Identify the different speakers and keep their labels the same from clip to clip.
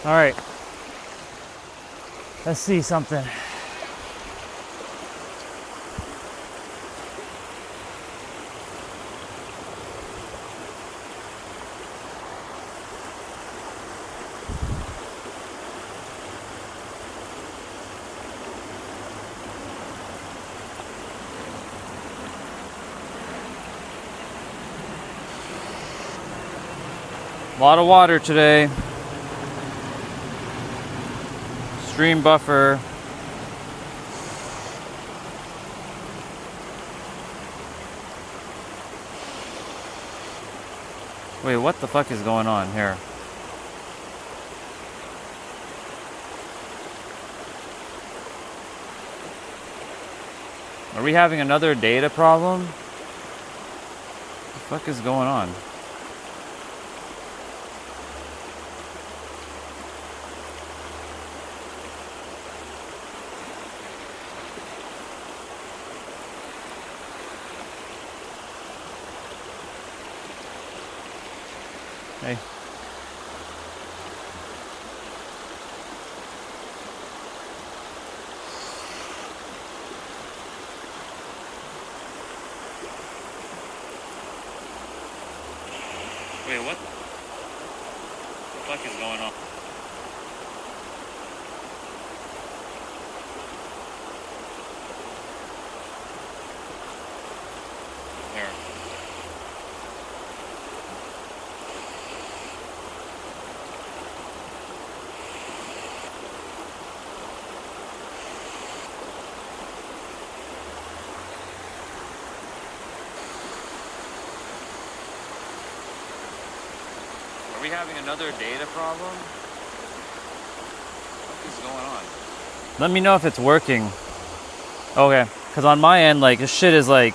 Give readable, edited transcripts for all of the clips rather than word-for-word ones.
Speaker 1: All right. Let's see something. A lot of water today. Stream buffer. Wait, what the fuck is going on here? Are we having another data problem? What the fuck is going on? Hey. Wait, what the fuck is going on? There. Are we having another data problem? What is going on? Let me know if it's working. Okay, because on my end, like, this shit is like,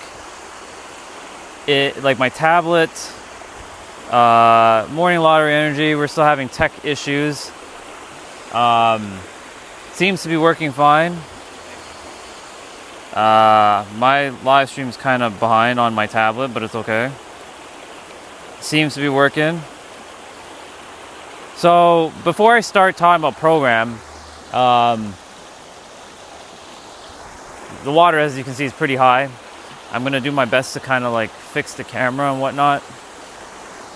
Speaker 1: like my tablet, morning lottery energy, we're still having tech issues. Seems to be working fine. My live stream's kind of behind on my tablet, but it's okay. Seems to be working. So before I start talking about program, the water, as you can see, is pretty high. I'm gonna do my best to kind of like fix the camera and whatnot.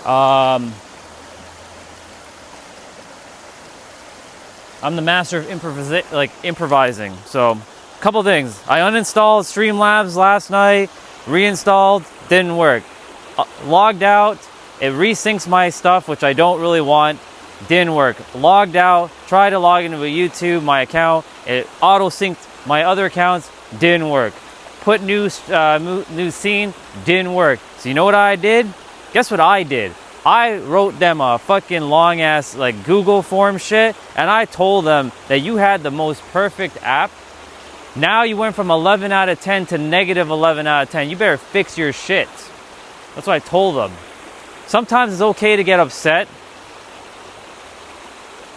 Speaker 1: I'm the master of improvising. So a couple things. I uninstalled Streamlabs last night, reinstalled, didn't work. Logged out, it resyncs my stuff, which I don't really want. Didn't work. Logged out, tried to log into a YouTube, my account, it auto synced my other accounts, didn't work. Put new scene, didn't work. So you know what I did? Guess what I did? I wrote them a fucking long ass like Google form shit, and I told them that you had the most perfect app. Now you went from 11 out of 10 to negative 11 out of 10. You better fix your shit. That's what I told them. Sometimes it's okay to get upset.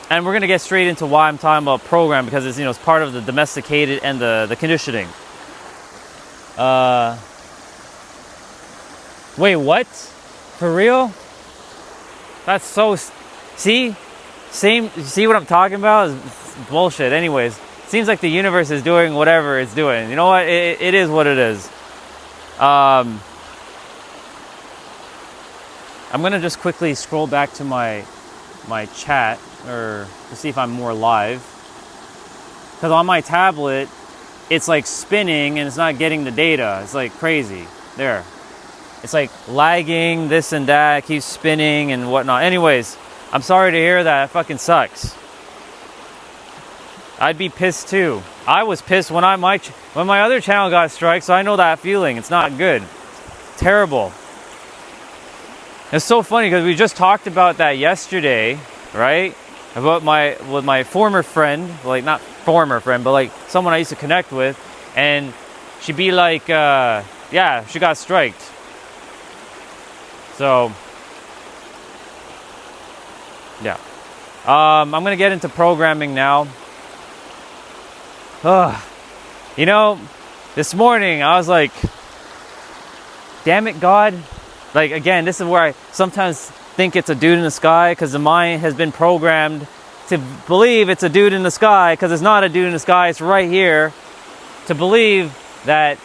Speaker 1: And we're gonna get straight into why I'm talking about program, because it's, you know, it's part of the domesticated and the conditioning. Wait, what? For real? That's so. See what I'm talking about? It's bullshit. Anyways, seems like the universe is doing whatever it's doing. You know what? It is what it is. I'm gonna just quickly scroll back to my chat, or to see if I'm more live, because on my tablet it's like spinning and it's not getting the data. It's like crazy. There, it's like lagging, this and that, keeps spinning and whatnot. Anyways, I'm sorry to hear that. It fucking sucks. I'd be pissed too. I was pissed when my other channel got striked, so I know that feeling. It's not good. It's terrible. It's so funny because we just talked about that yesterday, right? About my former friend, like not former friend, but like someone I used to connect with, and she'd be like, yeah, she got striked. So, yeah. I'm gonna get into programming now. You know, this morning I was like, damn it, God. Like, again, this is where I sometimes think it's a dude in the sky, because the mind has been programmed to believe it's a dude in the sky, because it's not a dude in the sky, it's right here, to believe that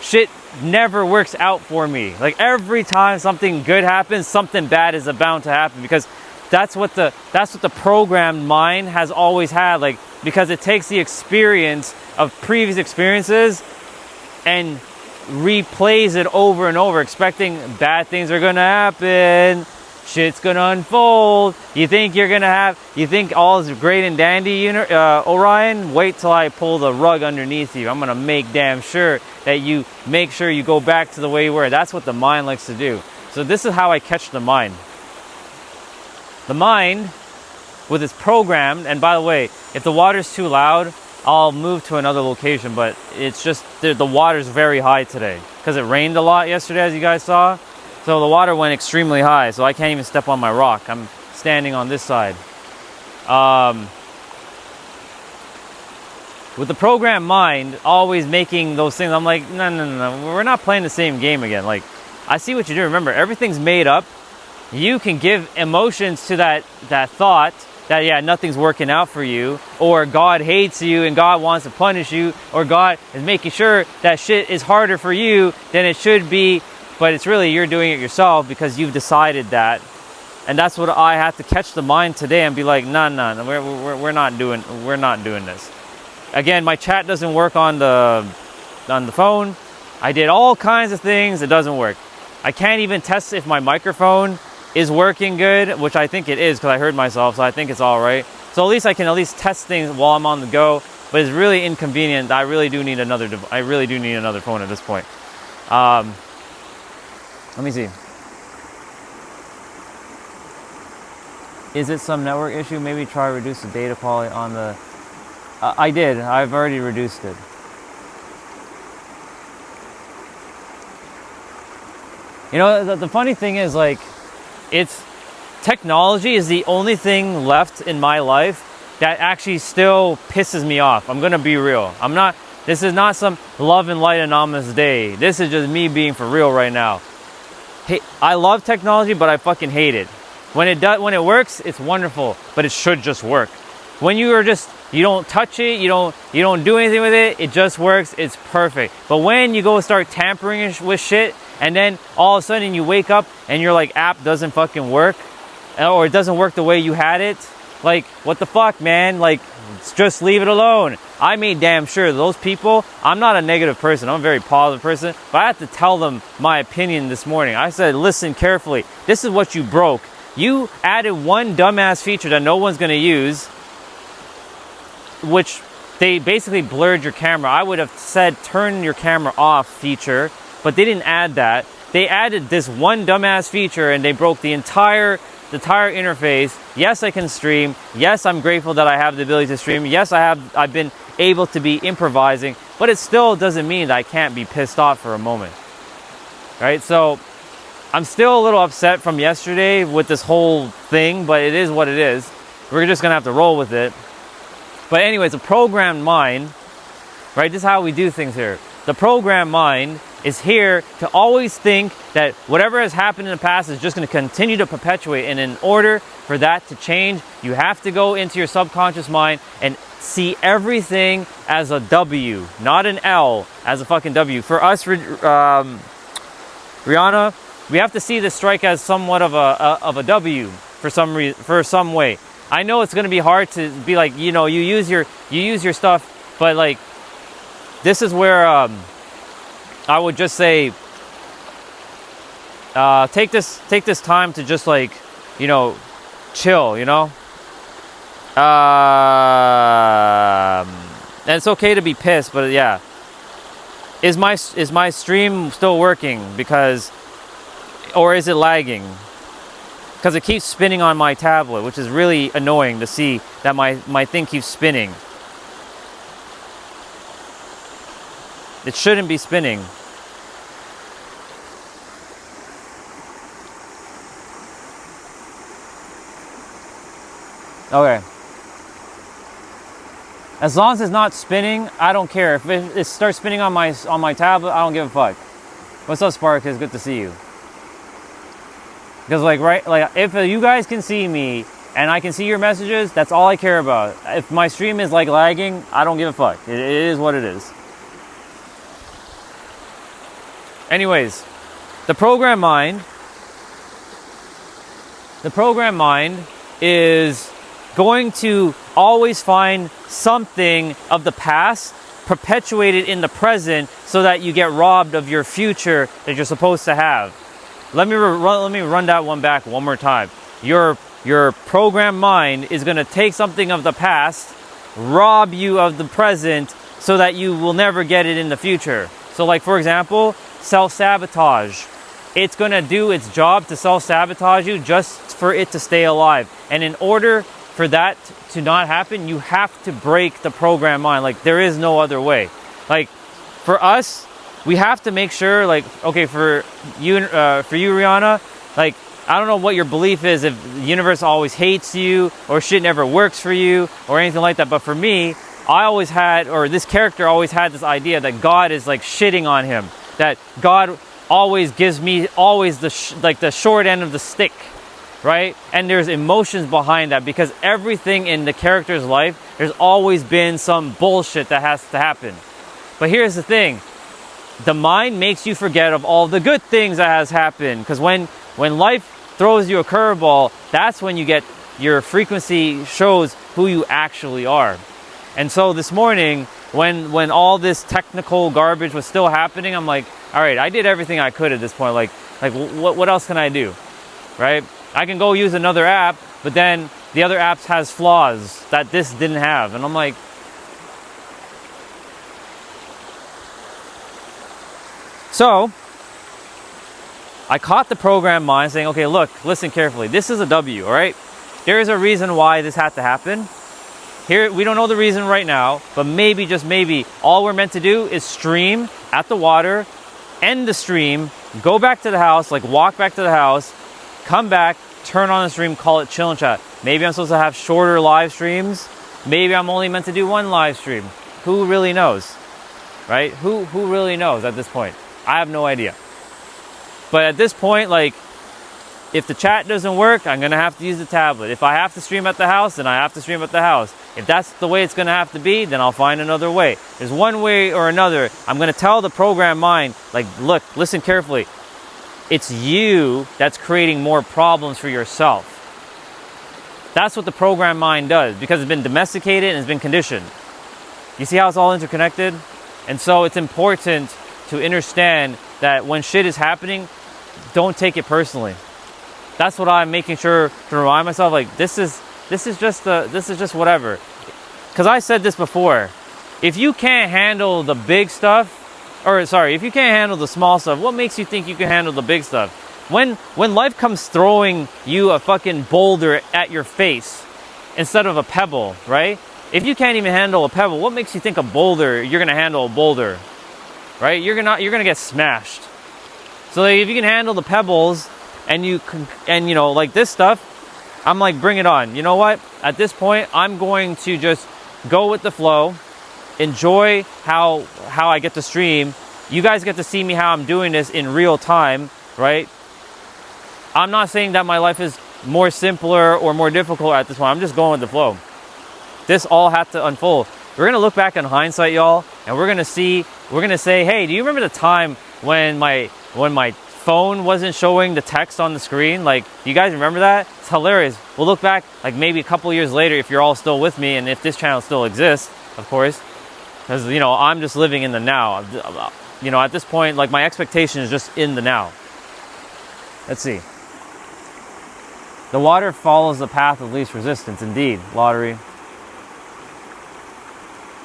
Speaker 1: shit never works out for me. Like every time something good happens, something bad is bound to happen, because that's what the programmed mind has always had. Like, because it takes the experience of previous experiences and replays it over and over, expecting bad things are gonna happen, shit's gonna unfold. You think all is great and dandy, Orion? Wait till I pull the rug underneath you. I'm gonna make damn sure that you go back to the way you were. That's what the mind likes to do. So this is how I catch the mind. The mind, with its programmed, and by the way, if the water's too loud, I'll move to another location, but it's just, the water's very high today, because it rained a lot yesterday, as you guys saw. So the water went extremely high, so I can't even step on my rock. I'm standing on this side. With the programmed mind always making those things, I'm like, no, we're not playing the same game again. Like, I see what you do. Remember, everything's made up. You can give emotions to that thought that, yeah, nothing's working out for you, or God hates you and God wants to punish you, or God is making sure that shit is harder for you than it should be, but it's really you're doing it yourself because you've decided that. And that's what I have to catch the mind today and be like, no, we're not doing this. Again, my chat doesn't work on the phone. I did all kinds of things, it doesn't work. I can't even test if my microphone is working good, which I think it is, because I heard myself, so I think it's all right. So at least I can test things while I'm on the go, but it's really inconvenient. I really do need another phone at this point. Let me see. Is it some network issue? Maybe try to reduce the data quality on the... I did. I've already reduced it. You know, the funny thing is, like, technology is the only thing left in my life that actually still pisses me off. I'm gonna be real. This is not some love and light anonymous day. This is just me being for real right now. Hey, I love technology, but I fucking hate it. When it works, it's wonderful, but it should just work. When you don't touch it, you don't do anything with it, it just works, it's perfect. But when you go start tampering with shit, and then all of a sudden you wake up and your app doesn't fucking work, or it doesn't work the way you had it, like, what the fuck, man? Like, just leave it alone. I made damn sure those people, I'm not a negative person, I'm a very positive person, but I had to tell them my opinion this morning. I said, listen carefully, this is what you broke. You added one dumbass feature that no one's gonna use, which they basically blurred your camera. I would have said turn your camera off feature, but they didn't add that. They added this one dumbass feature and they broke the entire interface. Yes, I can stream. Yes, I'm grateful that I have the ability to stream. Yes, I've been able to be improvising, but it still doesn't mean that I can't be pissed off for a moment. Right? So I'm still a little upset from yesterday with this whole thing, but it is what it is. We're just gonna have to roll with it. But anyways, a programmed mind, right? This is how we do things here. The programmed mind is here to always think that whatever has happened in the past is just going to continue to perpetuate. And in order for that to change, you have to go into your subconscious mind and see everything as a W, not an L, as a fucking W. For us, Rihanna, we have to see this strike as somewhat of a W for some way. I know it's going to be hard to be like, you use your stuff, but like, this is where I would just say, take this time to just chill, and it's okay to be pissed, but yeah, is my stream still working? Or is it lagging? Because it keeps spinning on my tablet, which is really annoying to see that my thing keeps spinning. It shouldn't be spinning. Okay. As long as it's not spinning, I don't care. If it starts spinning on my tablet, I don't give a fuck. What's up, Spark? It's good to see you. Because if you guys can see me and I can see your messages, that's all I care about. If my stream is like lagging, I don't give a fuck. It is what it is. Anyways, the program mind is going to always find something of the past perpetuated in the present so that you get robbed of your future that you're supposed to have. Let me run that one back one more time. Your program mind is going to take something of the past, rob you of the present so that you will never get it in the future. So like, for example, self-sabotage. It's going to do its job to self-sabotage you just for it to stay alive. And in order for that to not happen, you have to break the program mind. Like, there is no other way. Like, for us, we have to make sure, like, okay, for you, Rihanna, like, I don't know what your belief is, if the universe always hates you or shit never works for you or anything like that. But for me, I always had, or this character always had this idea that God is like shitting on him, that God always gives me the short end of the stick, right? And there's emotions behind that, because everything in the character's life, there's always been some bullshit that has to happen. But here's the thing. The mind makes you forget of all the good things that has happened, because when life throws you a curveball, that's when you get, your frequency shows who you actually are. And so this morning, when all this technical garbage was still happening, I'm like, all right, I did everything I could at this point. Like what else can I do, right? I can go use another app, but then the other apps has flaws that this didn't have. And I'm like, so I caught the program mind saying, okay, look, listen carefully. This is a W, all right? There is a reason why this had to happen. Here, we don't know the reason right now, but maybe, just maybe, all we're meant to do is stream at the water, end the stream, go back to the house, like walk back to the house, come back, turn on the stream, call it chill and chat. Maybe I'm supposed to have shorter live streams. Maybe I'm only meant to do one live stream. Who really knows, right? Who really knows at this point? I have no idea. But at this point, like, if the chat doesn't work, I'm going to have to use the tablet. If I have to stream at the house, then I have to stream at the house. If that's the way it's going to have to be, then I'll find another way. There's one way or another. I'm going to tell the program mind, like, look, listen carefully. It's you that's creating more problems for yourself. That's what the program mind does, because it's been domesticated and it's been conditioned. You see how it's all interconnected? And so it's important to understand that when shit is happening, don't take it personally. That's what I'm making sure to remind myself, like, this is just whatever. Because I said this before. If you can't handle the big stuff, if you can't handle the small stuff, what makes you think you can handle the big stuff? When life comes throwing you a fucking boulder at your face instead of a pebble, right? If you can't even handle a pebble, what makes you think you're gonna handle a boulder, right? You're gonna get smashed. So like, if you can handle the pebbles and like this stuff, I'm like, bring it on. You know what? At this point, I'm going to just go with the flow, enjoy how I get to stream. You guys get to see me how I'm doing this in real time, right? I'm not saying that my life is more simpler or more difficult at this point. I'm just going with the flow. This all had to unfold. We're going to look back in hindsight, y'all, and we're going to say, hey, do you remember the time when my phone wasn't showing the text on the screen? Like, do you guys remember that? It's hilarious. We'll look back like maybe a couple years later, if you're all still with me and if this channel still exists, of course, because, I'm just living in the now. At this point, like, my expectation is just in the now. Let's see. The water follows the path of least resistance. Indeed, lottery.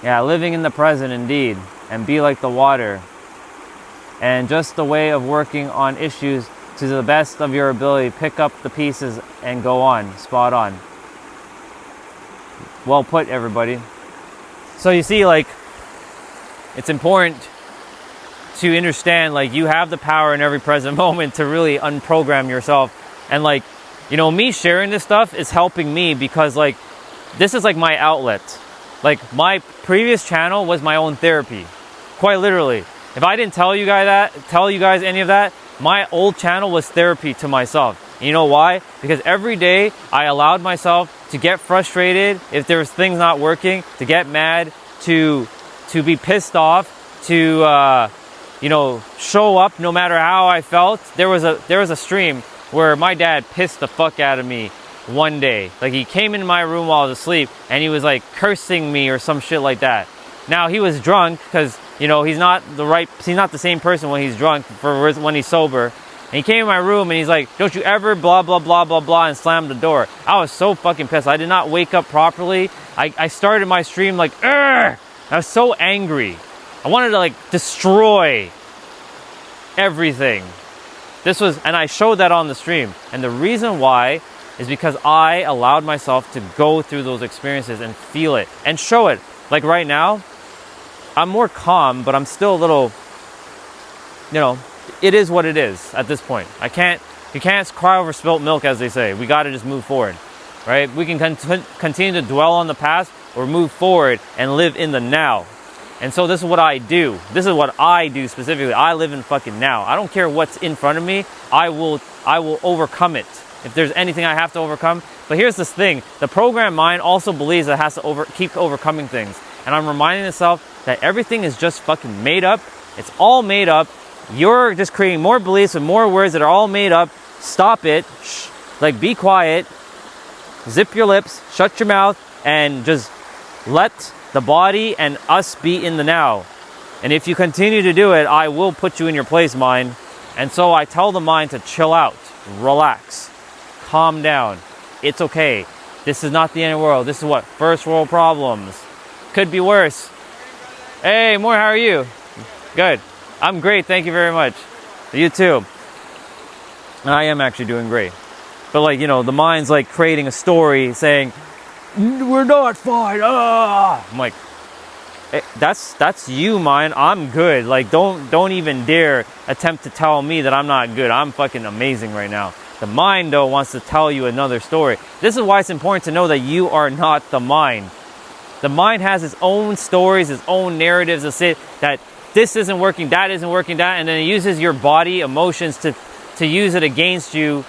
Speaker 1: Yeah, living in the present, indeed, and be like the water. And just the way of working on issues to the best of your ability. Pick up the pieces and go on. Spot on. Well put, everybody. So you see, like, it's important to understand, like, you have the power in every present moment to really unprogram yourself. And, like, me sharing this stuff is helping me, because, like, this is like my outlet. Like, my previous channel was my own therapy, quite literally. If I didn't tell you guys any of that, my old channel was therapy to myself. You know why? Because every day I allowed myself to get frustrated if there was things not working, to get mad, to be pissed off, to show up no matter how I felt. There was a stream where my dad pissed the fuck out of me one day. Like, he came in my room while I was asleep and he was like cursing me or some shit like that. Now, he was drunk because, he's not the same person when he's drunk for when he's sober. And he came in my room and he's like, don't you ever blah, blah, blah, blah, blah, and slammed the door. I was so fucking pissed. I did not wake up properly. I started my stream like, Urgh! I was so angry. I wanted to like destroy everything. And I showed that on the stream. And the reason why is because I allowed myself to go through those experiences and feel it and show it. Like right now, I'm more calm, but I'm still a little, it is what it is at this point. You can't cry over spilt milk, as they say. We got to just move forward, right? We can continue to dwell on the past or move forward and live in the now. And so this is what I do. This is what I do specifically. I live in fucking now. I don't care what's in front of me. I will overcome it. If there's anything I have to overcome. But here's this thing. The programmed mind also believes it has to keep overcoming things. And I'm reminding myself that everything is just fucking made up. It's all made up. You're just creating more beliefs and more words that are all made up. Stop it. Shh. Like, be quiet. Zip your lips. Shut your mouth. And just let the body and us be in the now. And if you continue to do it, I will put you in your place, mind. And so I tell the mind to chill out, relax, calm down. It's okay. This is not the end of the world. This is what? First world problems. Could be worse. Hey, Moore, how are you? Good. I'm great. Thank you very much. You too. I am actually doing great. But like, the mind's like creating a story saying, we're not fine. I'm like, hey, that's you, mind. I'm good. Like, don't even dare attempt to tell me that I'm not good. I'm fucking amazing right now. The mind, though, wants to tell you another story. This is why it's important to know that you are not the mind. The mind has its own stories, its own narratives that say that this isn't working, that isn't working, that, and then it uses your body, emotions to use it against you.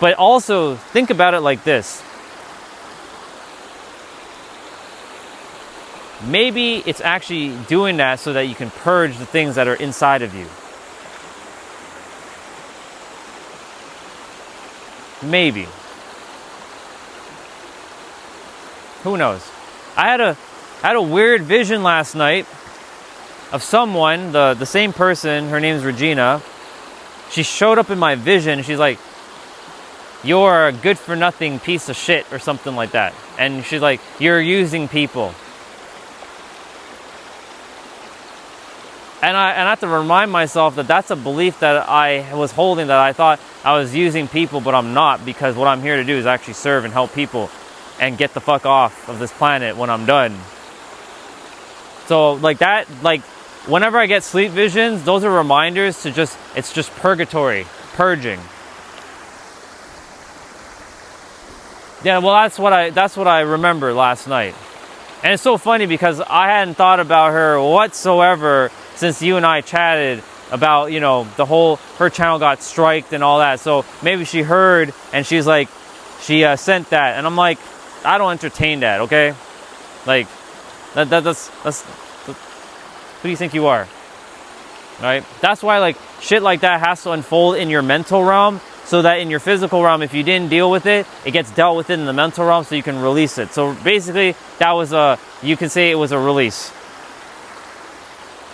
Speaker 1: But also, think about it like this. Maybe it's actually doing that so that you can purge the things that are inside of you. Maybe. Who knows? I had a weird vision last night of someone, the same person, her name's Regina. She showed up in my vision. She's like, you're a good for nothing piece of shit or something like that. And she's like, you're using people. And I have to remind myself that that's a belief that I was holding, that I thought I was using people, but I'm not, because what I'm here to do is actually serve and help people and get the fuck off of this planet when I'm done. So like that, like whenever I get sleep visions, those are reminders to it's just purgatory, purging. Yeah, well that's what I remember last night. And it's so funny because I hadn't thought about her whatsoever since you and I chatted about, the whole, her channel got striked and all that. So maybe she heard and she's like, she sent that. And I'm like, I don't entertain that, okay? Like, that's who do you think you are? Right? That's why, like, shit like that has to unfold in your mental realm, so that in your physical realm, if you didn't deal with it, it gets dealt with in the mental realm so you can release it. So basically, that was you can say it was a release.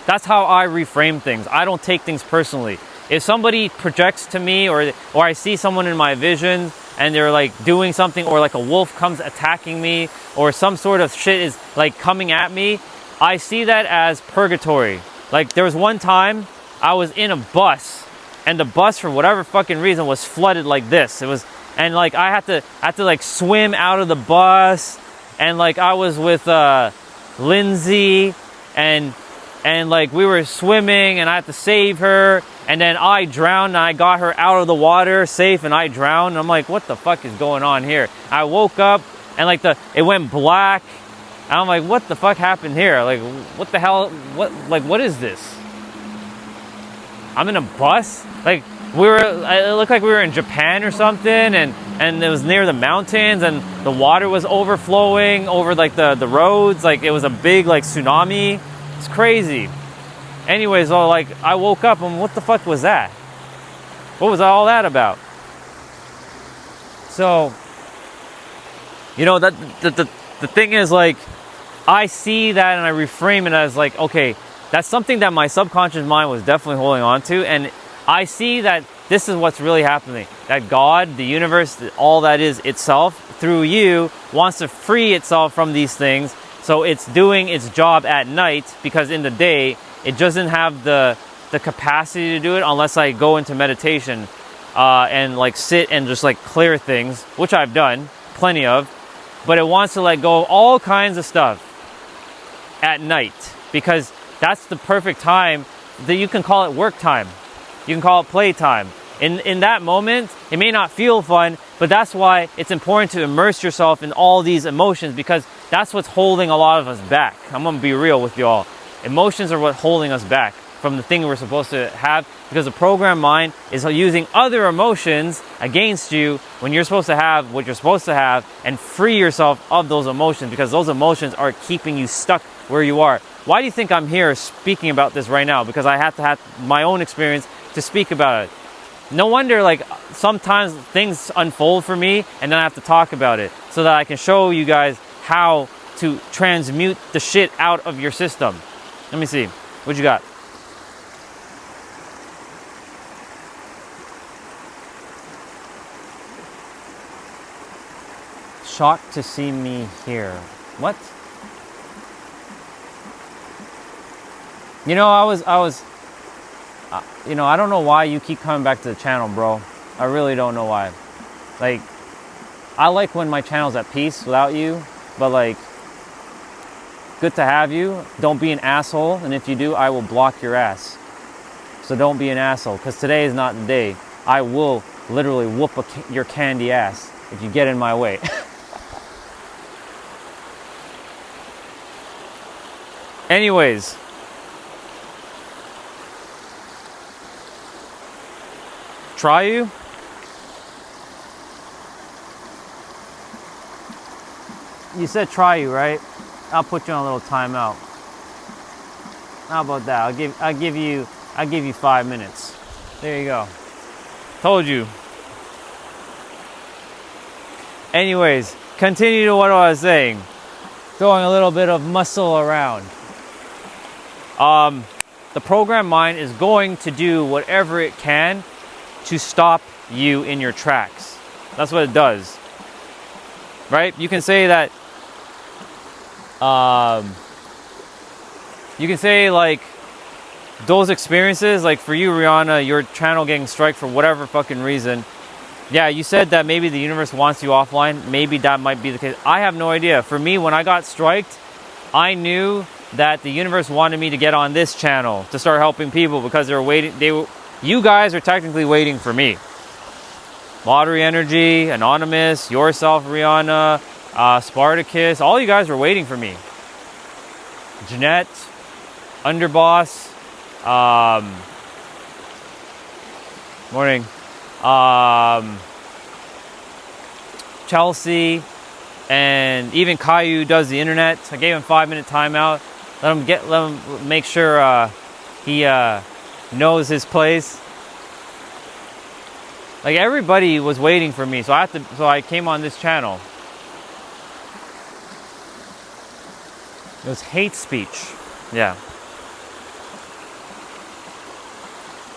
Speaker 1: That's how I reframe things. I don't take things personally. If somebody projects to me or I see someone in my vision and they're like doing something, or like a wolf comes attacking me, or some sort of shit is like coming at me, I see that as purgatory. Like, there was one time I was in a bus, and the bus, for whatever fucking reason, was flooded like this. It was, and like I had to like swim out of the bus, and like I was with Lindsay, and like we were swimming, and I had to save her, and then I drowned, and I got her out of the water safe, and I drowned. And I'm like, what the fuck is going on here? I woke up, and like it went black, and I'm like, what the fuck happened here? Like, what the hell? What is this? I'm in a bus? Like, It looked like we were in Japan or something, and it was near the mountains, and the water was overflowing over like the roads, like it was a big like tsunami. It's crazy. Anyways, so like I woke up and what the fuck was that? What was all that about? So, you know, that the thing is, like, I see that and I reframe it as like, okay, that's something that my subconscious mind was definitely holding on to, and I see that this is what's really happening. That God, the universe, all that is itself, through you, wants to free itself from these things. So it's doing its job at night, because in the day, it doesn't have the capacity to do it unless I go into meditation and like sit and just like clear things, which I've done, plenty of. But it wants to let go of all kinds of stuff at night, because that's the perfect time that you can call it work time. You can call it playtime. In that moment, it may not feel fun, but that's why it's important to immerse yourself in all these emotions, because that's what's holding a lot of us back. I'm gonna be real with y'all. Emotions are what's holding us back from the thing we're supposed to have, because the programmed mind is using other emotions against you when you're supposed to have what you're supposed to have, and free yourself of those emotions, because those emotions are keeping you stuck where you are. Why do you think I'm here speaking about this right now? Because I have to have my own experience to speak about it. No wonder, like, sometimes things unfold for me and then I have to talk about it so that I can show you guys how to transmute the shit out of your system. Let me see. What you got? Shocked to see me here. What? You know, I was you know, I don't know why you keep coming back to the channel, bro. I really don't know why. Like, I like when my channel's at peace without you, but like, good to have you. Don't be an asshole, and if you do, I will block your ass. So don't be an asshole, because today is not the day. I will literally whoop your candy ass if you get in my way. Anyways. Try you? You said try you, right? I'll put you on a little timeout. How about that? I'll give you 5 minutes. There you go. Told you. Anyways, continue to what I was saying. Throwing a little bit of muscle around. The programmed mind is going to do whatever it can to stop you in your tracks. That's what it does. Right? You can say that, you can say like, those experiences, like for you, Rihanna, your channel getting striked for whatever fucking reason. Yeah, you said that maybe the universe wants you offline. Maybe that might be the case. I have no idea. For me, when I got striked, I knew that the universe wanted me to get on this channel to start helping people, because they were waiting. You guys are technically waiting for me. Lottery Energy, Anonymous, yourself, Rihanna, Spartacus, all you guys were waiting for me. Jeanette, Underboss, morning, Chelsea, and even Caillou does the internet. I gave him 5-minute timeout. Let him make sure he knows his place. Like, everybody was waiting for me, so I came on this channel. It was hate speech. Yeah.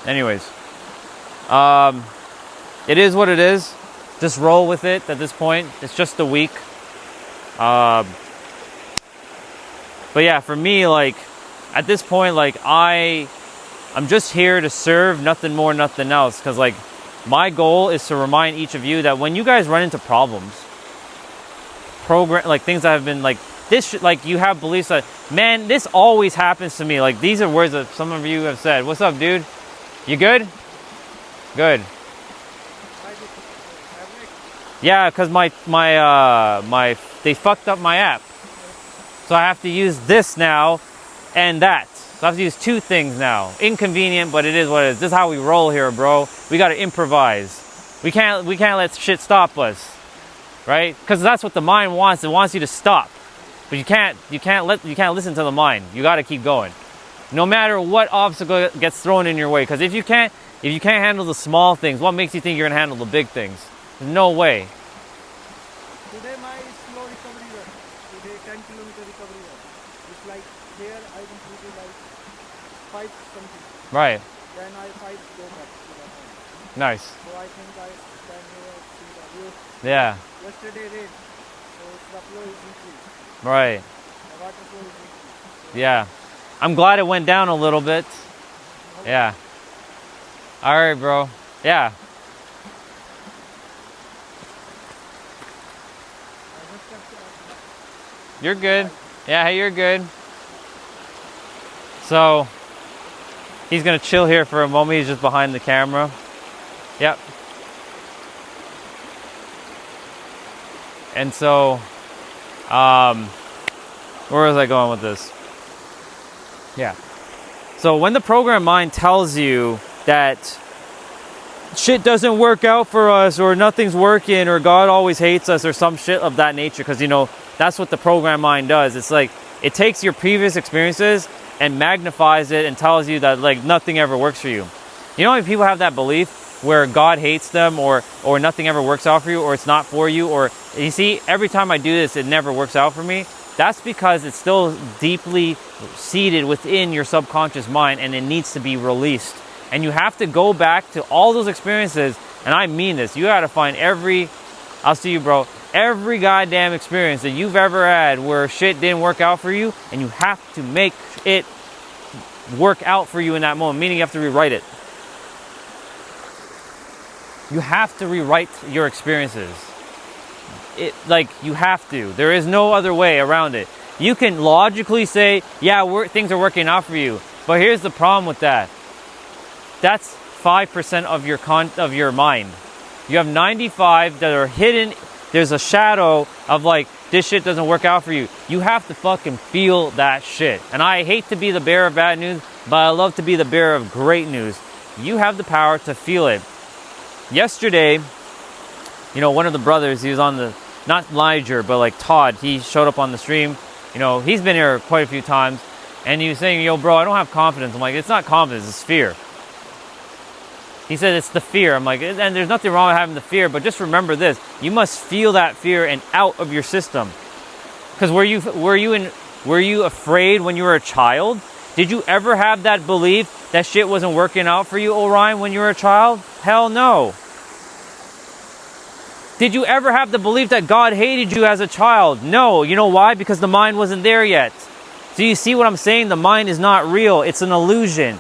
Speaker 1: Anyways, it is what it is. Just roll with it at this point. It's just a week. But yeah, for me, like, at this point, like, I'm just here to serve, nothing more, nothing else. Because, like, my goal is to remind each of you that when you guys run into problems, like things that have been like this, like you have beliefs that, man, this always happens to me. Like, these are words that some of you have said. What's up, dude? You good? Good. Yeah, because they fucked up my app. So I have to use this now and that. So I have to use two things now. Inconvenient, but it is what it is. This is how we roll here, bro. We got to improvise. We can't let shit stop us, right? Because that's what the mind wants. It wants you to stop, but you can't listen to the mind. You got to keep going, no matter what obstacle gets thrown in your way. Because if you can't handle the small things, what makes you think you're gonna handle the big things? There's no way.
Speaker 2: Today my slow recovery was. Today 10-kilometer recovery was. It's like here I completed like 5 something.
Speaker 1: Right.
Speaker 2: Then I 5 go back to the home.
Speaker 1: Nice.
Speaker 2: So I think I stand here, see the view.
Speaker 1: Yeah.
Speaker 2: Yesterday rain, so the flow is increased.
Speaker 1: Right.
Speaker 2: The water flow is increased.
Speaker 1: Yeah. I'm glad it went down a little bit. Yeah. All right, bro. Yeah. You're good. Yeah, hey, you're good. So, he's gonna chill here for a moment. He's just behind the camera. Yep. And so, where was I going with this? Yeah. So when the program mind tells you that shit doesn't work out for us, or nothing's working, or God always hates us, or some shit of that nature, because, you know, that's what the program mind does. It's like, it takes your previous experiences and magnifies it and tells you that, like, nothing ever works for you. You know how many people have that belief where God hates them, or nothing ever works out for you, or it's not for you, or, you see, every time I do this, it never works out for me? That's because it's still deeply seated within your subconscious mind, and it needs to be released. And you have to go back to all those experiences, and I mean this, you gotta find I'll see you, bro, every goddamn experience that you've ever had where shit didn't work out for you, and you have to make it work out for you in that moment, meaning you have to rewrite it. You have to rewrite your experiences. You have to. There is no other way around it. You can logically say, yeah, things are working out for you. But here's the problem with that. That's 5% of your mind. You have 95 that are hidden. There's a shadow of, like, this shit doesn't work out for you. You have to fucking feel that shit. And I hate to be the bearer of bad news, but I love to be the bearer of great news. You have the power to feel it. Yesterday, you know, one of the brothers, he was on the, not Liger, but like Todd, he showed up on the stream. You know, he's been here quite a few times, and he was saying, yo, bro, I don't have confidence. I'm like, it's not confidence, it's fear. He said, it's the fear. I'm like, and there's nothing wrong with having the fear, but just remember this. You must feel that fear and out of your system. Because were you afraid when you were a child? Did you ever have that belief that shit wasn't working out for you, Orion, when you were a child? Hell no. Did you ever have the belief that God hated you as a child? No. You know why? Because the mind wasn't there yet. So you see what I'm saying? The mind is not real. It's an illusion.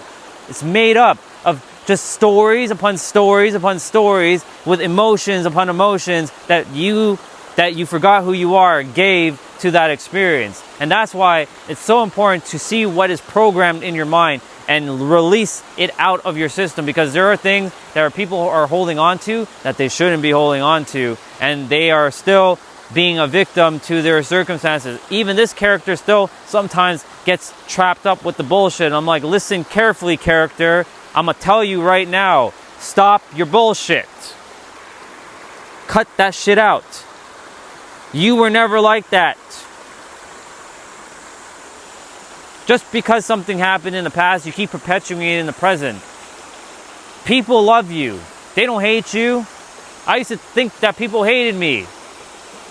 Speaker 1: It's made up of just stories upon stories upon stories with emotions upon emotions that you forgot who you are gave to that experience. And that's why it's so important to see what is programmed in your mind and release it out of your system, because there are things that people are holding on to that they shouldn't be holding on to, and they are still being a victim to their circumstances. Even this character still sometimes gets trapped up with the bullshit. And I'm like, listen carefully, character. I'm gonna tell you right now, stop your bullshit. Cut that shit out. You were never like that. Just because something happened in the past, you keep perpetuating it in the present. People love you. They don't hate you. I used to think that people hated me.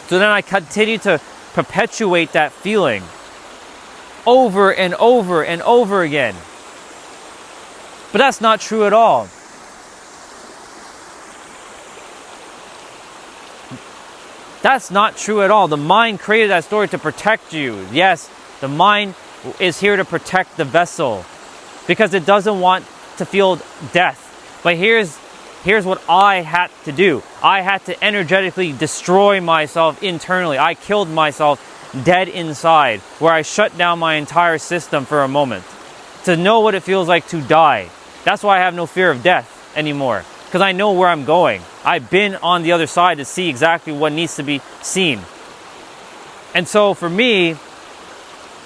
Speaker 1: So then I continue to perpetuate that feeling over and over and over again. But that's not true at all. That's not true at all. The mind created that story to protect you. Yes, the mind is here to protect the vessel because it doesn't want to feel death. But here's what I had to do. I had to energetically destroy myself internally. I killed myself dead inside, where I shut down my entire system for a moment to know what it feels like to die. That's why I have no fear of death anymore, because I know where I'm going. I've been on the other side to see exactly what needs to be seen. And so for me,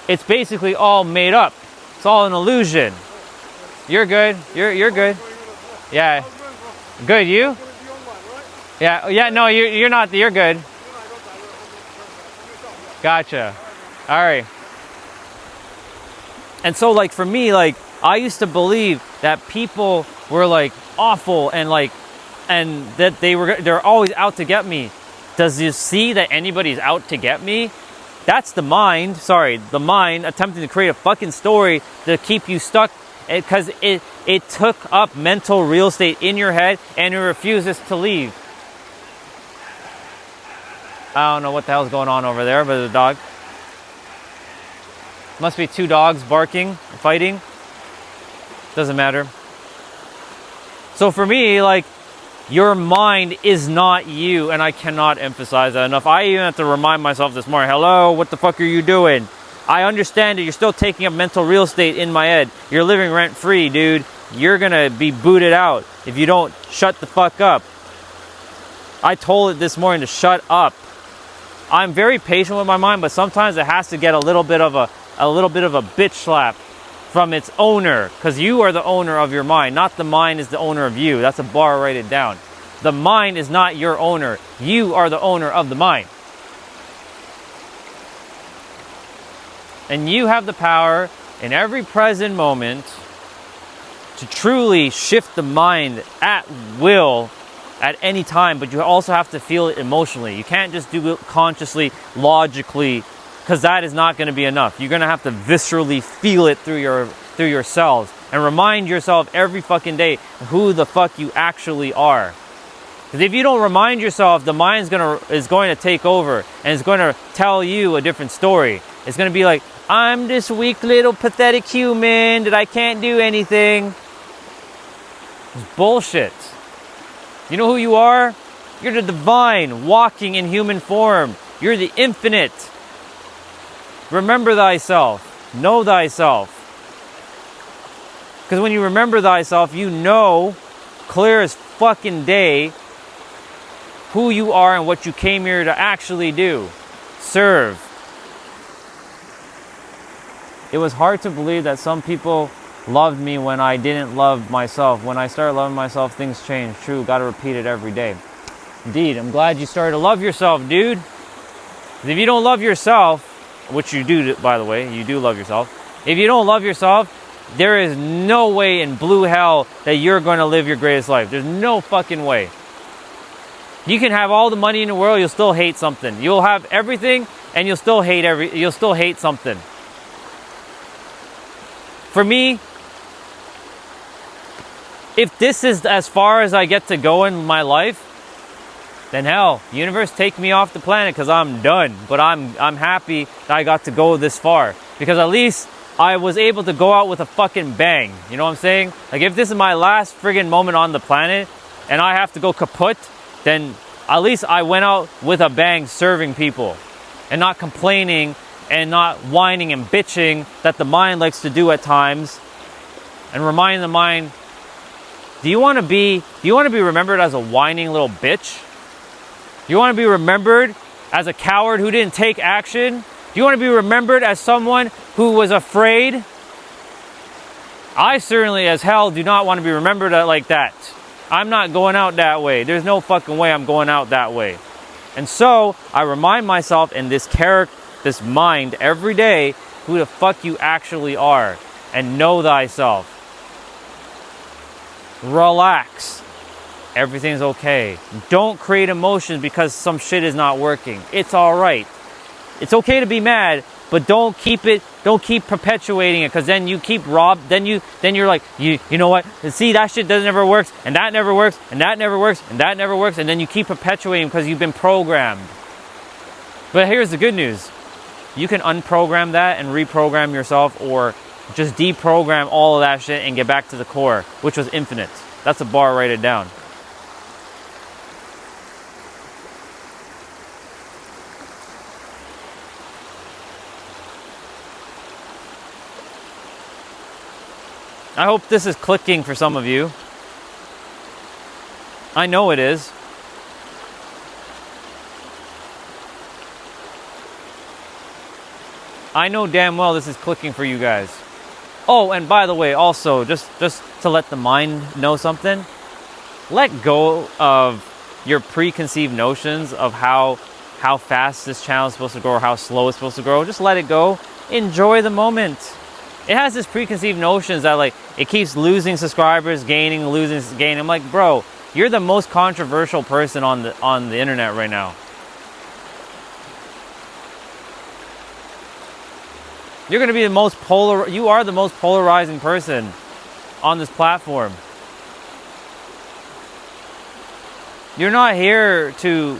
Speaker 1: it's basically all made up. It's all an illusion. You're good. You're good. Yeah. Good. You? Yeah. Yeah. No, you're not. You're good. Gotcha. All right. And so, like, for me, like, I used to believe that people were like awful and that they're always out to get me. Does you see that anybody's out to get me? That's the mind. Sorry, the mind attempting to create a fucking story to keep you stuck, because it took up mental real estate in your head and it refuses to leave. I don't know what the hell's going on over there, but there's a dog. Must be two dogs barking, fighting. Doesn't matter. So for me, like, your mind is not you, and I cannot emphasize that enough. I even have to remind myself this morning, hello, what the fuck are you doing? I understand that you're still taking up mental real estate in my head. You're living rent-free, dude. You're gonna be booted out if you don't shut the fuck up. I told it this morning to shut up. I'm very patient with my mind, but sometimes it has to get a little bit of a bitch slap from its owner, because you are the owner of your mind, not the mind is the owner of you. That's a bar, write it down. The mind is not your owner. You are the owner of the mind. And you have the power in every present moment to truly shift the mind at will at any time, but you also have to feel it emotionally. You can't just do it consciously, logically, because that is not going to be enough. You're going to have to viscerally feel it through your cells and remind yourself every fucking day who the fuck you actually are. Because if you don't remind yourself, the mind is going to take over and it's going to tell you a different story. It's going to be like, I'm this weak little pathetic human that I can't do anything. It's bullshit. You know who you are? You're the divine walking in human form. You're the infinite. Remember thyself. Know thyself. Because when you remember thyself, you know, clear as fucking day, who you are and what you came here to actually do. Serve. It was hard to believe that some people loved me when I didn't love myself. When I started loving myself, things changed. True, gotta repeat it every day. Indeed, I'm glad you started to love yourself, dude. If you don't love yourself, which you do, by the way, you do love yourself. If you don't love yourself, there is no way in blue hell that you're going to live your greatest life. There's no fucking way. You can have all the money in the world, you'll still hate something. You'll have everything, and you'll still hate something. For me, if this is as far as I get to go in my life, then hell, universe, take me off the planet, because I'm done. But I'm happy that I got to go this far, because at least I was able to go out with a fucking bang. You know what I'm saying? Like, if this is my last friggin' moment on the planet and I have to go kaput, then at least I went out with a bang serving people and not complaining and not whining and bitching that the mind likes to do at times, and reminding the mind, do you want to be remembered as a whining little bitch? Do you want to be remembered as a coward who didn't take action? Do you want to be remembered as someone who was afraid? I certainly as hell do not want to be remembered like that. I'm not going out that way. There's no fucking way I'm going out that way. And so I remind myself in this mind every day who the fuck you actually are, and know thyself. Relax. Everything's okay. Don't create emotions because some shit is not working. It's all right. It's okay to be mad, but don't keep perpetuating it, because then you keep then you're like, you know what? See, that shit never works, and that never works, and that never works, and that never works, and then you keep perpetuating because you've been programmed. But here's the good news. You can unprogram that and reprogram yourself, or just deprogram all of that shit and get back to the core, which was infinite. That's a bar, write it down. I hope this is clicking for some of you. I know it is. I know damn well this is clicking for you guys. Oh, and by the way, also, just to let the mind know something, let go of your preconceived notions of how fast this channel is supposed to grow or how slow it's supposed to grow. Just let it go. Enjoy the moment. It has this preconceived notions that like it keeps losing subscribers, gaining, losing, gaining. I'm like, bro, you're the most controversial person on the internet right now. You're going to be the most you are the most polarizing person on this platform. You're not here to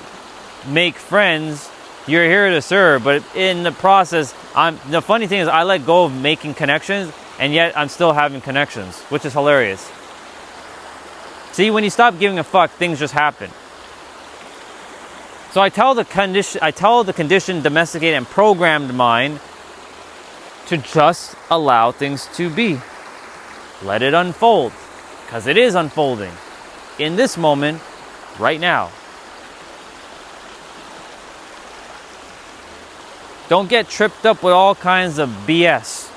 Speaker 1: make friends. You're here to serve, but in the process, the funny thing is I let go of making connections, and yet I'm still having connections, which is hilarious. See, when you stop giving a fuck, things just happen. So I tell the conditioned, domesticated, and programmed mind to just allow things to be. Let it unfold, because it is unfolding in this moment, right now. Don't get tripped up with all kinds of BS.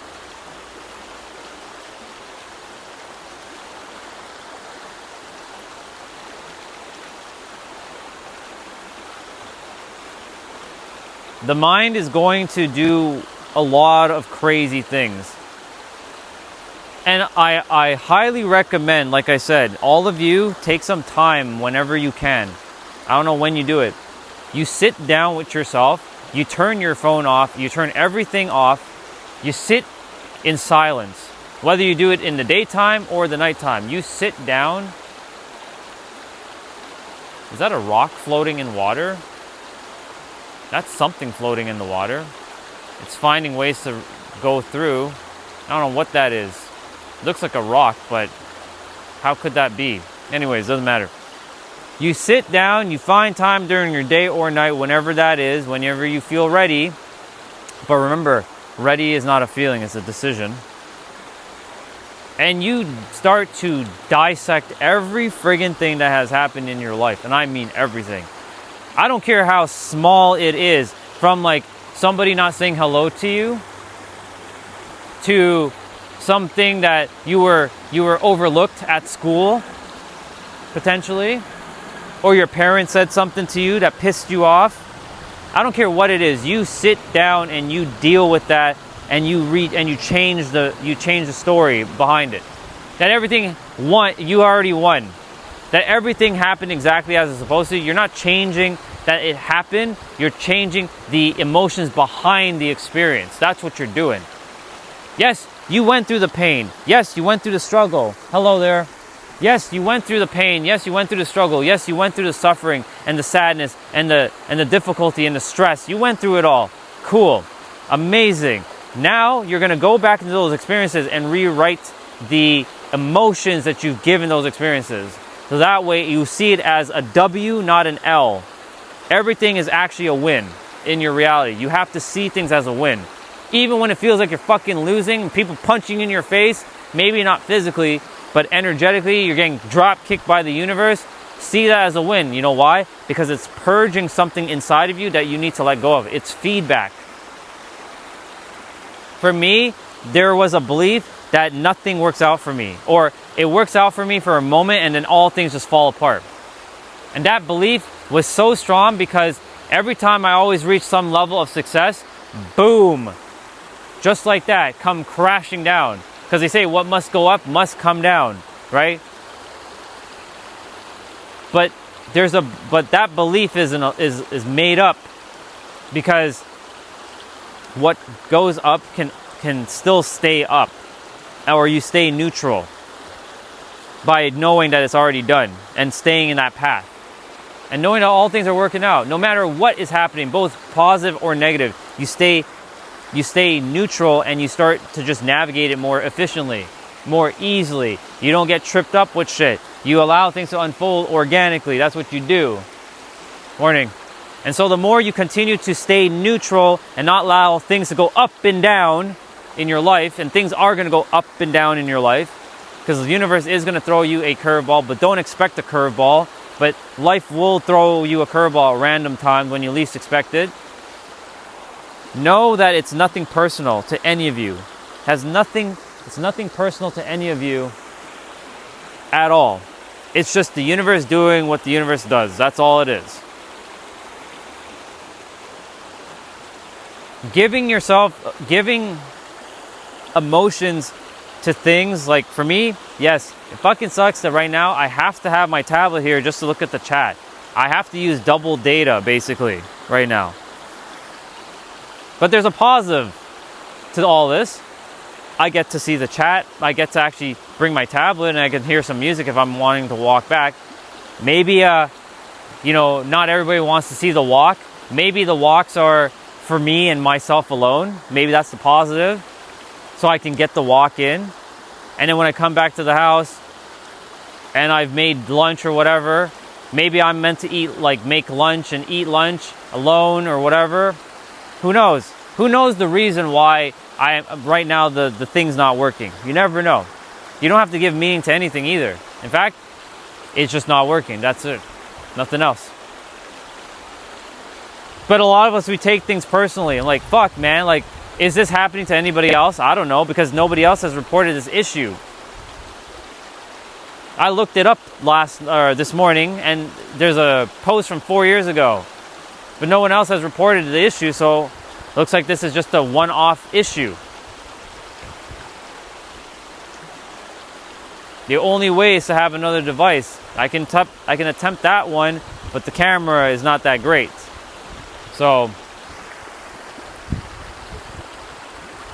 Speaker 1: The mind is going to do a lot of crazy things. And I highly recommend, like I said, all of you take some time whenever you can. I don't know when you do it. You sit down with yourself. You turn your phone off, you turn everything off, you sit in silence. Whether you do it in the daytime or the nighttime, you sit down. Is that a rock floating in water? That's something floating in the water. It's finding ways to go through. I don't know what that is. It looks like a rock, but how could that be? Anyways, doesn't matter. You sit down, you find time during your day or night, whenever that is, whenever you feel ready. But remember, ready is not a feeling, it's a decision. And you start to dissect every friggin' thing that has happened in your life. And I mean everything. I don't care how small it is, from like somebody not saying hello to you, to something that you were overlooked at school, potentially. Or your parents said something to you that pissed you off. I don't care what it is. You sit down and you deal with that, and you read and you change the story behind it. That everything you already won. That everything happened exactly as it's supposed to. You're not changing that it happened. You're changing the emotions behind the experience. That's what you're doing. Yes, you went through the pain. Yes, you went through the struggle. Hello there. Yes, you went through the pain. Yes, you went through the struggle. Yes, you went through the suffering and the sadness and the difficulty and the stress. You went through it all. Cool. Amazing. Now you're going to go back into those experiences and rewrite the emotions that you've given those experiences. So that way you see it as a W, not an L. Everything is actually a win in your reality. You have to see things as a win. Even when it feels like you're fucking losing, people punching in your face, maybe not physically, but energetically, you're getting drop kicked by the universe. See that as a win. You know why? Because it's purging something inside of you that you need to let go of. It's feedback. For me, there was a belief that nothing works out for me. Or it works out for me for a moment and then all things just fall apart. And that belief was so strong because every time I always reach some level of success, boom, just like that, come crashing down. Because they say what must go up must come down, right? But that belief is made up because what goes up can still stay up, or you stay neutral by knowing that it's already done and staying in that path. And knowing that all things are working out, no matter what is happening, both positive or negative, you stay neutral and you start to just navigate it more efficiently, more easily. You don't get tripped up with shit. You allow things to unfold organically. That's what you do. Morning. And so the more you continue to stay neutral and not allow things to go up and down in your life, and things are going to go up and down in your life, because the universe is going to throw you a curveball, but don't expect a curveball. But life will throw you a curveball at random times when you least expect it. Know that it's nothing personal to any of you. Has nothing It's nothing personal to any of you at all. It's just the universe doing what the universe does. That's all it is. Giving emotions to things, like for me, yes, it fucking sucks that right now I have to have my tablet here just to look at the chat. I have to use double data basically right now. But there's a positive to all this. I get to see the chat. I get to actually bring my tablet and I can hear some music if I'm wanting to walk back. Maybe, you know, not everybody wants to see the walk. Maybe the walks are for me and myself alone. Maybe that's the positive. So I can get the walk in. And then when I come back to the house and I've made lunch or whatever, maybe I'm meant to eat, like make lunch and eat lunch alone or whatever. Who knows? Who knows the reason why right now the thing's not working? You never know. You don't have to give meaning to anything either. In fact, it's just not working. That's it. Nothing else. But a lot of us, we take things personally and like, fuck, man, like, is this happening to anybody else? I don't know, because nobody else has reported this issue. I looked it up this morning, and there's a post from 4 years ago, but no one else has reported the issue, so looks like this is just a one-off issue. The only way is to have another device. I can attempt that one, but the camera is not that great. So,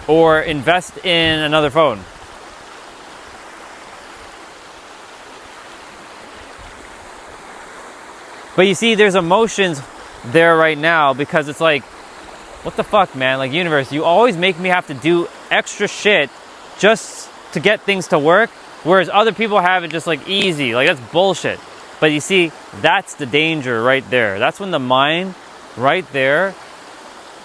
Speaker 1: or invest in another phone. But you see, there's emotions there right now because it's like, what the fuck, man? Like, universe, you always make me have to do extra shit just to get things to work, whereas other people have it just like easy. Like, that's bullshit. But you see, that's the danger right there. That's when the mind right there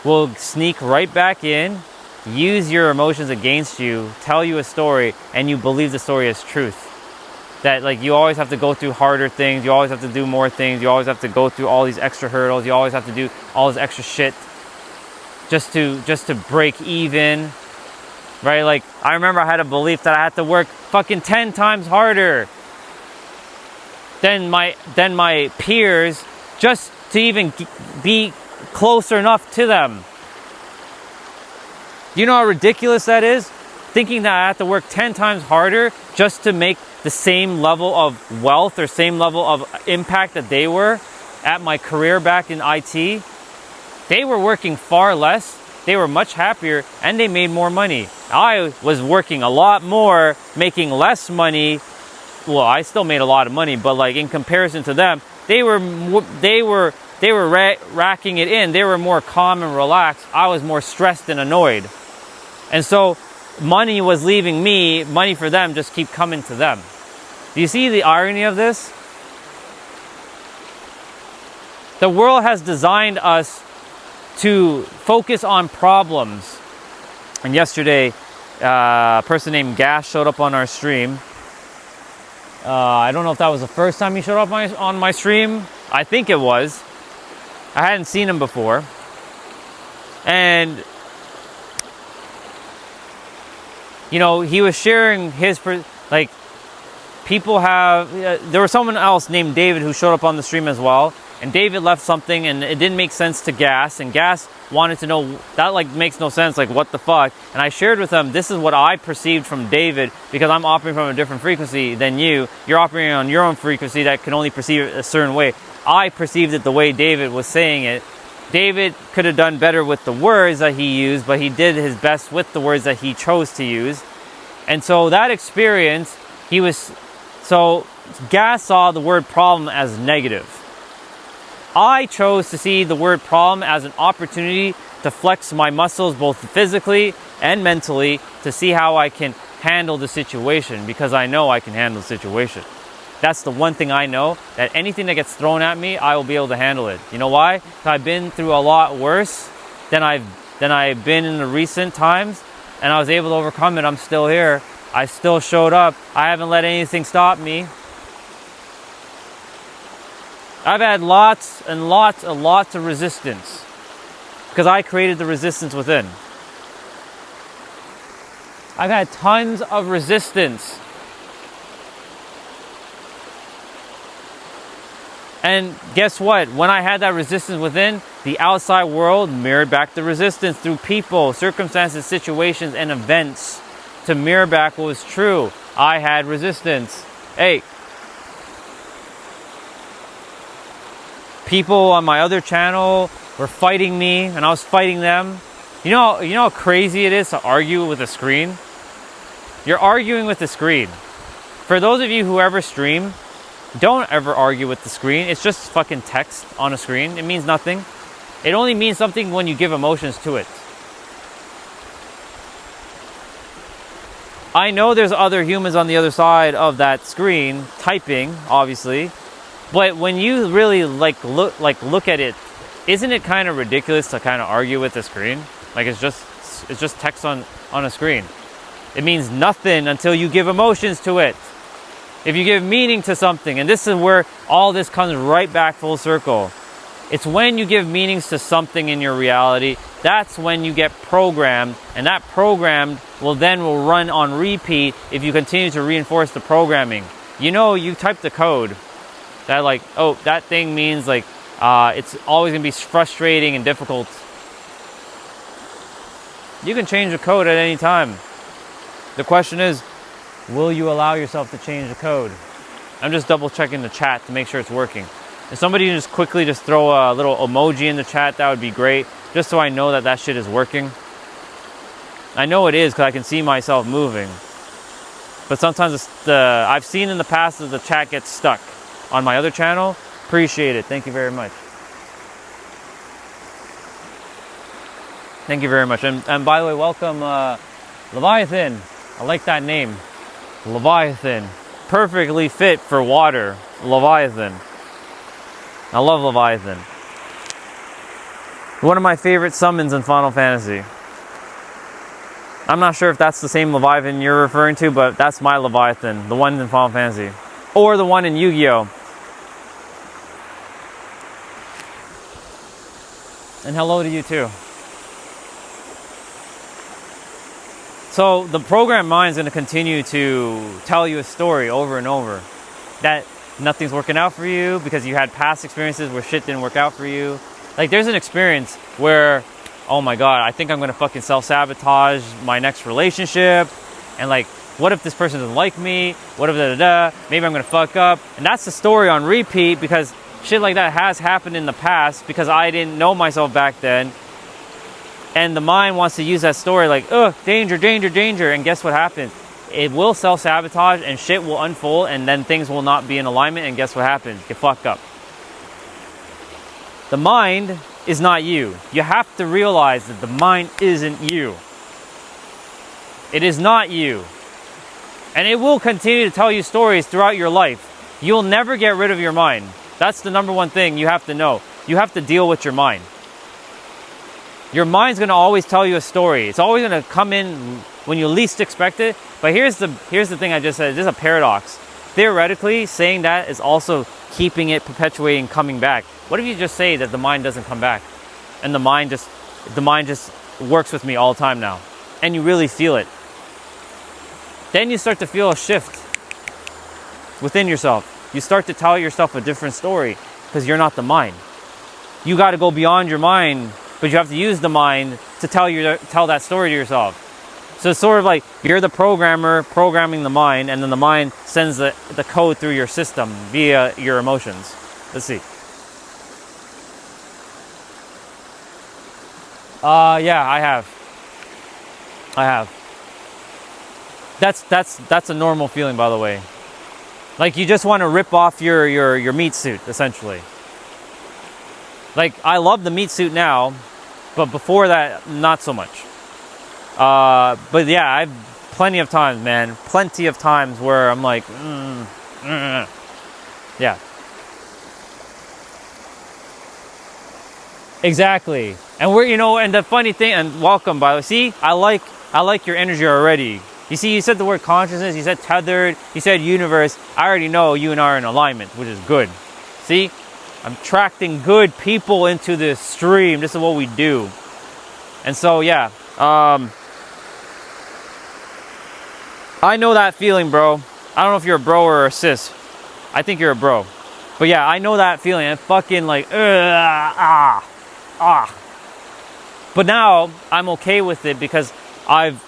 Speaker 1: will sneak right back in, use your emotions against you, tell you a story, and you believe the story as truth. That like you always have to go through harder things, you always have to do more things, you always have to go through all these extra hurdles, you always have to do all this extra shit just to break even. Right? Like, I remember I had a belief that I had to work fucking 10 times harder than my peers just to even be close enough to them. Do you know how ridiculous that is? Thinking that I have to work 10 times harder just to make the same level of wealth or same level of impact that they were at my career back in IT. They were working far less, they were much happier, and they made more money. I was working a lot more, making less money. Well, I still made a lot of money, but like in comparison to them, they were racking it in. They were more calm and relaxed. I was more stressed and annoyed. And so money was leaving me, money for them just keep coming to them. Do you see the irony of this? The world has designed us to focus on problems. And yesterday, a person named Gas showed up on our stream. I don't know if that was the first time he showed up on my stream. I think it was. I hadn't seen him before. And, you know, he was sharing his, like, people have, there was someone else named David who showed up on the stream as well. And David left something and it didn't make sense to Gas. And Gas wanted to know, that like makes no sense, like what the fuck. And I shared with him, this is what I perceived from David because I'm operating from a different frequency than you. You're operating on your own frequency that can only perceive it a certain way. I perceived it the way David was saying it. David could have done better with the words that he used, but he did his best with the words that he chose to use. And so that experience, so Gas saw the word problem as negative. I chose to see the word problem as an opportunity to flex my muscles both physically and mentally to see how I can handle the situation, because I know I can handle the situation. That's the one thing I know, that anything that gets thrown at me, I will be able to handle it. You know why? Because I've been through a lot worse than I've been in the recent times, and I was able to overcome it. I'm still here. I still showed up. I haven't let anything stop me. I've had lots and lots of resistance because I created the resistance within. I've had tons of resistance. And guess what? When I had that resistance within, the outside world mirrored back the resistance through people, circumstances, situations, and events to mirror back what was true. I had resistance. Hey, people on my other channel were fighting me and I was fighting them. You know how crazy it is to argue with a screen? You're arguing with the screen. For those of you who ever stream, don't ever argue with the screen. It's just fucking text on a screen. It means nothing. It only means something when you give emotions to it. I know there's other humans on the other side of that screen typing, obviously, but when you really look at it, isn't it kind of ridiculous to kind of argue with the screen? Like it's just text on a screen. It means nothing until you give emotions to it. If you give meaning to something, and this is where all this comes right back full circle. It's when you give meanings to something in your reality, that's when you get programmed, and that programmed will run on repeat if you continue to reinforce the programming. You know, you type the code that like, oh, that thing means like, it's always gonna be frustrating and difficult. You can change the code at any time. The question is, will you allow yourself to change the code? I'm just double checking the chat to make sure it's working. If somebody can just quickly just throw a little emoji in the chat, that would be great. Just so I know that that shit is working. I know it is because I can see myself moving. But sometimes I've seen in the past that the chat gets stuck on my other channel. Appreciate it. Thank you very much. Thank you very much. And by the way, welcome Leviathan. I like that name. Leviathan. Perfectly fit for water. Leviathan. I love Leviathan. One of my favorite summons in Final Fantasy. I'm not sure if that's the same Leviathan you're referring to, but that's my Leviathan. The one in Final Fantasy. Or the one in Yu-Gi-Oh! And hello to you too. So the programmed mind is going to continue to tell you a story over and over. That nothing's working out for you because you had past experiences where shit didn't work out for you. Like there's an experience where, oh my god, I think I'm going to fucking self-sabotage my next relationship. And like, what if this person doesn't like me? What if maybe I'm going to fuck up. And that's the story on repeat because shit like that has happened in the past because I didn't know myself back then. And the mind wants to use that story like, ugh, danger, danger, danger. And guess what happens? It will self-sabotage and shit will unfold and then things will not be in alignment. And guess what happens? Get fucked up. The mind is not you. You have to realize that the mind isn't you. It is not you. And it will continue to tell you stories throughout your life. You'll never get rid of your mind. That's the number one thing you have to know. You have to deal with your mind. Your mind's going to always tell you a story. It's always going to come in when you least expect it. But here's the thing I just said. This is a paradox. Theoretically, saying that is also keeping it perpetuating, coming back. What if you just say that the mind doesn't come back? And the mind just works with me all the time now. And you really feel it. Then you start to feel a shift within yourself. You start to tell yourself a different story because you're not the mind. You got to go beyond your mind, but you have to use the mind to tell that story to yourself. So it's sort of like you're the programmer programming the mind, and then the mind sends the code through your system via your emotions. Let's see. Yeah, I have. That's a normal feeling, by the way. Like you just want to rip off your meat suit, essentially. Like I love the meat suit now, but before that, not so much. But yeah, I've plenty of times, man. Plenty of times where I'm like, yeah. Exactly. And and the funny thing, and welcome, by the way. See, I like your energy already. You see, you said the word consciousness, you said tethered, you said universe. I already know you and I are in alignment, which is good. See, I'm attracting good people into this stream. This is what we do. And so, yeah. I know that feeling, bro. I don't know if you're a bro or a sis. I think you're a bro. But yeah, I know that feeling. I'm fucking like, ah. But now I'm okay with it because I've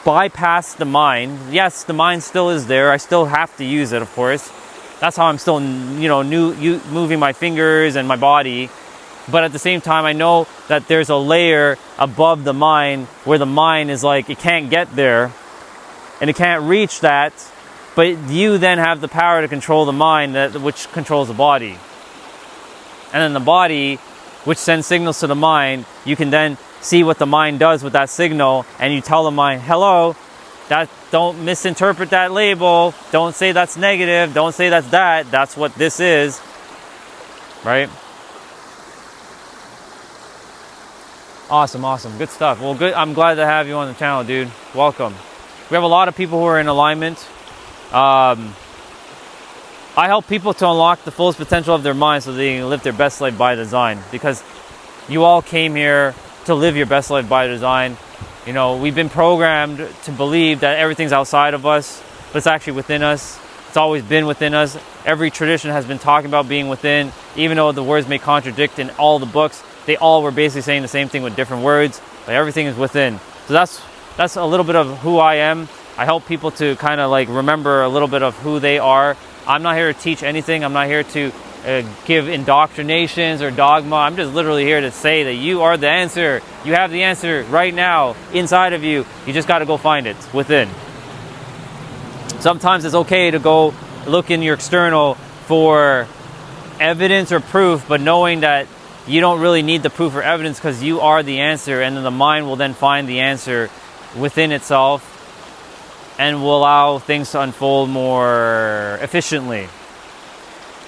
Speaker 1: bypassed the mind. Yes, the mind still is there. I still have to use it, of course. That's how I'm still, moving my fingers and my body. But at the same time, I know that there's a layer above the mind where the mind is like, it can't get there and it can't reach that. But you then have the power to control the mind, which controls the body. And then the body, which sends signals to the mind, you can then see what the mind does with that signal, and you tell the mind, hello, don't misinterpret that label, don't say that's negative, don't say that's what this is, right? Awesome, good stuff. Well, good. I'm glad to have you on the channel, dude. Welcome. We have a lot of people who are in alignment. I help people to unlock the fullest potential of their mind so they can live their best life by design, because you all came here to live your best life by design. We've been programmed to believe that everything's outside of us, but it's actually within us. It's always been within us. Every tradition has been talking about being within, even though the words may contradict in all the books. They all were basically saying the same thing with different words, but everything is within. So that's a little bit of who I am. I help people to kind of like remember a little bit of who they are. I'm not here to teach anything. I'm not here to give indoctrinations or dogma. I'm just literally here to say that you are the answer. You have the answer right now inside of you. You just got to go find it within. Sometimes it's okay to go look in your external for evidence or proof, but knowing that you don't really need the proof or evidence because you are the answer, and then the mind will then find the answer within itself and will allow things to unfold more efficiently.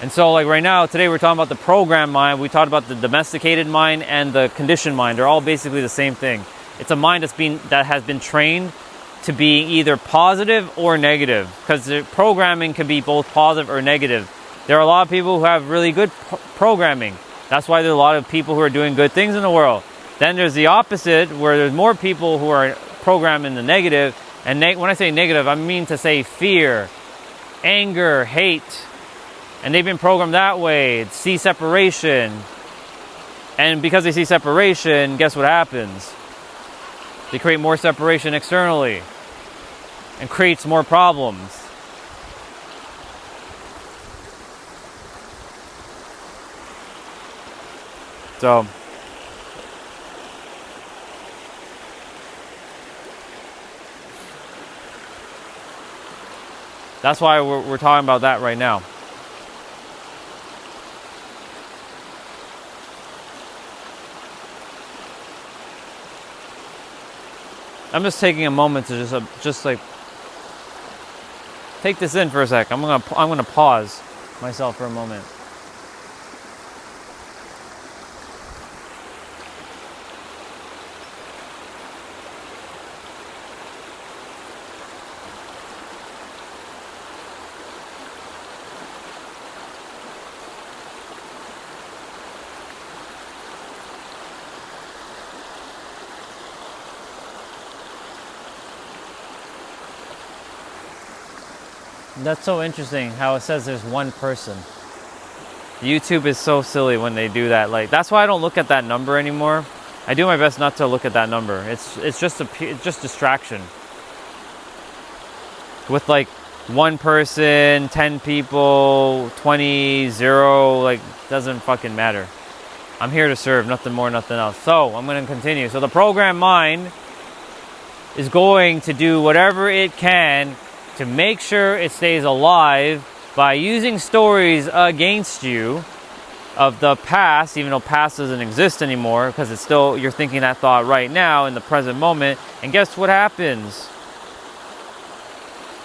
Speaker 1: And so like right now, today we're talking about the programmed mind. We talked about the domesticated mind and the conditioned mind. They're all basically the same thing. It's a mind that has been trained to be either positive or negative, because the programming can be both positive or negative. There are a lot of people who have really good programming. That's why there's a lot of people who are doing good things in the world. Then there's the opposite, where there's more people who are programmed in the negative. And when I say negative, I mean to say fear, anger, hate. And they've been programmed that way, see separation. And because they see separation, guess what happens? They create more separation externally and creates more problems. So that's why we're talking about that right now. I'm just taking a moment to just like take this in for a sec. I'm gonna pause myself for a moment. That's so interesting how it says there's one person. YouTube is so silly when they do that. Like, that's why I don't look at that number anymore. I do my best not to look at that number. It's just distraction. With like one person, 10 people, 20, 0, like doesn't fucking matter. I'm here to serve, nothing more, nothing else. So I'm going to continue. So the programmed mind is going to do whatever it can to make sure it stays alive by using stories against you of the past, even though past doesn't exist anymore, because it's still, you're thinking that thought right now in the present moment. And guess what happens?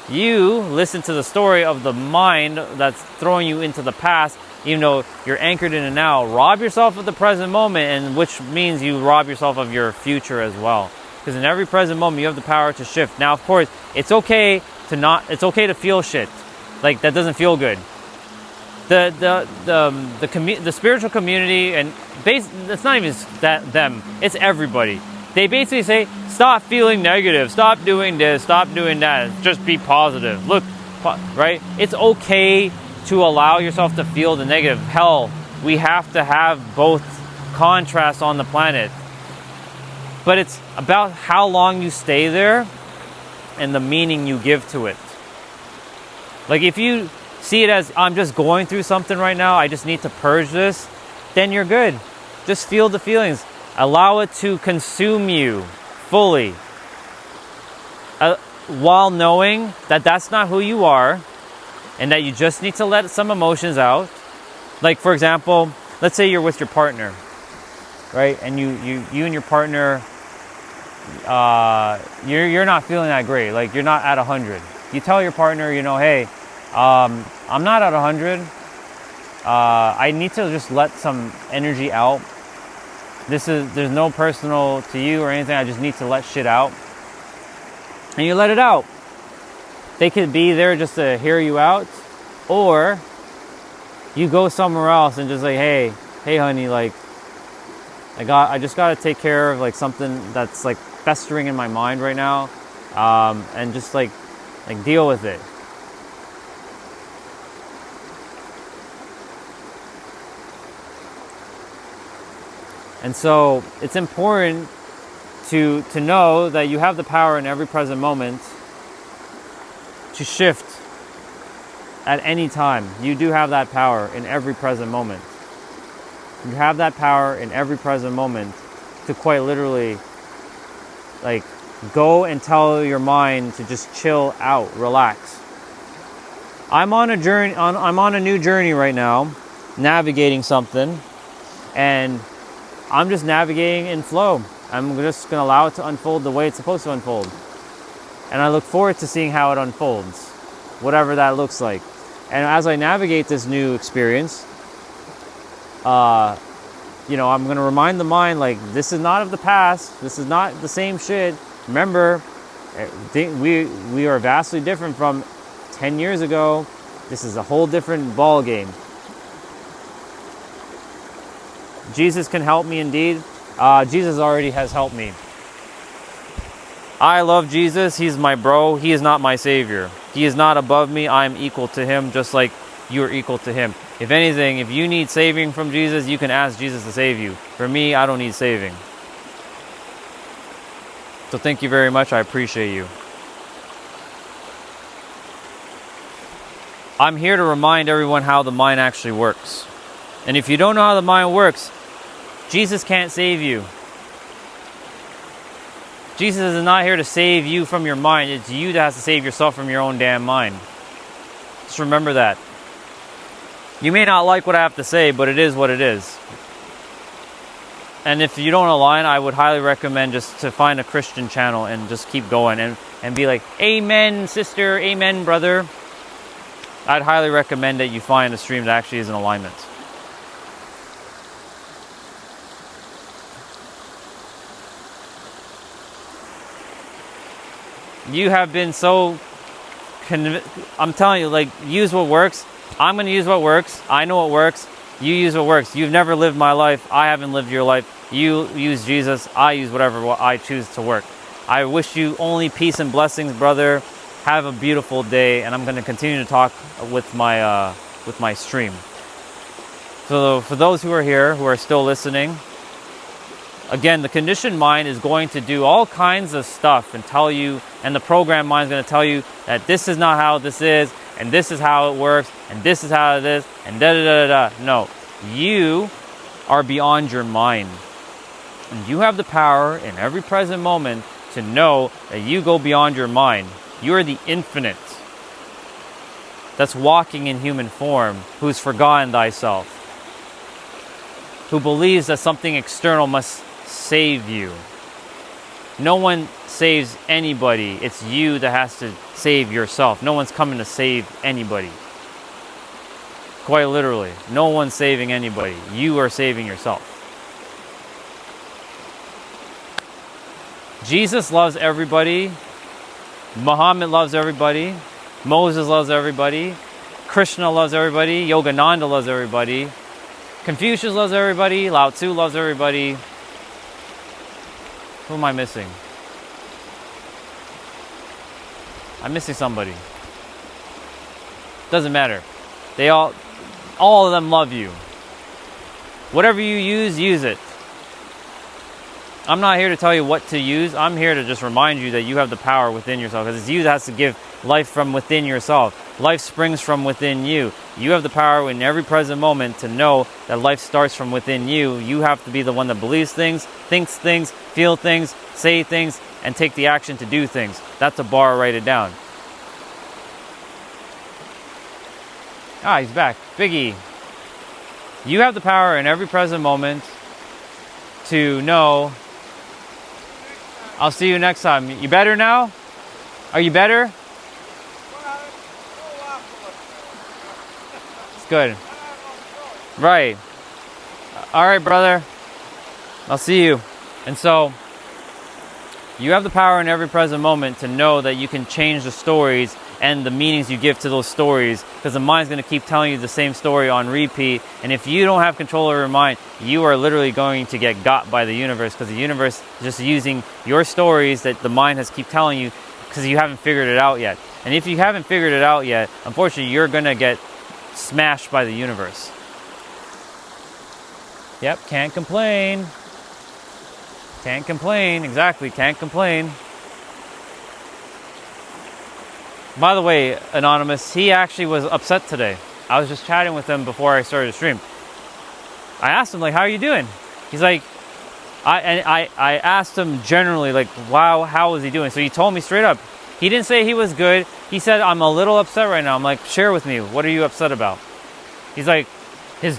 Speaker 1: You listen to the story of the mind that's throwing you into the past, even though you're anchored in the now. Rob yourself of the present moment, and which means you rob yourself of your future as well. Because in every present moment, you have the power to shift. Now, of course, it's okay to feel shit. Like, that doesn't feel good. The spiritual community, and it's not even them, it's everybody. They basically say, stop feeling negative, stop doing this, stop doing that, just be positive. Look, right? It's okay to allow yourself to feel the negative. Hell, we have to have both contrasts on the planet. But it's about how long you stay there and the meaning you give to it. Like if you see it as, I'm just going through something right now, I just need to purge this, then you're good. Just feel the feelings. Allow it to consume you fully. While knowing that that's not who you are and that you just need to let some emotions out. Like for example, let's say you're with your partner, right? And you and your partner, you're not feeling that great. Like you're not at 100. You tell your partner, you know, hey, I'm not at 100. I need to just let some energy out. There's no personal to you or anything. I just need to let shit out. And you let it out. They could be there just to hear you out, or you go somewhere else and just like, hey honey, like I just gotta take care of like something that's like festering in my mind right now, and just like deal with it. And so it's important to know that you have the power in every present moment to shift at any time. You do have that power in every present moment. You have that power in every present moment to quite literally like go and tell your mind to just chill out, relax. I'm on a journey, I'm on a new journey right now, navigating something, and I'm just navigating in flow. I'm just going to allow it to unfold the way it's supposed to unfold. And I look forward to seeing how it unfolds, whatever that looks like. And as I navigate this new experience, you know, I'm going to remind the mind, like, this is not of the past. This is not the same shit. Remember, we are vastly different from 10 years ago. This is a whole different ball game. Jesus can help me indeed. Jesus already has helped me. I love Jesus. He's my bro. He is not my savior. He is not above me. I am equal to him, just like you are equal to him. If anything, if you need saving from Jesus, you can ask Jesus to save you. For me, I don't need saving. So thank you very much. I appreciate you. I'm here to remind everyone how the mind actually works. And if you don't know how the mind works, Jesus can't save you. Jesus is not here to save you from your mind. It's you that has to save yourself from your own damn mind. Just remember that. You may not like what I have to say, but it is what it is. And if you don't align, I would highly recommend just to find a Christian channel and just keep going and be like, amen, sister, amen, brother. I'd highly recommend that you find a stream that actually is in alignment. You have been so I'm telling you, like, use what works. I'm going to use what works. I know what works. You use what works. You've never lived my life. I haven't lived your life. You use Jesus. I use whatever I choose to work. I wish you only peace and blessings, brother. Have a beautiful day, and I'm going to continue to talk with my stream. So for those who are here, who are still listening, again, the conditioned mind is going to do all kinds of stuff and tell you, and the programmed mind is going to tell you that this is not how this is, and this is how it works, and this is how it is, and da-da-da-da-da. No, you are beyond your mind. And you have the power in every present moment to know that you go beyond your mind. You are the infinite that's walking in human form, who's forgotten thyself, who believes that something external must save you. No one saves anybody. It's you that has to save yourself. No one's coming to save anybody. Quite literally, no one's saving anybody. You are saving yourself. Jesus loves everybody. Muhammad loves everybody. Moses loves everybody. Krishna loves everybody. Yogananda loves everybody. Confucius loves everybody. Lao Tzu loves everybody. Who am I missing? I'm missing somebody. Doesn't matter. They all of them love you. Whatever you use it. I'm not here to tell you what to use. I'm here to just remind you that you have the power within yourself, because it's you that has to give life from within yourself. Life springs from within you. You have the power in every present moment to know that life starts from within you. You have to be the one that believes things, thinks things, feel things, say things, and take the action to do things. That's a bar, write it down. Ah, he's back. Biggie. You have the power in every present moment to know. I'll see you next time. You better now? Are you better? It's good. Right. All right, brother. I'll see you. And so, you have the power in every present moment to know that you can change the stories and the meanings you give to those stories, because the mind's going to keep telling you the same story on repeat. And if you don't have control over your mind, you are literally going to get got by the universe, because the universe is just using your stories that the mind has keep telling you, because you haven't figured it out yet. And if you haven't figured it out yet, unfortunately, you're going to get smashed by the universe. Yep, can't complain. Can't complain. Exactly, can't complain. By the way, Anonymous, he actually was upset today. I was just chatting with him before I started the stream. I asked him, like, how are you doing? He's like, I asked him generally, like, wow, how was he doing? So he told me straight up. He didn't say he was good. He said, I'm a little upset right now. I'm like, share with me. What are you upset about? He's like, he was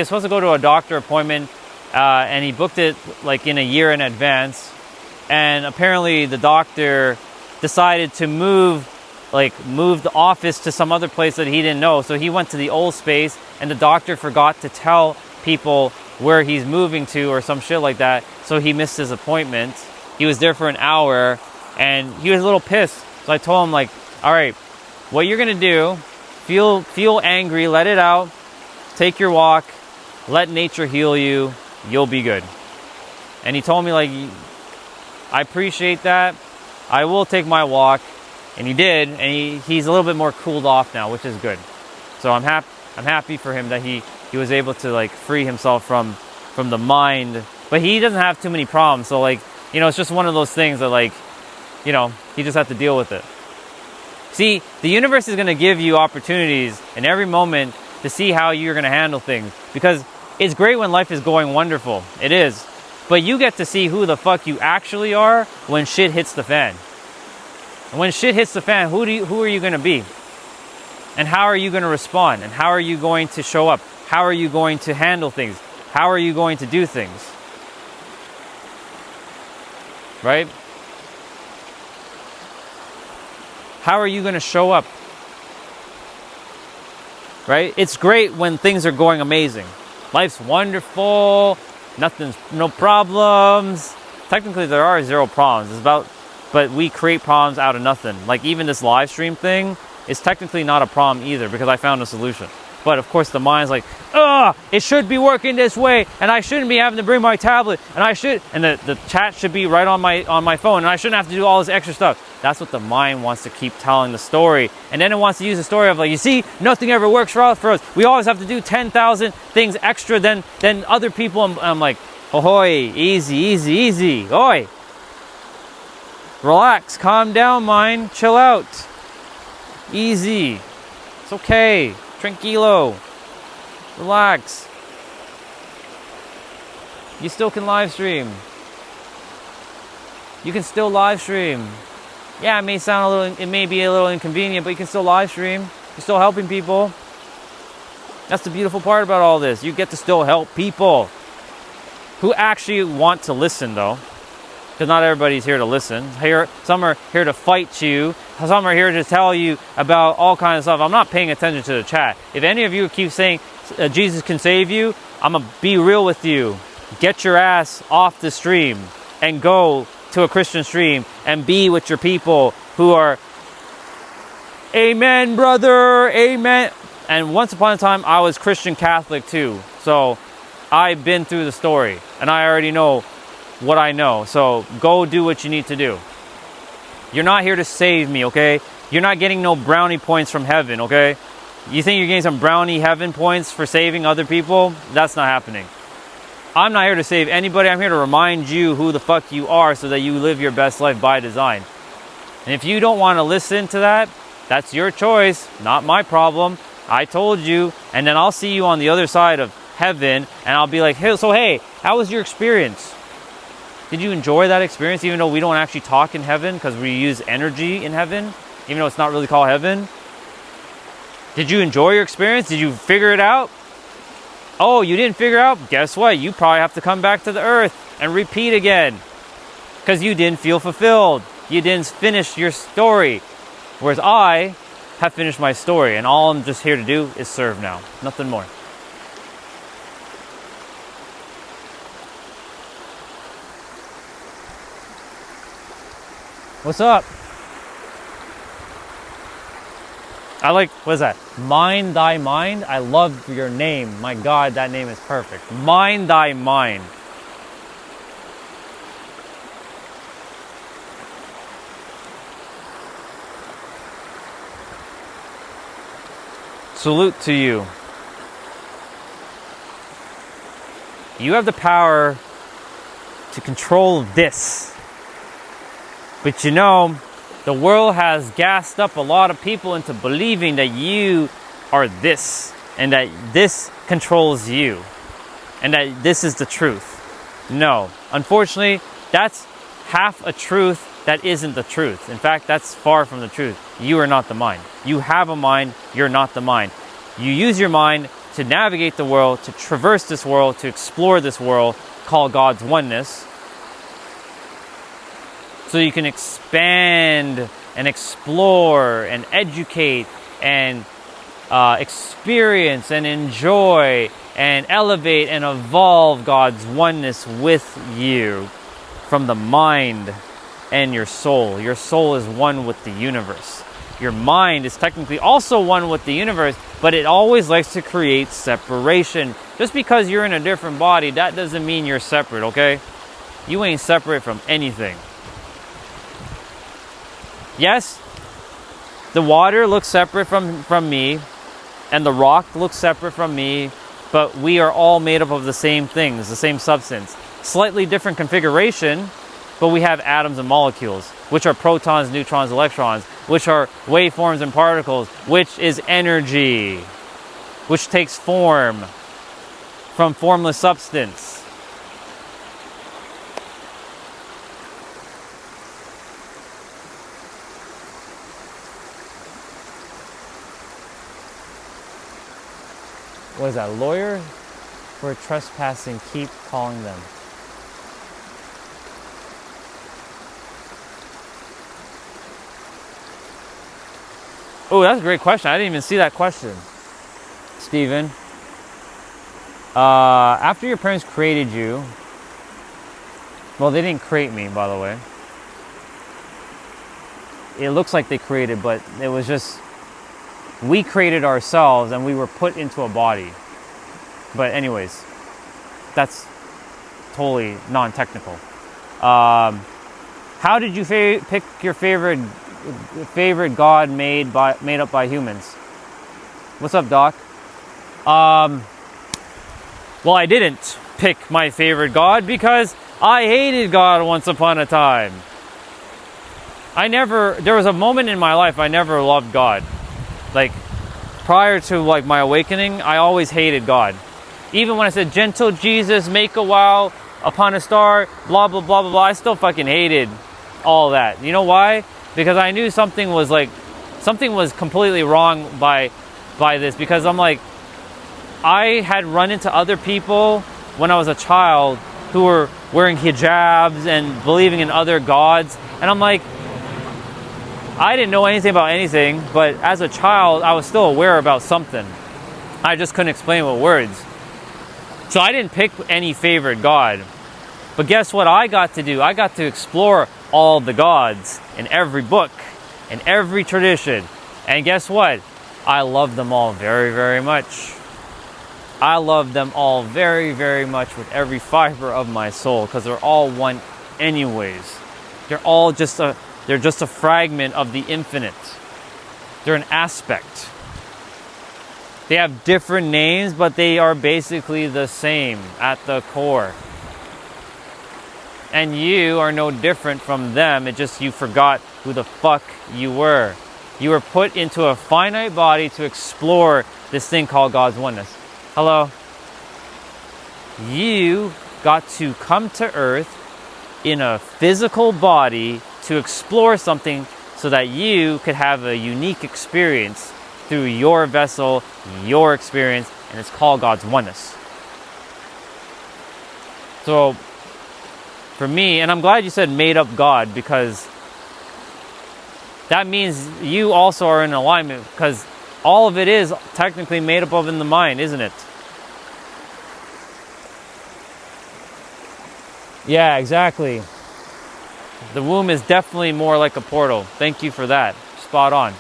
Speaker 1: supposed to go to a doctor appointment, and he booked it like in a year in advance. And apparently the doctor decided to move the office to some other place that he didn't know. So he went to the old space, and the doctor forgot to tell people where he's moving to or some shit like that. So he missed his appointment. He was there for an hour, and he was a little pissed. So I told him, like, all right, what you're going to do, feel angry, let it out, take your walk, let nature heal you, you'll be good. And he told me, like, I appreciate that. I will take my walk. And he did, and he's a little bit more cooled off now, which is good. So I'm happy for him that he was able to, like, free himself from the mind. But he doesn't have too many problems, so, like, you know, it's just one of those things that, like, you know, he just has to deal with it. See, the universe is going to give you opportunities in every moment to see how you're going to handle things, because it's great when life is going wonderful. It is. But you get to see who the fuck you actually are when shit hits the fan. And when shit hits the fan, who are you going to be? And how are you going to respond? And how are you going to show up? How are you going to handle things? How are you going to do things? Right? How are you going to show up? Right? It's great when things are going amazing. Life's wonderful. No problems. Technically, there are zero problems. But we create problems out of nothing. Like, even this live stream thing is technically not a problem either, because I found a solution. But of course the mind's like, it should be working this way, and I shouldn't be having to bring my tablet, and the chat should be right on my phone, and I shouldn't have to do all this extra stuff. That's what the mind wants to keep telling the story. And then it wants to use the story of, like, you see, nothing ever works for us. We always have to do 10,000 things extra than other people. And I'm like, ahoy, easy, oi. Relax, calm down, mind, chill out. Easy. It's okay. Tranquilo. Relax. You still can live stream. You can still live stream. Yeah, it may be a little inconvenient, but you can still live stream. You're still helping people. That's the beautiful part about all this. You get to still help people who actually want to listen, though. Because not everybody's here to listen. Some are here to fight you. Some are here to tell you about all kinds of stuff. I'm not paying attention to the chat. If any of you keep saying Jesus can save you, I'm going to be real with you. Get your ass off the stream and go to a Christian stream and be with your people who are, amen, brother, amen. And once upon a time, I was Christian Catholic too. So I've been through the story, and I already know what I know. So go do what you need to do. You're not here to save me, okay? You're not getting no brownie points from heaven, okay? You think you're getting some brownie heaven points for saving other people? That's not happening. I'm not here to save anybody. I'm here to remind you who the fuck you are so that you live your best life by design. And if you don't want to listen to that, that's your choice, not my problem. I told you, and then I'll see you on the other side of heaven, and I'll be like, hey, so hey, how was your experience? Did you enjoy that experience, even though we don't actually talk in heaven because we use energy in heaven, even though it's not really called heaven? Did you enjoy your experience? Did you figure it out? Oh, you didn't figure out? Guess what? You probably have to come back to the earth and repeat again because you didn't feel fulfilled. You didn't finish your story. Whereas I have finished my story, and all I'm just here to do is serve now. Nothing more. What's up? I like, what is that? Mind thy mind? I love your name. My God, that name is perfect. Mind thy mind. Salute to you. You have the power to control this. But you know, the world has gassed up a lot of people into believing that you are this, and that this controls you, and that this is the truth. No, unfortunately, that's half a truth that isn't the truth. In fact, that's far from the truth. You are not the mind. You have a mind, you're not the mind. You use your mind to navigate the world, to traverse this world, to explore this world, called God's oneness, so you can expand and explore and educate and experience and enjoy and elevate and evolve God's oneness with you from the mind and your soul. Your soul is one with the universe. Your mind is technically also one with the universe, but it always likes to create separation. Just because you're in a different body, that doesn't mean you're separate, okay? You ain't separate from anything. Yes, the water looks separate from me, and the rock looks separate from me, but we are all made up of the same things, the same substance. Slightly different configuration, but we have atoms and molecules, which are protons, neutrons, electrons, which are waveforms and particles, which is energy, which takes form from formless substance. What is that? Lawyer for trespassing, keep calling them. Oh, that's a great question. I didn't even see that question, Stephen. After your parents created you, well, they didn't create me, by the way. It looks like they created, but it was just, we created ourselves and we were put into a body. But anyways, that's totally non-technical. How did you pick your favorite god made up by humans? What's up, Doc? Well, I didn't pick my favorite god because I hated God once upon a time. There was a moment in my life I never loved God. Like, prior to like my awakening, I always hated God. Even when I said, gentle Jesus, make a vow upon a star, blah, blah, blah, blah, blah, I still fucking hated all that. You know why? Because I knew something was completely wrong by this, because I'm like, I had run into other people when I was a child who were wearing hijabs and believing in other gods, and I'm like, I didn't know anything about anything, but as a child, I was still aware about something. I just couldn't explain it with words. So I didn't pick any favorite god. But guess what I got to do? I got to explore all the gods in every book, in every tradition. And guess what? I love them all very, very much. I love them all very, very much with every fiber of my soul because they're all one anyways. They're all just a fragment of the infinite. They're an aspect. They have different names, but they are basically the same at the core. And you are no different from them. It just you forgot who the fuck you were. You were put into a finite body to explore this thing called God's oneness. Hello? You got to come to Earth in a physical body to explore something so that you could have a unique experience through your vessel, your experience, and it's called God's oneness. So, for me, and I'm glad you said made up God, because that means you also are in alignment, because all of it is technically made up of in the mind, isn't it? Yeah, exactly. The womb is definitely more like a portal. Thank you for that. Spot on.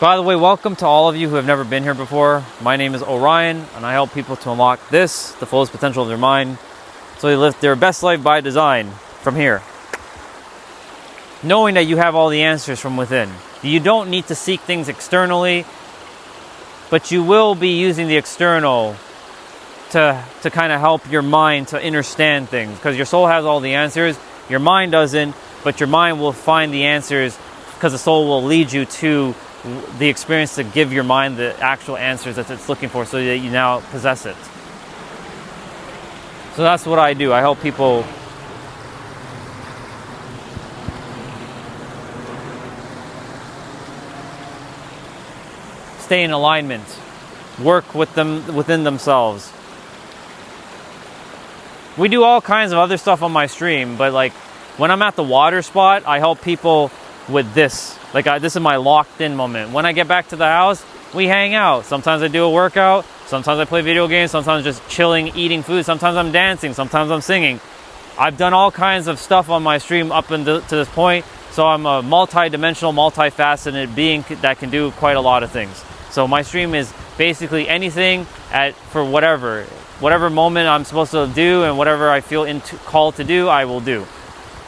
Speaker 1: By the way, welcome to all of you who have never been here before. My name is Orion, and I help people to unlock the fullest potential of their mind, so they live their best life by design from here. Knowing that you have all the answers from within. You don't need to seek things externally, but you will be using the external to kind of help your mind to understand things, because your soul has all the answers, your mind doesn't, but your mind will find the answers because the soul will lead you to the experience to give your mind the actual answers that it's looking for, so that you now possess it. So that's what I do. I help people stay in alignment, work with them within themselves. We do all kinds of other stuff on my stream, but like when I'm at the water spot, I help people with this. Like this is my locked in moment. When I get back to the house, we hang out. Sometimes I do a workout, sometimes I play video games, sometimes just chilling, eating food, sometimes I'm dancing, sometimes I'm singing. I've done all kinds of stuff on my stream up to this point, so I'm a multi-dimensional, multifaceted being that can do quite a lot of things. So my stream is basically anything for whatever moment I'm supposed to do, and whatever I feel called to do, I will do.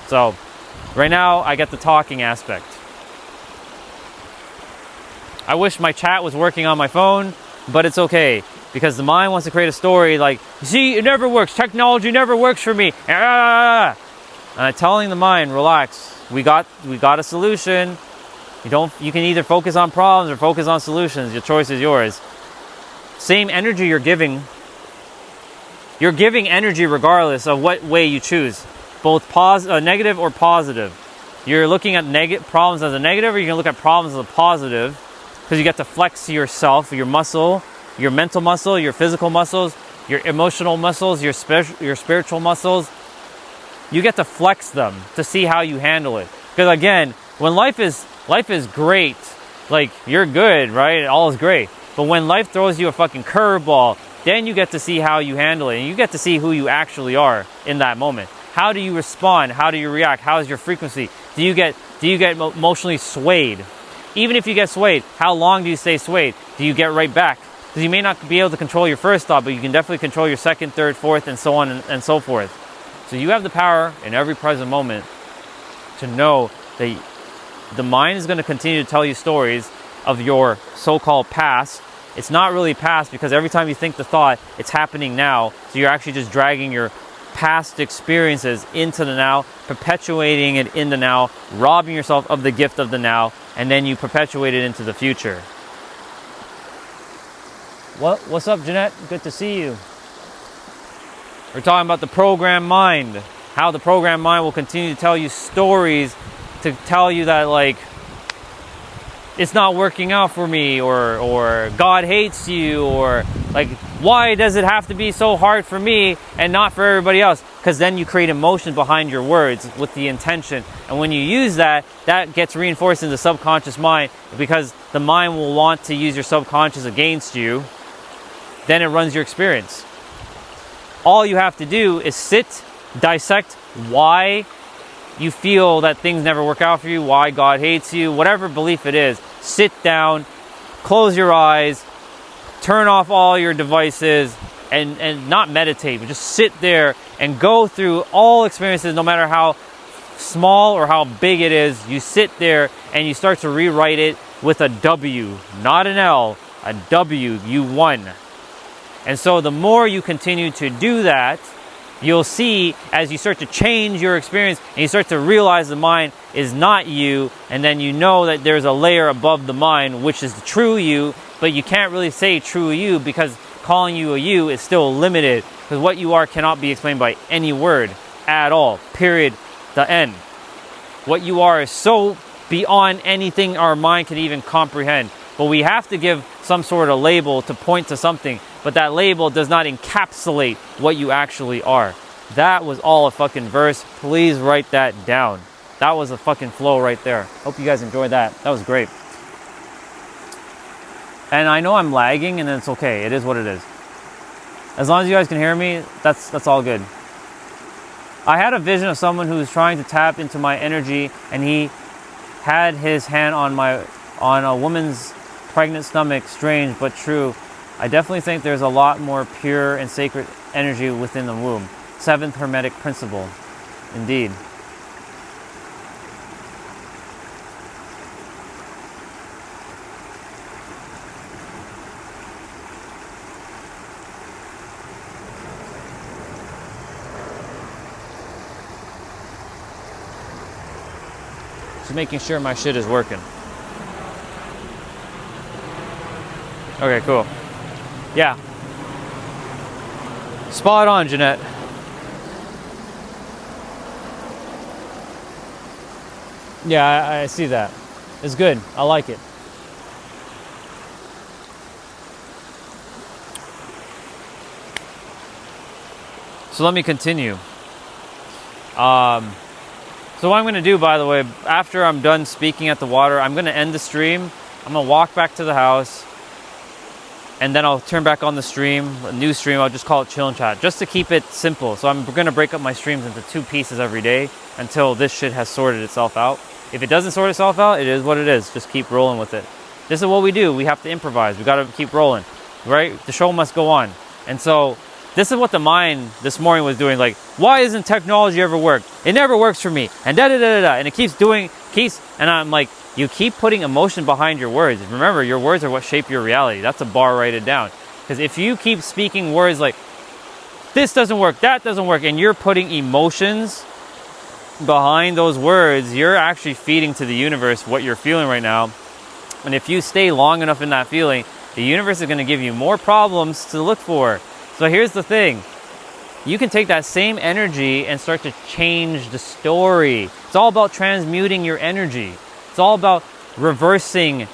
Speaker 1: So right now I get the talking aspect. I wish my chat was working on my phone, but it's okay, because the mind wants to create a story like, see, it never works, technology never works for me. And I'm telling the mind, relax, we got a solution. You can either focus on problems or focus on solutions. Your choice is yours. Same energy you're giving energy regardless of what way you choose, both negative or positive. You're looking at problems as a negative, or you can look at problems as a positive, because you get to flex yourself, your muscle, your mental muscle, your physical muscles, your emotional muscles, your spiritual muscles. You get to flex them to see how you handle it. Because again, when life is great, like you're good, right? All is great. But when life throws you a fucking curveball, then you get to see how you handle it, and you get to see who you actually are in that moment. How do you respond? How do you react? How is your frequency? Do you get emotionally swayed? Even if you get swayed, how long do you stay swayed? Do you get right back? Because you may not be able to control your first thought, but you can definitely control your second, third, fourth, and so on and so forth. So you have the power in every present moment to know that the mind is going to continue to tell you stories of your so-called past. It's not really past, because every time you think the thought, it's happening now. So you're actually just dragging your past experiences into the now, perpetuating it in the now, robbing yourself of the gift of the now, and then you perpetuate it into the future. What's up, Jeanette? Good to see you. We're talking about the programmed mind, how the programmed mind will continue to tell you stories to tell you that, like, it's not working out for me, or God hates you, or like, why does it have to be so hard for me and not for everybody else? Because then you create emotion behind your words with the intention, and when you use that gets reinforced in the subconscious mind, because the mind will want to use your subconscious against you. Then it runs your experience. All you have to do is sit, dissect why you feel that things never work out for you, why God hates you, whatever belief it is. Sit down, close your eyes, turn off all your devices, and not meditate, but just sit there and go through all experiences, no matter how small or how big it is. You sit there and you start to rewrite it with a W, not an L, a W. You won. And so the more you continue to do that, you'll see as you start to change your experience and you start to realize the mind is not you, and then you know that there's a layer above the mind, which is the true you, but you can't really say true you because calling you a you is still limited, because what you are cannot be explained by any word at all, period, the end. What you are is so beyond anything our mind can even comprehend. But we have to give some sort of label to point to something, but that label does not encapsulate what you actually are. That was all a fucking verse. Please write that down. That was a fucking flow right there. Hope you guys enjoyed that. That was great. And I know I'm lagging, and it's okay. It is what it is. As long as you guys can hear me, that's all good. I had a vision of someone who was trying to tap into my energy, and he had his hand on a woman's pregnant stomach. Strange but true. I definitely think there's a lot more pure and sacred energy within the womb. Seventh Hermetic principle. Indeed. Just making sure my shit is working. Okay, cool. Yeah. Spot on, Jeanette. Yeah, I see that. It's good. I like it. So let me continue. So what I'm going to do, by the way, after I'm done speaking at the water, I'm going to end the stream. I'm going to walk back to the house, and then I'll turn back on the stream, a new stream. I'll just call it Chill and Chat, just to keep it simple. So I'm going to break up my streams into 2 pieces every day until this shit has sorted itself out. If it doesn't sort itself out, it is what it is. Just keep rolling with it. This is what we do. We have to improvise. We got to keep rolling, right? The show must go on. And so this is what the mind this morning was doing. Like, why isn't technology ever work? It never works for me. And da-da-da-da-da. And it keeps, and I'm like, you keep putting emotion behind your words. Remember, your words are what shape your reality. That's a bar, write it down. Because if you keep speaking words like, this doesn't work, that doesn't work, and you're putting emotions behind those words, you're actually feeding to the universe what you're feeling right now. And if you stay long enough in that feeling, the universe is going to give you more problems to look for. So here's the thing. You can take that same energy and start to change the story. It's all about transmuting your energy. It's all about reversing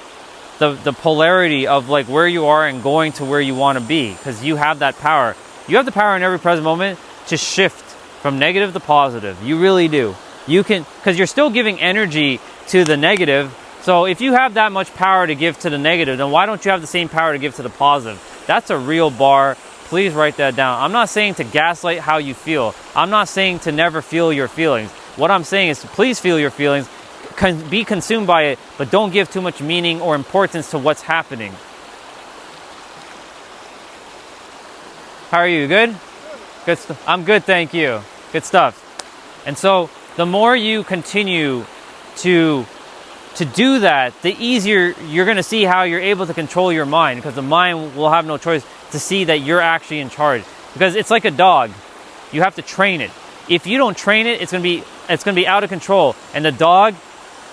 Speaker 1: the polarity of like where you are and going to where you want to be, because you have that power. You have the power in every present moment to shift from negative to positive. You really do. You can, because you're still giving energy to the negative. So if you have that much power to give to the negative, then why don't you have the same power to give to the positive? That's a real bar. Please write that down. I'm not saying to gaslight how you feel. I'm not saying to never feel your feelings. What I'm saying is to please feel your feelings, be consumed by it, but don't give too much meaning or importance to what's happening. How are you? Good? Good stuff. I'm good, thank you. Good stuff. And so the more you continue to do that, the easier you're going to see how you're able to control your mind, because the mind will have no choice to see that you're actually in charge. Because it's like a dog. You have to train it. If you don't train it, it's going to be out of control. And the dog,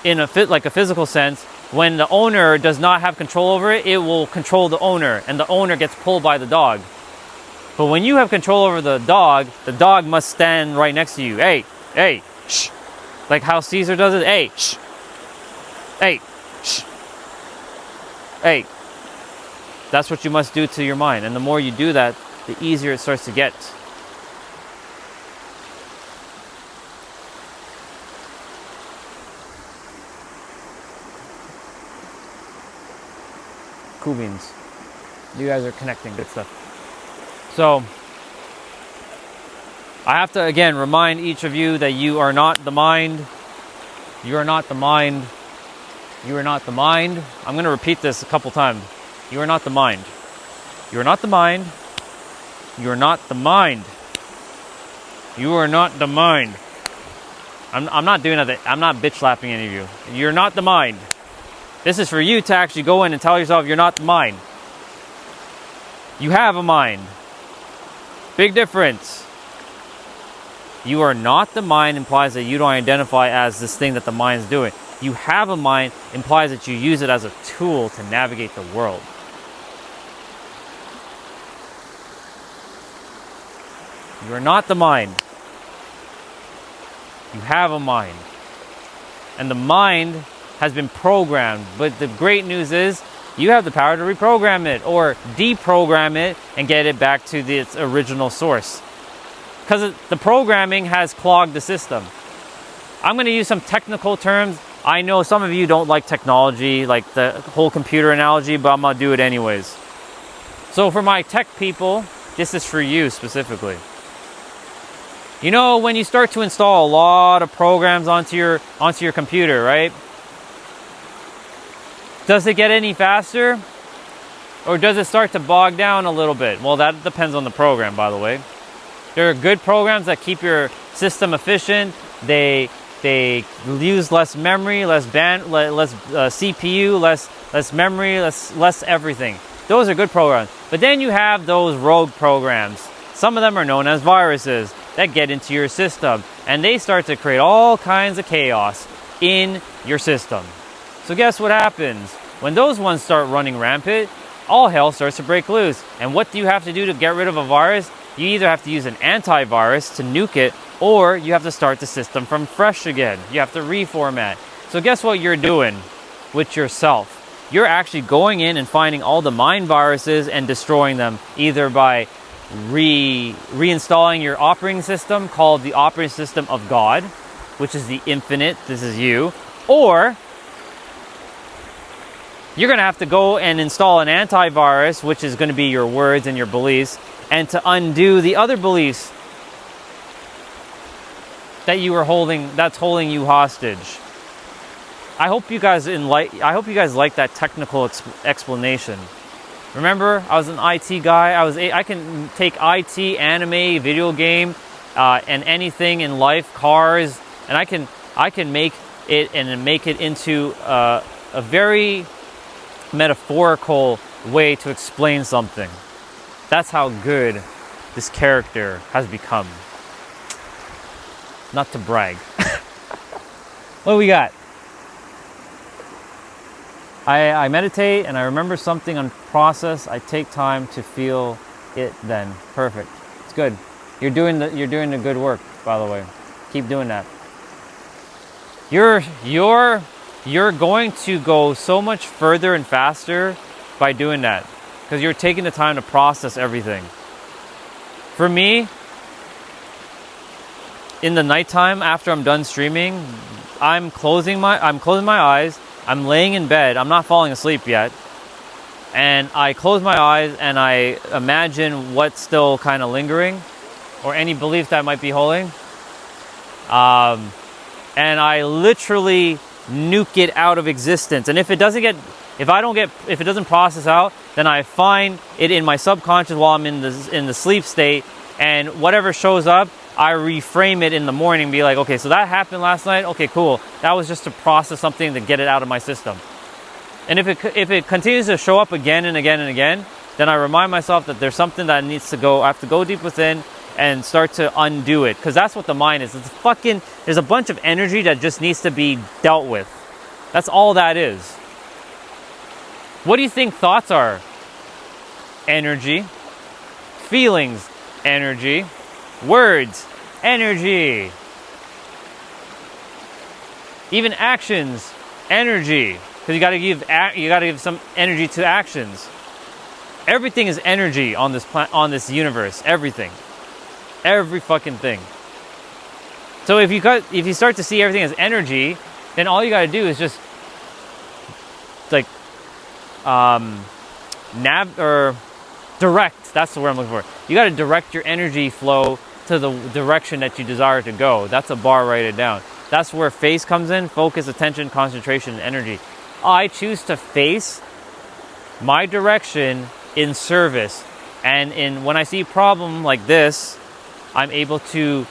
Speaker 1: in a physical sense, when the owner does not have control over it, it will control the owner, and the owner gets pulled by the dog. But when you have control over the dog must stand right next to you. Hey, shh. Like how Caesar does it. Hey, shh. Hey, shh. Hey. That's what you must do to your mind. And the more you do that, the easier it starts to get. Cool beans. You guys are connecting. Good stuff. So, I have to again remind each of you that you are not the mind. You are not the mind. You are not the mind. I'm going to repeat this a couple times. You are not the mind. You are not the mind. You are not the mind. You are not the mind. I'm not doing that. I'm not bitch slapping any of you. You're not the mind. This is for you to actually go in and tell yourself you're not the mind. You have a mind. Big difference. You are not the mind implies that you don't identify as this thing that the mind's doing. You have a mind implies that you use it as a tool to navigate the world. You are not the mind. You have a mind. And the mind has been programmed. But the great news is you have the power to reprogram it or deprogram it and get it back to its original source. Because the programming has clogged the system. I'm going to use some technical terms. I know some of you don't like technology, like the whole computer analogy, but I'm going to do it anyways. So for my tech people, this is for you specifically. You know, when you start to install a lot of programs onto your computer, right? Does it get any faster? Or does it start to bog down a little bit? Well, that depends on the program, by the way. There are good programs that keep your system efficient. They use less memory, less CPU, less memory, less everything. Those are good programs. But then you have those rogue programs. Some of them are known as viruses that get into your system, and they start to create all kinds of chaos in your system. So guess what happens? When those ones start running rampant, all hell starts to break loose. And what do you have to do to get rid of a virus? You either have to use an antivirus to nuke it, or you have to start the system from fresh again. You have to reformat. So guess what you're doing with yourself? You're actually going in and finding all the mind viruses and destroying them, either by reinstalling your operating system called the operating system of God, which is the infinite, this is you, or you're going to have to go and install an antivirus, which is going to be your words and your beliefs, and to undo the other beliefs that you are holding, that's holding you hostage. I hope you guys like that technical explanation. Remember, I was an IT guy. I can take IT, anime, video game, and anything in life, cars, and I can make it into a very metaphorical way to explain something. That's how good this character has become. Not to brag. What do we got? I meditate and I remember something on process. I take time to feel it then. Perfect. It's good. You're doing the good work, by the way. Keep doing that. You're going to go so much further and faster by doing that, because you're taking the time to process everything. For me, in the nighttime after I'm done streaming, I'm closing my eyes. I'm laying in bed. I'm not falling asleep yet. And I close my eyes and I imagine what's still kind of lingering or any belief that I might be holding. And I literally nuke it out of existence. And if it doesn't process out, then I find it in my subconscious while I'm in the sleep state, and whatever shows up, I reframe it in the morning and be like, okay, so that happened last night. Okay, cool. That was just to process something to get it out of my system. And if it continues to show up again and again and again, then I remind myself that there's something that needs to go. I have to go deep within and start to undo it, because that's what the mind is. There's a bunch of energy that just needs to be dealt with. That's all that is. What do you think thoughts are? Energy. Feelings, energy. Words, energy. Even actions, energy. Because you got to give some energy to actions. Everything is energy on this universe. Everything, every fucking thing. So if you start to see everything as energy, then all you got to do is just like direct. That's the word I'm looking for. You got to direct your energy flow to the direction that you desire to go. That's a bar. Write it down. That's where face comes in: focus, attention, concentration, and energy. I choose to face my direction in service. And when I see a problem like this, I'm able to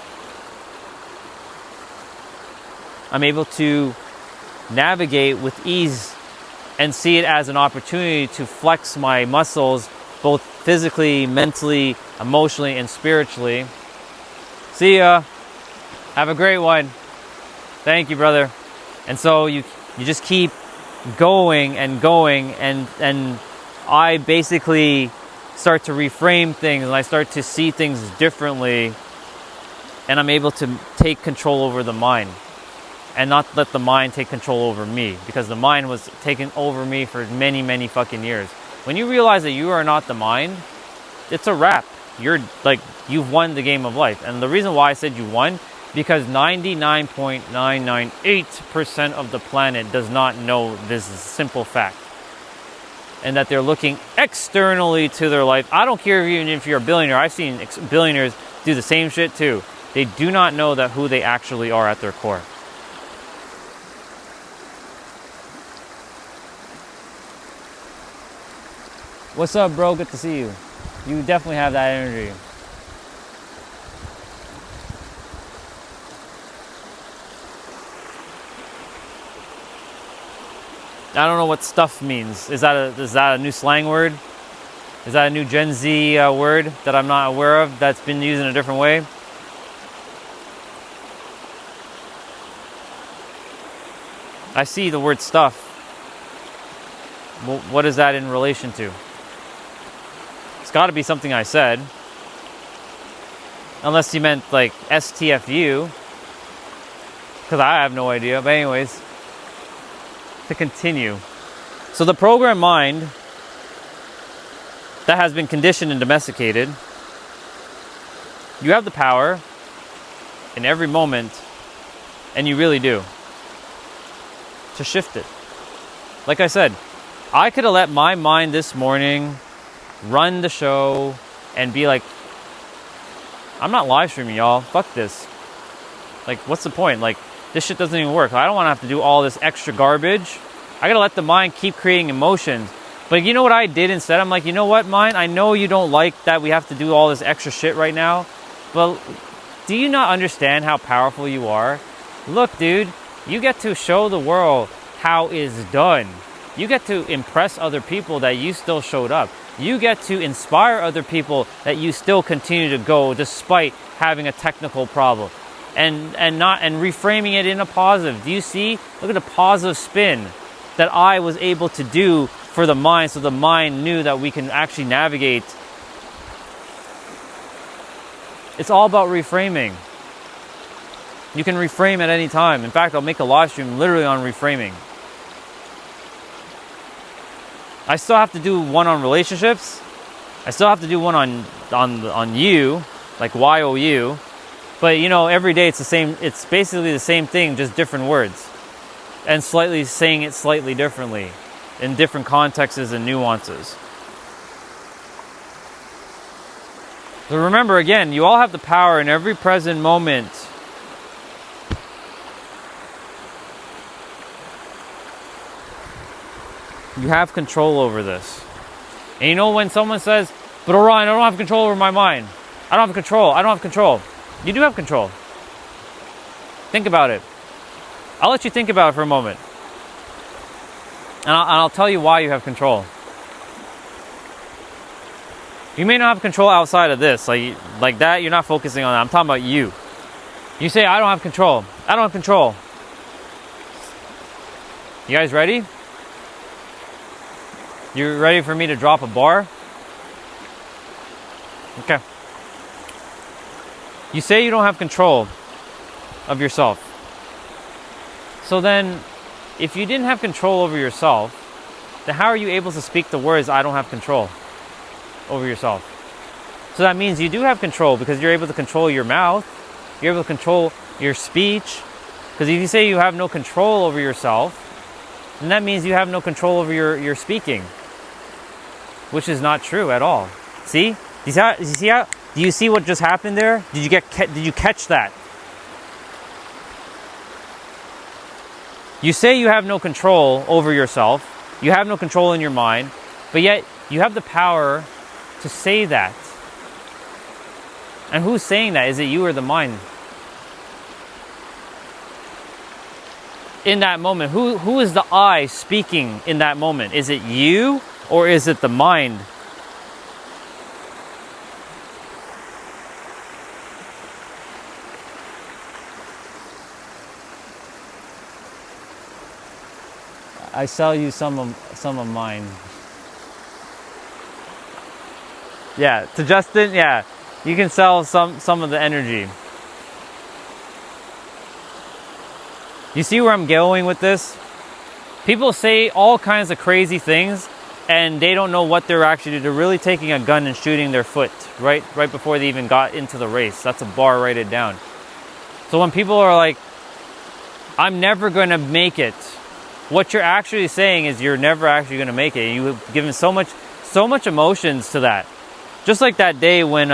Speaker 1: navigate with ease and see it as an opportunity to flex my muscles, both physically, mentally, emotionally, and spiritually. See ya. Have a great one. Thank you, brother. And so you just keep going and going, and I basically start to reframe things, and I start to see things differently, and I'm able to take control over the mind and not let the mind take control over me, because the mind was taking over me for many, many fucking years. When you realize that you are not the mind, it's a wrap. You've won the game of life. And the reason why I said you won, because 99.998% of the planet does not know this simple fact, and that they're looking externally to their life. I don't care even if you're a billionaire. I've seen billionaires do the same shit too. They do not know that who they actually are at their core. What's up, bro? Good to see you. You definitely have that energy. I don't know what stuff means. Is that a new slang word? Is that a new Gen Z word that I'm not aware of that's been used in a different way? I see the word stuff. Well, what is that in relation to? It's got to be something I said. Unless you meant like STFU. Because I have no idea. But anyways, to continue. So the programmed mind that has been conditioned and domesticated, you have the power in every moment, and you really do, to shift it. Like I said, I could have let my mind this morning run the show and be like, I'm not live streaming, y'all. Fuck this. Like, what's the point? Like, this shit doesn't even work. I don't want to have to do all this extra garbage. I gotta let the mind keep creating emotions. But you know what I did instead? I'm like, you know what, mind? I know you don't like that we have to do all this extra shit right now. But do you not understand how powerful you are? Look, dude, you get to show the world how it's done. You get to impress other people that you still showed up. You get to inspire other people that you still continue to go despite having a technical problem. And reframing it in a positive. Do you see? Look at the positive spin that I was able to do for the mind, so the mind knew that we can actually navigate. It's all about reframing. You can reframe at any time. In fact, I'll make a live stream literally on reframing. I still have to do one on relationships. I still have to do one on you, like YOU. But you know, every day it's the same. It's basically the same thing, just different words, and slightly saying it slightly differently, in different contexts and nuances. So remember, again, you all have the power in every present moment. You have control over this. And you know, when someone says, but Orion, I don't have control over my mind. I don't have control. I don't have control. You do have control. Think about it. I'll let you think about it for a moment. And I'll tell you why you have control. You may not have control outside of this. Like that, you're not focusing on that. I'm talking about you. You say, I don't have control. I don't have control. You guys ready? You ready for me to drop a bar? Okay. You say you don't have control of yourself. So then, if you didn't have control over yourself, then how are you able to speak the words, I don't have control over yourself? So that means you do have control, because you're able to control your mouth. You're able to control your speech. Because if you say you have no control over yourself, then that means you have no control over your speaking. Which is not true at all. See? Do you see what just happened there? Did you catch that? You say you have no control over yourself. You have no control in your mind, but yet you have the power to say that. And who's saying that? Is it you or the mind? In that moment, who is the I speaking in that moment? Is it you or is it the mind? I sell you some of mine. Yeah, to Justin, yeah, you can sell some of the energy. You see where I'm going with this? People say all kinds of crazy things and they don't know what they're actually doing. They're really taking a gun and shooting their foot right before they even got into the race. That's a bar, write it down. So when people are like, I'm never going to make it, what you're actually saying is you're never actually going to make it. You've given so much emotions to that. Just like that day when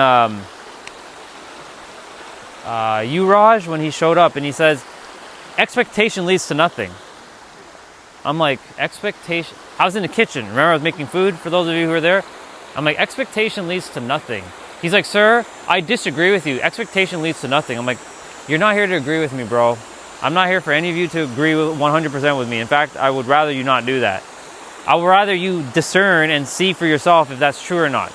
Speaker 1: Raj, when he showed up and he says, expectation leads to nothing. I'm like, expectation? I was in the kitchen. Remember, I was making food for those of you who were there? I'm like, expectation leads to nothing. He's like, sir, I disagree with you. Expectation leads to nothing. I'm like, you're not here to agree with me, bro. I'm not here for any of you to agree with 100% with me. In fact, I would rather you not do that. I would rather you discern and see for yourself if that's true or not.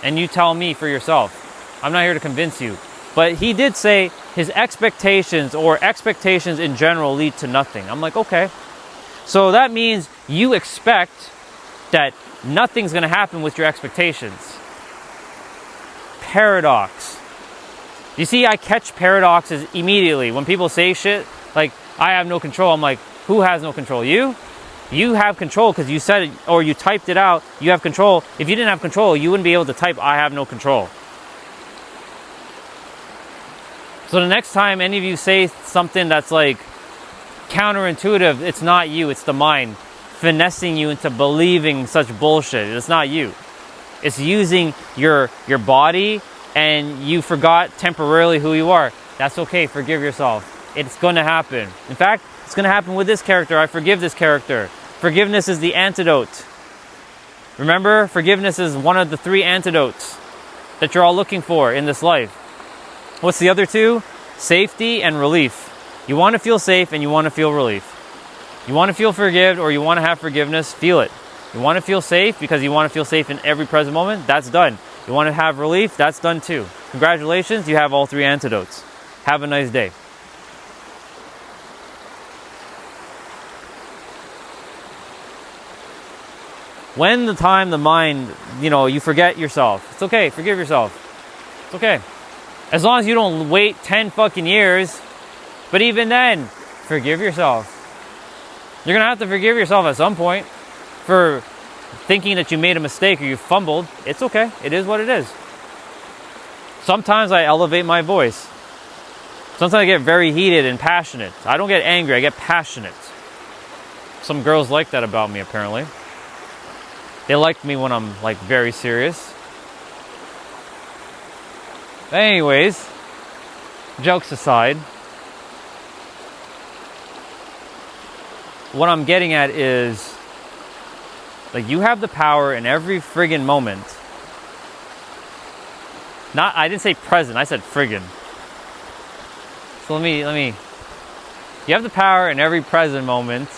Speaker 1: And you tell me for yourself. I'm not here to convince you. But he did say his expectations or expectations in general lead to nothing. I'm like, okay. So that means you expect that nothing's going to happen with your expectations. Paradox. You see, I catch paradoxes immediately. When people say shit like, I have no control, I'm like, who has no control? You? You have control because you said it or you typed it out. You have control. If you didn't have control, you wouldn't be able to type, I have no control. So the next time any of you say something that's like counterintuitive, it's not you, it's the mind finessing you into believing such bullshit. It's not you. It's using your body and you forgot temporarily who you are. That's okay, forgive yourself. It's going to happen. In fact, it's going to happen with this character. I forgive this character. Forgiveness is the antidote. Remember, forgiveness is one of the 3 antidotes that you're all looking for in this life. What's the other 2? Safety and relief. You want to feel safe and you want to feel relief. You want to feel forgiven or you want to have forgiveness, feel it. You want to feel safe because you want to feel safe in every present moment, that's done. You want to have relief, that's done too. Congratulations, you have all 3 antidotes. Have a nice day. When the mind, you forget yourself, it's okay, forgive yourself. It's okay. As long as you don't wait 10 fucking years, but even then, forgive yourself. You're going to have to forgive yourself at some point for thinking that you made a mistake or you fumbled. It's okay. It is what it is. Sometimes I elevate my voice. Sometimes I get very heated and passionate. I don't get angry, I get passionate. Some girls like that about me, apparently. They like me when I'm like very serious. Anyways, jokes aside, what I'm getting at is, like, you have the power in every friggin' moment. I didn't say present, I said friggin'. So let me, you have the power in every present moment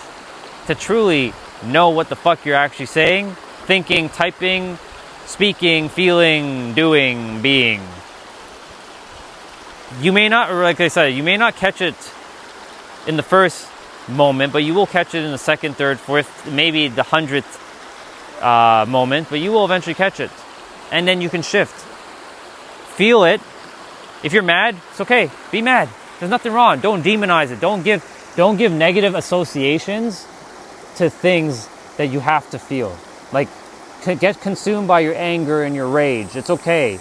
Speaker 1: to truly know what the fuck you're actually saying, thinking, typing, speaking, feeling, doing, being. You may not, like I said, you may not catch it in the first moment, but you will catch it in the second, third, fourth, maybe the 100th moment, but you will eventually catch it. And then you can shift. Feel it. If you're mad, it's okay. Be mad. There's nothing wrong. Don't demonize it. Don't give negative associations to things that you have to feel. Like, get consumed by your anger and your rage. It's okay.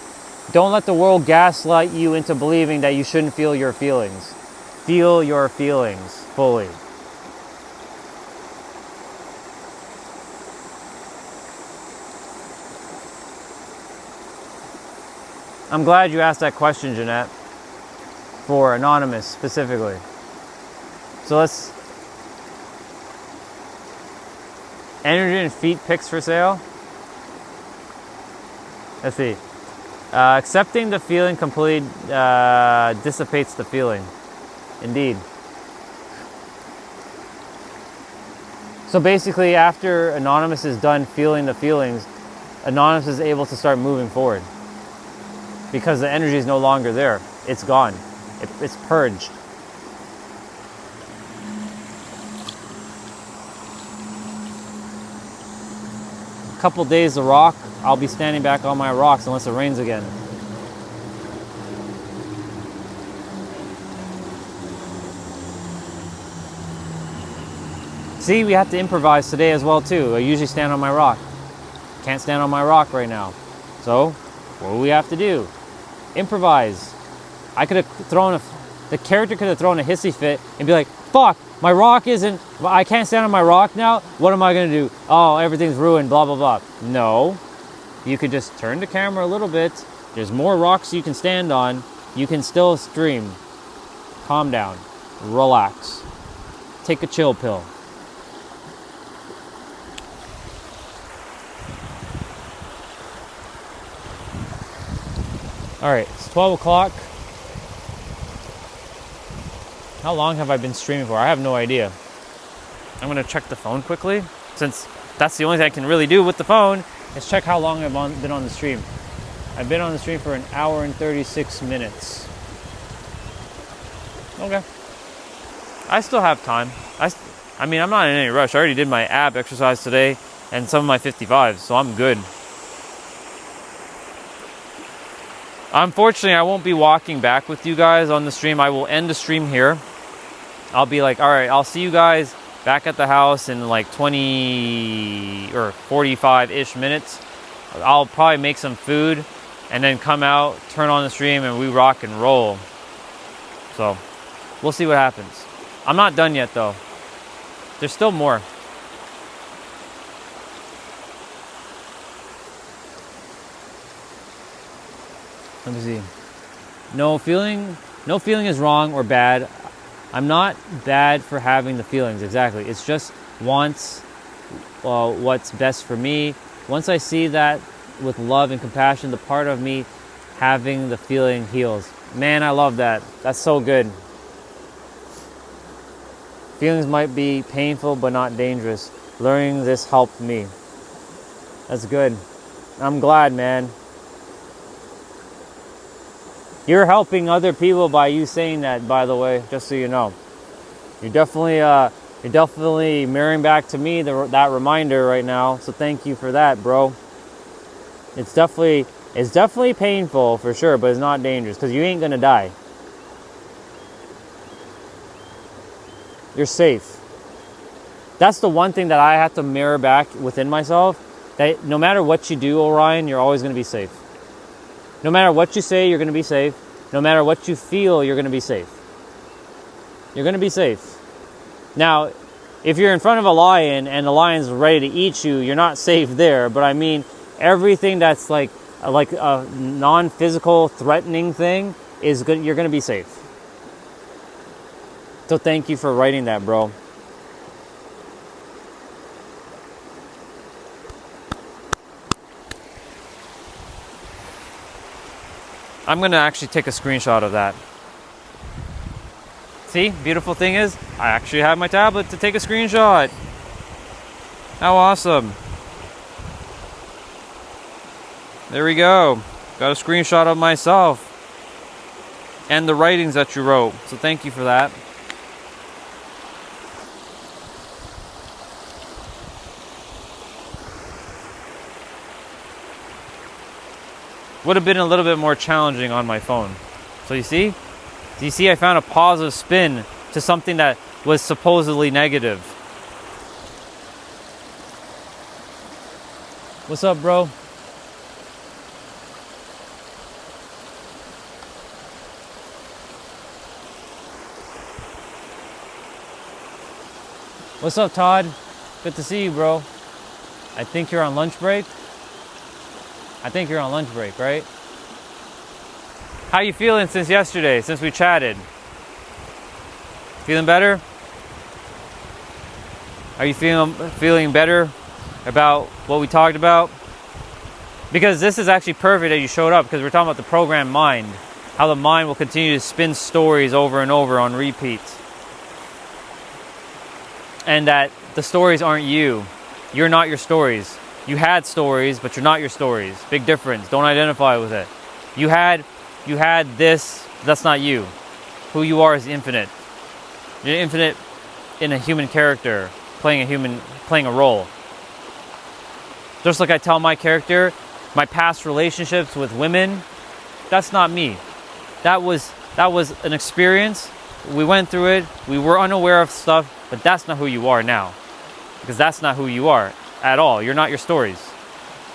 Speaker 1: Don't let the world gaslight you into believing that you shouldn't feel your feelings. Feel your feelings fully. I'm glad you asked that question, Jeanette, for Anonymous specifically. So Energy and feet picks for sale. Let's see. Accepting the feeling completely dissipates the feeling. Indeed. So basically, after Anonymous is done feeling the feelings, Anonymous is able to start moving forward. Because the energy is no longer there. It's gone. It's purged. A couple days of rock, I'll be standing back on my rocks unless it rains again. See, we have to improvise today as well too. I usually stand on my rock. Can't stand on my rock right now. So, what do we have to do? Improvise. I could have thrown the character could have thrown a hissy fit and be like, fuck, my rock isn't, I can't stand on my rock now. What am I gonna do? Oh, everything's ruined, blah, blah, blah. No, you could just turn the camera a little bit. There's more rocks you can stand on. You can still stream. Calm down, relax. Take a chill pill. All right, it's 12 o'clock. How long have I been streaming for? I have no idea. I'm gonna check the phone quickly, since that's the only thing I can really do with the phone, is check how long I've been on the stream. I've been on the stream for 1 hour and 36 minutes. Okay. I still have time. I mean, I'm not in any rush. I already did my ab exercise today and some of my 55s, so I'm good. Unfortunately, I won't be walking back with you guys on the stream. I will end the stream here. I'll be like, all right, I'll see you guys back at the house in like 20 or 45-ish minutes. I'll probably make some food and then come out, turn on the stream, and we rock and roll. So, we'll see what happens. I'm not done yet, though. There's still more. Let me see. No feeling is wrong or bad. I'm not bad for having the feelings, exactly. It's just wants what's best for me. Once I see that with love and compassion, the part of me having the feeling heals. Man, I love that. That's so good. Feelings might be painful but not dangerous. Learning this helped me. That's good. I'm glad, man. You're helping other people by you saying that, by the way, just so you know. You're definitely mirroring back to me that reminder right now. So thank you for that, bro. It's definitely painful for sure, but it's not dangerous because you ain't gonna die. You're safe. That's the one thing that I have to mirror back within myself. That no matter what you do, Orion, you're always gonna be safe. No matter what you say, you're going to be safe. No matter what you feel, you're going to be safe. You're going to be safe. Now, if you're in front of a lion and the lion's ready to eat you, you're not safe there. But I mean, everything that's like a non-physical threatening thing is good. You're going to be safe. So thank you for writing that, bro. I'm going to actually take a screenshot of that. See, beautiful thing is, I actually have my tablet to take a screenshot. How awesome. There we go. Got a screenshot of myself and the writings that you wrote. So thank you for that. Would have been a little bit more challenging on my phone. So you see? Do you see I found a positive spin to something that was supposedly negative? What's up, bro? What's up, Todd? Good to see you, bro. I think you're on lunch break. I think you're on lunch break, right? How you feeling since yesterday, since we chatted? Feeling better? Are you feeling better about what we talked about? Because this is actually perfect that you showed up, because we're talking about the programmed mind. How the mind will continue to spin stories over and over on repeat. And that the stories aren't you. You're not your stories. You had stories, but you're not your stories. Big difference. Don't identify with it. You had this, that's not you. Who you are is infinite. You're infinite in a human character, playing a role. Just like I tell my character, my past relationships with women, that's not me. That was an experience. We went through it. We were unaware of stuff, but that's not who you are now. Because that's not who you are at all. You're not your stories.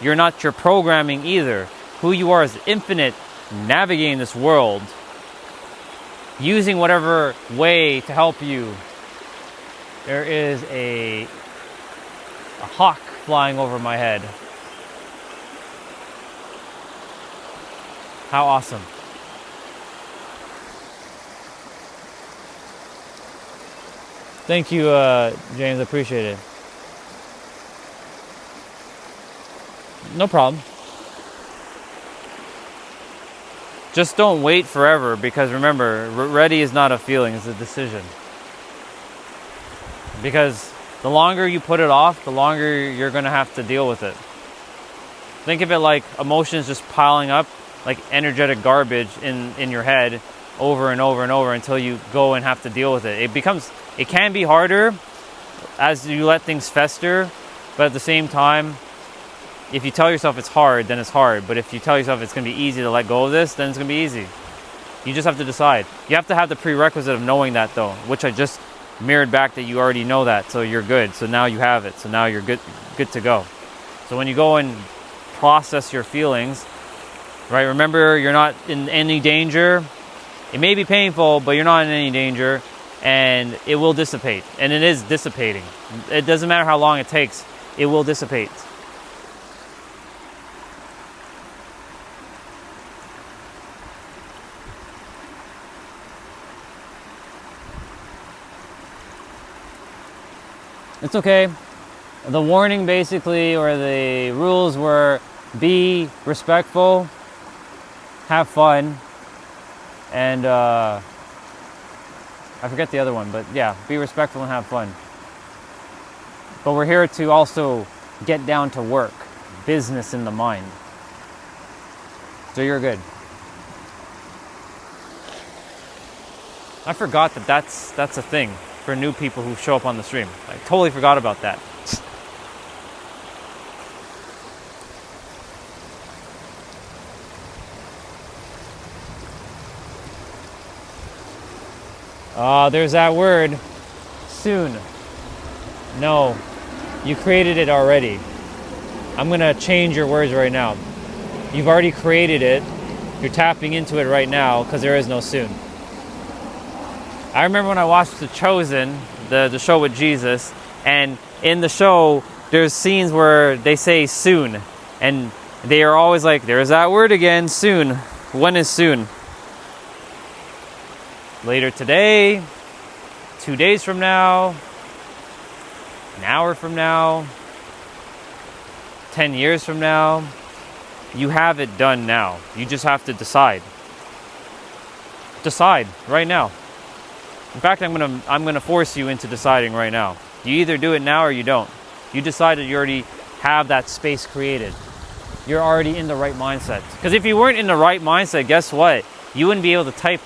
Speaker 1: You're not your programming either. Who you are is infinite, navigating this world, using whatever way to help you. There is a hawk flying over my head. How awesome. Thank you, James. I appreciate it. No problem. Just don't wait forever, because remember, ready is not a feeling, it's a decision. Because the longer you put it off, the longer you're going to have to deal with it. Think of it like emotions just piling up, like energetic garbage in your head over and over and over until you go and have to deal with it. It can be harder as you let things fester, but at the same time, if you tell yourself it's hard, then it's hard. But if you tell yourself it's going to be easy to let go of this, then it's going to be easy. You just have to decide. You have to have the prerequisite of knowing that, though, which I just mirrored back that you already know that, so you're good. So now you have it. So now you're good to go. So when you go and process your feelings, right, remember you're not in any danger. It may be painful, but you're not in any danger, and it will dissipate. And it is dissipating. It doesn't matter how long it takes. It will dissipate. It's okay. The warning basically, or the rules were, be respectful, have fun, and I forget the other one, but yeah, be respectful and have fun. But we're here to also get down to work, business in the mind. So you're good. I forgot that's a thing for new people who show up on the stream. I totally forgot about that. There's that word, soon. No, you created it already. I'm gonna change your words right now. You've already created it. You're tapping into it right now, because there is no soon. I remember when I watched The Chosen, the show with Jesus, and in the show, there's scenes where they say soon, and they are always like, there's that word again, soon. When is soon? Later today, 2 days from now, an hour from now, 10 years from now. You have it done now. You just have to decide. Decide right now. In fact, I'm gonna force you into deciding right now. You either do it now or you don't. You decided you already have that space created. You're already in the right mindset. Because if you weren't in the right mindset, guess what? You wouldn't be able to type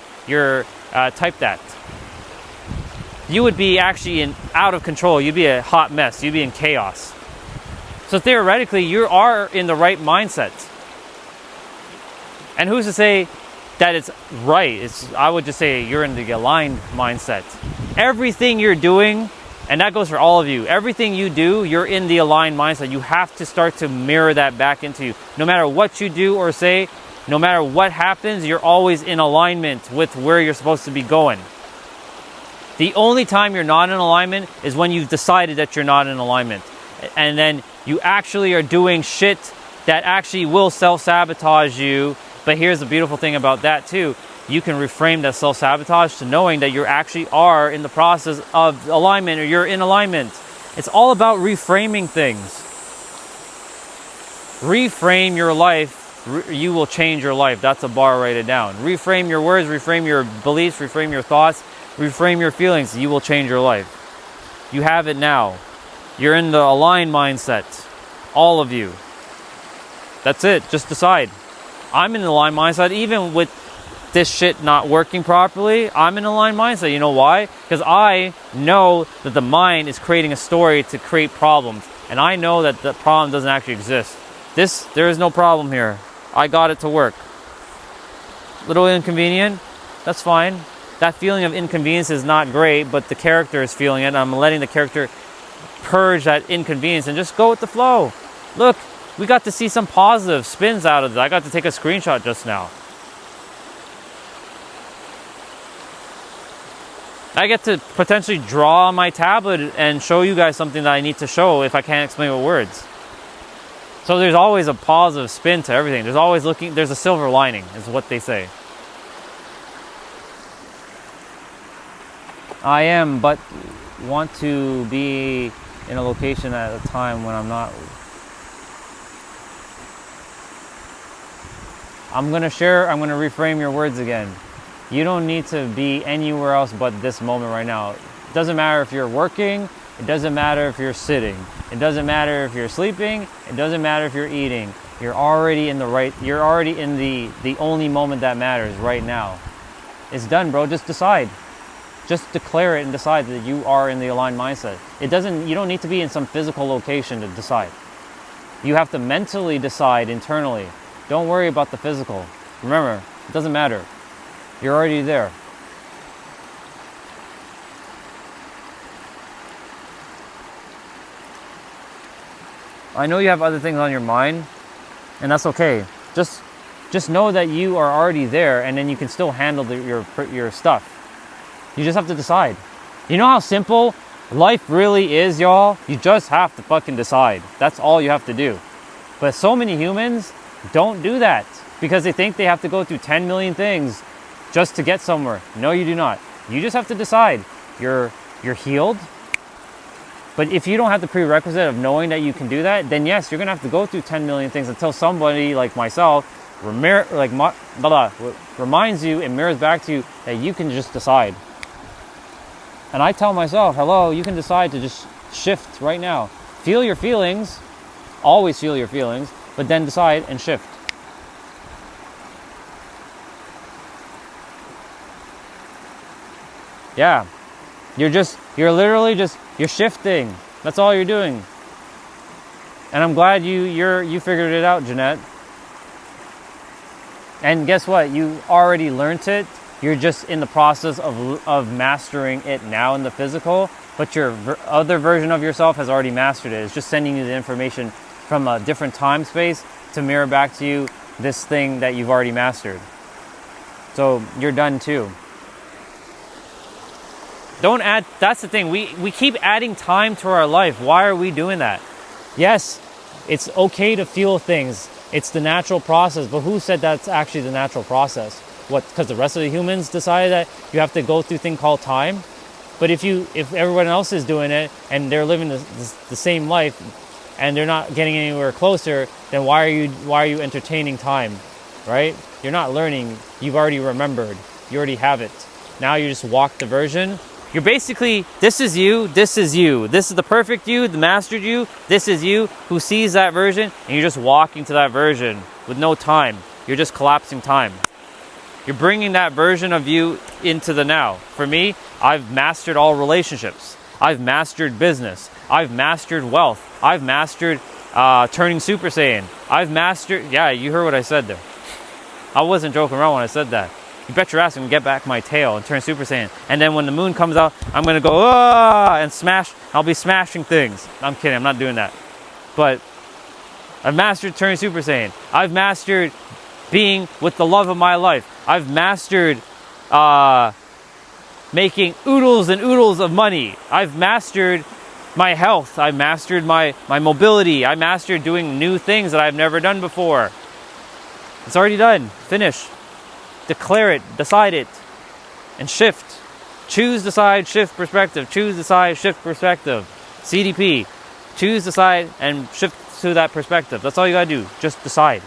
Speaker 1: that. You would be actually out of control. You'd be a hot mess. You'd be in chaos. So theoretically, you are in the right mindset. And who's to say that it's right? I would just say you're in the aligned mindset. Everything you're doing, and that goes for all of you, everything you do, you're in the aligned mindset. You have to start to mirror that back into you. No matter what you do or say, no matter what happens, you're always in alignment with where you're supposed to be going. The only time you're not in alignment is when you've decided that you're not in alignment. And then you actually are doing shit that actually will self-sabotage you. But here's the beautiful thing about that too. You can reframe that self-sabotage to knowing that you actually are in the process of alignment, or you're in alignment. It's all about reframing things. reframe your life, you will change your life. That's a bar, write it down. Reframe your words, reframe your beliefs, reframe your thoughts, reframe your feelings. You will change your life. You have it now. You're in the aligned mindset. All of you. That's it. Just decide. I'm in the aligned mindset. Even with this shit not working properly, I'm in a aligned mindset. You know why? Because I know that the mind is creating a story to create problems. And I know that the problem doesn't actually exist. There is no problem here. I got it to work. Little inconvenient. That's fine. That feeling of inconvenience is not great, but the character is feeling it. I'm letting the character purge that inconvenience and just go with the flow. Look, we got to see some positive spins out of this. I got to take a screenshot just now. I get to potentially draw on my tablet and show you guys something that I need to show if I can't explain with words. So there's always a positive spin to everything. There's a silver lining, is what they say. I am, but want to be in a location at a time when I'm not. I'm going to reframe your words again. You don't need to be anywhere else but this moment right now. It doesn't matter if you're working. It doesn't matter if you're sitting. It doesn't matter if you're sleeping. It doesn't matter if you're eating. You're already in the only moment that matters right now. It's done, bro. Just decide. Just declare it and decide that you are in the aligned mindset. You don't need to be in some physical location to decide. You have to mentally decide internally. Don't worry about the physical. Remember, it doesn't matter. You're already there. I know you have other things on your mind, and that's okay. Just know that you are already there, and then you can still handle your stuff. You just have to decide. You know how simple life really is, y'all? You just have to fucking decide. That's all you have to do. But so many humans don't do that because they think they have to go through 10 million things just to get somewhere. No, you do not. You just have to decide. You're healed. But if you don't have the prerequisite of knowing that you can do that, then yes, you're going to have to go through 10 million things until somebody like myself reminds you and mirrors back to you that you can just decide. And I tell myself, hello, you can decide to just shift right now. Feel your feelings. Always feel your feelings. But then decide and shift. Yeah. You're shifting. That's all you're doing. And I'm glad you figured it out, Jeanette. And guess what? You already learned it. You're just in the process of mastering it now in the physical, but your other version of yourself has already mastered it. It's just sending you the information from a different time space to mirror back to you this thing that you've already mastered. So you're done too. Don't add, that's the thing, we keep adding time to our life. Why are we doing that? Yes, it's okay to feel things. It's the natural process, but who said that's actually the natural process? What, because the rest of the humans decided that you have to go through a thing called time? But if everyone else is doing it and they're living the same life and they're not getting anywhere closer, then why are you entertaining time, right? You're not learning. You've already remembered. You already have it. Now you just walk the version. You're basically, this is you, this is you. This is the perfect you, the mastered you. This is you who sees that version, and you're just walking to that version with no time. You're just collapsing time. You're bringing that version of you into the now. For me, I've mastered all relationships. I've mastered business. I've mastered wealth. I've mastered turning Super Saiyan. I've mastered, yeah, you heard what I said there. I wasn't joking around when I said that. You bet your ass I'm going to get back my tail and turn Super Saiyan. And then when the moon comes out, I'm going to go, and smash. I'll be smashing things. I'm kidding. I'm not doing that. But I've mastered turning Super Saiyan. I've mastered being with the love of my life. I've mastered making oodles and oodles of money. I've mastered my health. I've mastered my mobility. I mastered doing new things that I've never done before. It's already done. Finish. Declare it, decide it, and shift. Choose, decide, shift perspective. Choose, decide, shift perspective. CDP. Choose, decide, and shift to that perspective. That's all you gotta do. Just decide.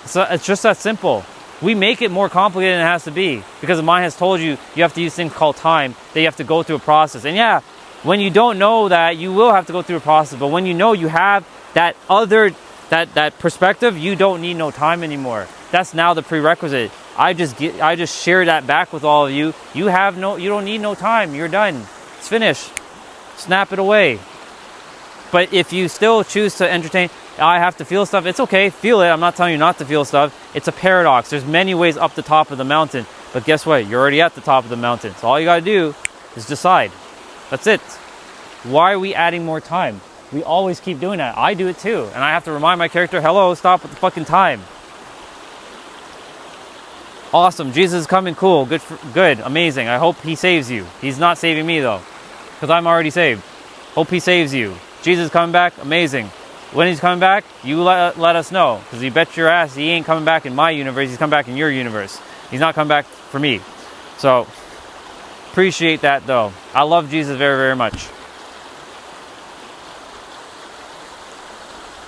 Speaker 1: So it's just that simple. We make it more complicated than it has to be because the mind has told you you have to use things called time, that you have to go through a process. And yeah, when you don't know that, you will have to go through a process. But when you know you have that other, that perspective, you don't need no time anymore. That's now the prerequisite. I just share that back with all of you. You don't need no time. You're done. It's finished. Snap it away. But if you still choose to entertain, I have to feel stuff, it's okay, feel it. I'm not telling you not to feel stuff. It's a paradox. There's many ways up the top of the mountain. But guess what? You're already at the top of the mountain. So all you gotta do is decide. That's it. Why are we adding more time? We always keep doing that. I do it too. And I have to remind my character, hello, stop with the fucking time. Awesome, Jesus is coming, cool, good, amazing. I hope he saves you. He's not saving me though, because I'm already saved. Hope he saves you. Jesus is coming back, amazing. When he's coming back, you let us know, because you bet your ass he ain't coming back in my universe, he's coming back in your universe. He's not coming back for me. So, appreciate that though. I love Jesus very, very much.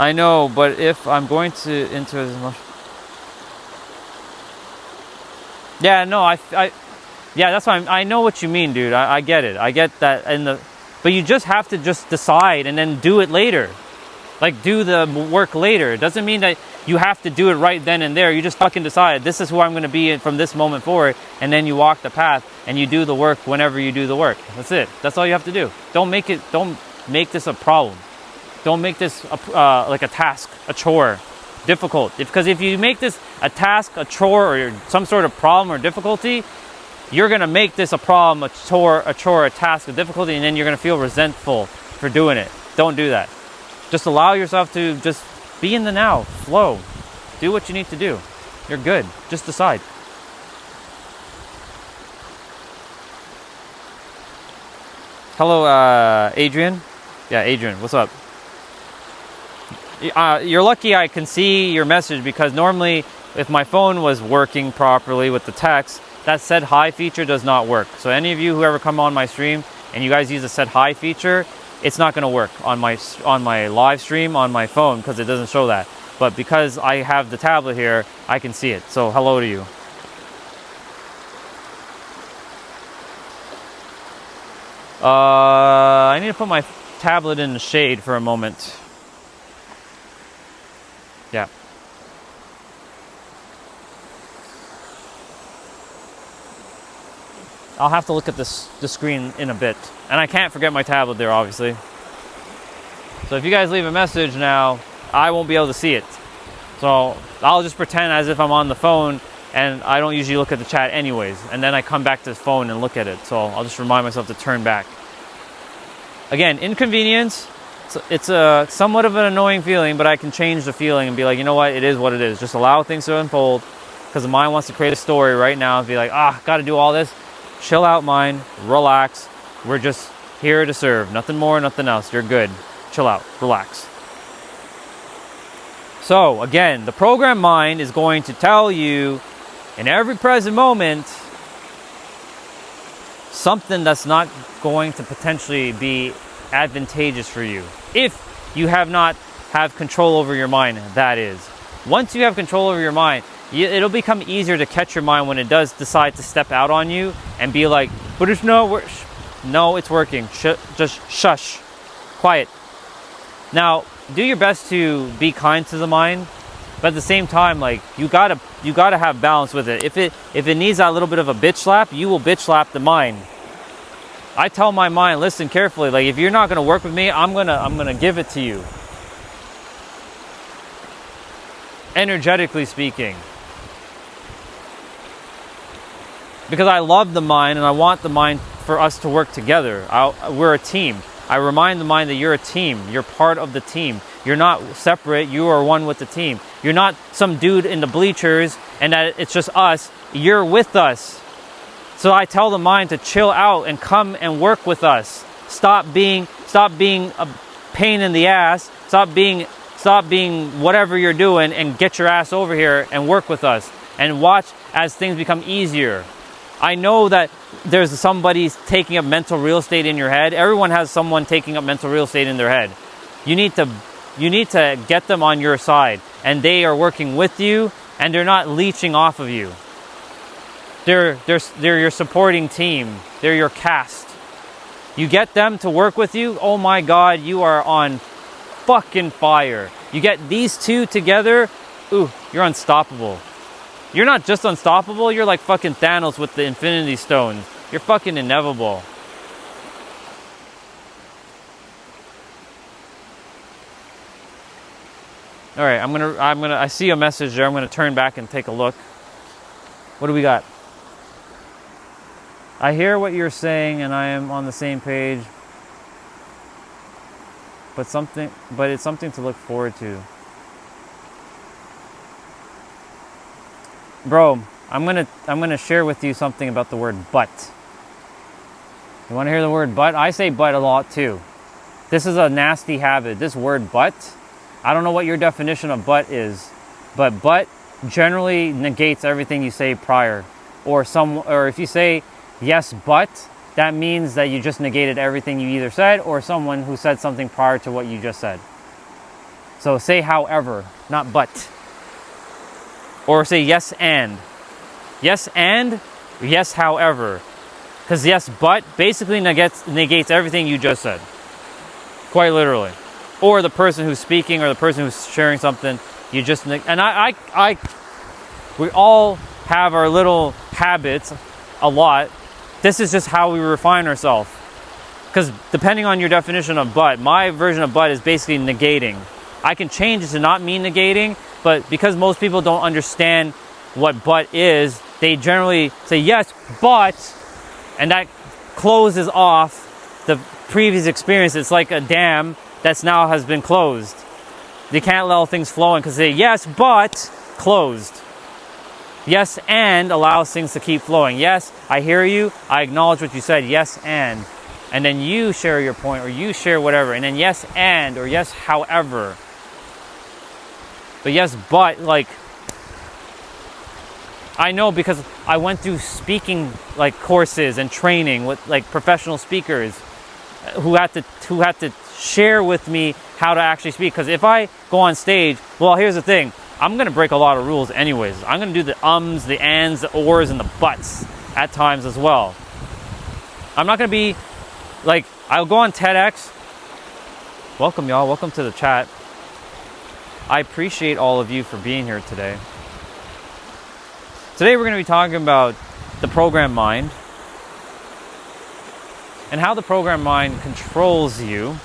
Speaker 1: I know, but if I'm going to into as much... Yeah, no, yeah, that's why I know what you mean, dude. I get it. I get that. But you just have to just decide and then do it later. Like, do the work later. It doesn't mean that you have to do it right then and there. You just fucking decide, this is who I'm going to be from this moment forward. And then you walk the path and you do the work whenever you do the work. That's it. That's all you have to do. Don't make this a problem. Don't make this like a task, a chore. Difficult. Because if you make this a task, a chore, or some sort of problem or difficulty, you're going to make this a problem, a chore, a task, a difficulty, and then you're going to feel resentful for doing it. Don't do that. Just allow yourself to just be in the now, flow. Do what you need to do. You're good. Just decide. Hello, Adrian. Yeah, Adrian, what's up? You're lucky I can see your message, because normally if my phone was working properly with the text, that said hi feature does not work. So any of you who ever come on my stream and you guys use the said hi feature, it's not going to work on my live stream on my phone, because it doesn't show that. But because I have the tablet here, I can see it. So hello to you. I need to put my tablet in the shade for a moment. Yeah. I'll have to look at the screen in a bit. And I can't forget my tablet there, obviously. So if you guys leave a message now, I won't be able to see it. So I'll just pretend as if I'm on the phone, and I don't usually look at the chat anyways. And then I come back to the phone and look at it. So I'll just remind myself to turn back. Again, inconvenience. It's a somewhat of an annoying feeling, but I can change the feeling and be like, you know what, it is what it is. Just allow things to unfold, because the mind wants to create a story right now and be like, gotta do all this. Chill out, mind, relax. We're just here to serve. Nothing more, nothing else. You're good. Chill out, relax. So again, the programmed mind is going to tell you in every present moment something that's not going to potentially be advantageous for you. If you have control over your mind, that is. Once you have control over your mind, it'll become easier to catch your mind when it does decide to step out on you and be like, but it's not, no, it's working. Just shush, quiet. Now, do your best to be kind to the mind, but at the same time, like, you gotta have balance with it. If it needs that little bit of a bitch slap, you will bitch slap the mind. I tell my mind, listen carefully, like, if you're not gonna work with me, I'm gonna give it to you. Energetically speaking. Because I love the mind and I want the mind for us to work together. We're a team. I remind the mind that you're a team. You're part of the team. You're not separate. You are one with the team. You're not some dude in the bleachers and that it's just us. You're with us. So I tell the mind to chill out and come and work with us. Stop being a pain in the ass. Stop being whatever you're doing and get your ass over here and work with us. And watch as things become easier. I know that there's somebody taking up mental real estate in your head. Everyone has someone taking up mental real estate in their head. You need to you need to get them on your side, and they are working with you, and they're not leeching off of you. They're your supporting team. They're your cast. You get them to work with you, oh my God, you are on fucking fire. You get these two together, ooh, you're unstoppable. You're not just unstoppable, you're like fucking Thanos with the Infinity Stones. You're fucking inevitable. All right, I see a message there. I'm gonna turn back and take a look. What do we got? I hear what you're saying and I am on the same page. But it's something to look forward to. Bro, I'm gonna share with you something about the word but. You wanna hear the word but? I say but a lot too. This is a nasty habit. This word but, I don't know what your definition of but is, but generally negates everything you say prior. Or if you say yes but, that means that you just negated everything you either said or someone who said something prior to what you just said. So say however, not but. Or say yes and. Yes and, yes however. Because yes but basically negates everything you just said. Quite literally. Or the person who's speaking or the person who's sharing something, you just, and we all have our little habits a lot. This is just how we refine ourselves. Because depending on your definition of but, my version of but is basically negating. I can change it to not mean negating, but because most people don't understand what but is, they generally say yes, but, and that closes off the previous experience. It's like a dam that's now has been closed. They can't allow things flowing because they say yes, but closed. Yes and allows things to keep flowing. Yes, I hear you. I acknowledge what you said. Yes and then you share your point or you share whatever. And then yes and or yes however. But yes, but like I know because I went through speaking like courses and training with like professional speakers who had to share with me how to actually speak. Because if I go on stage, well, here's the thing. I'm going to break a lot of rules anyways. I'm going to do the ums, the ands, the ors, and the buts at times as well. I'm not going to be like, I'll go on TEDx. Welcome, y'all. Welcome to the chat. I appreciate all of you for being here today. Today we're going to be talking about the program mind and how the program mind controls you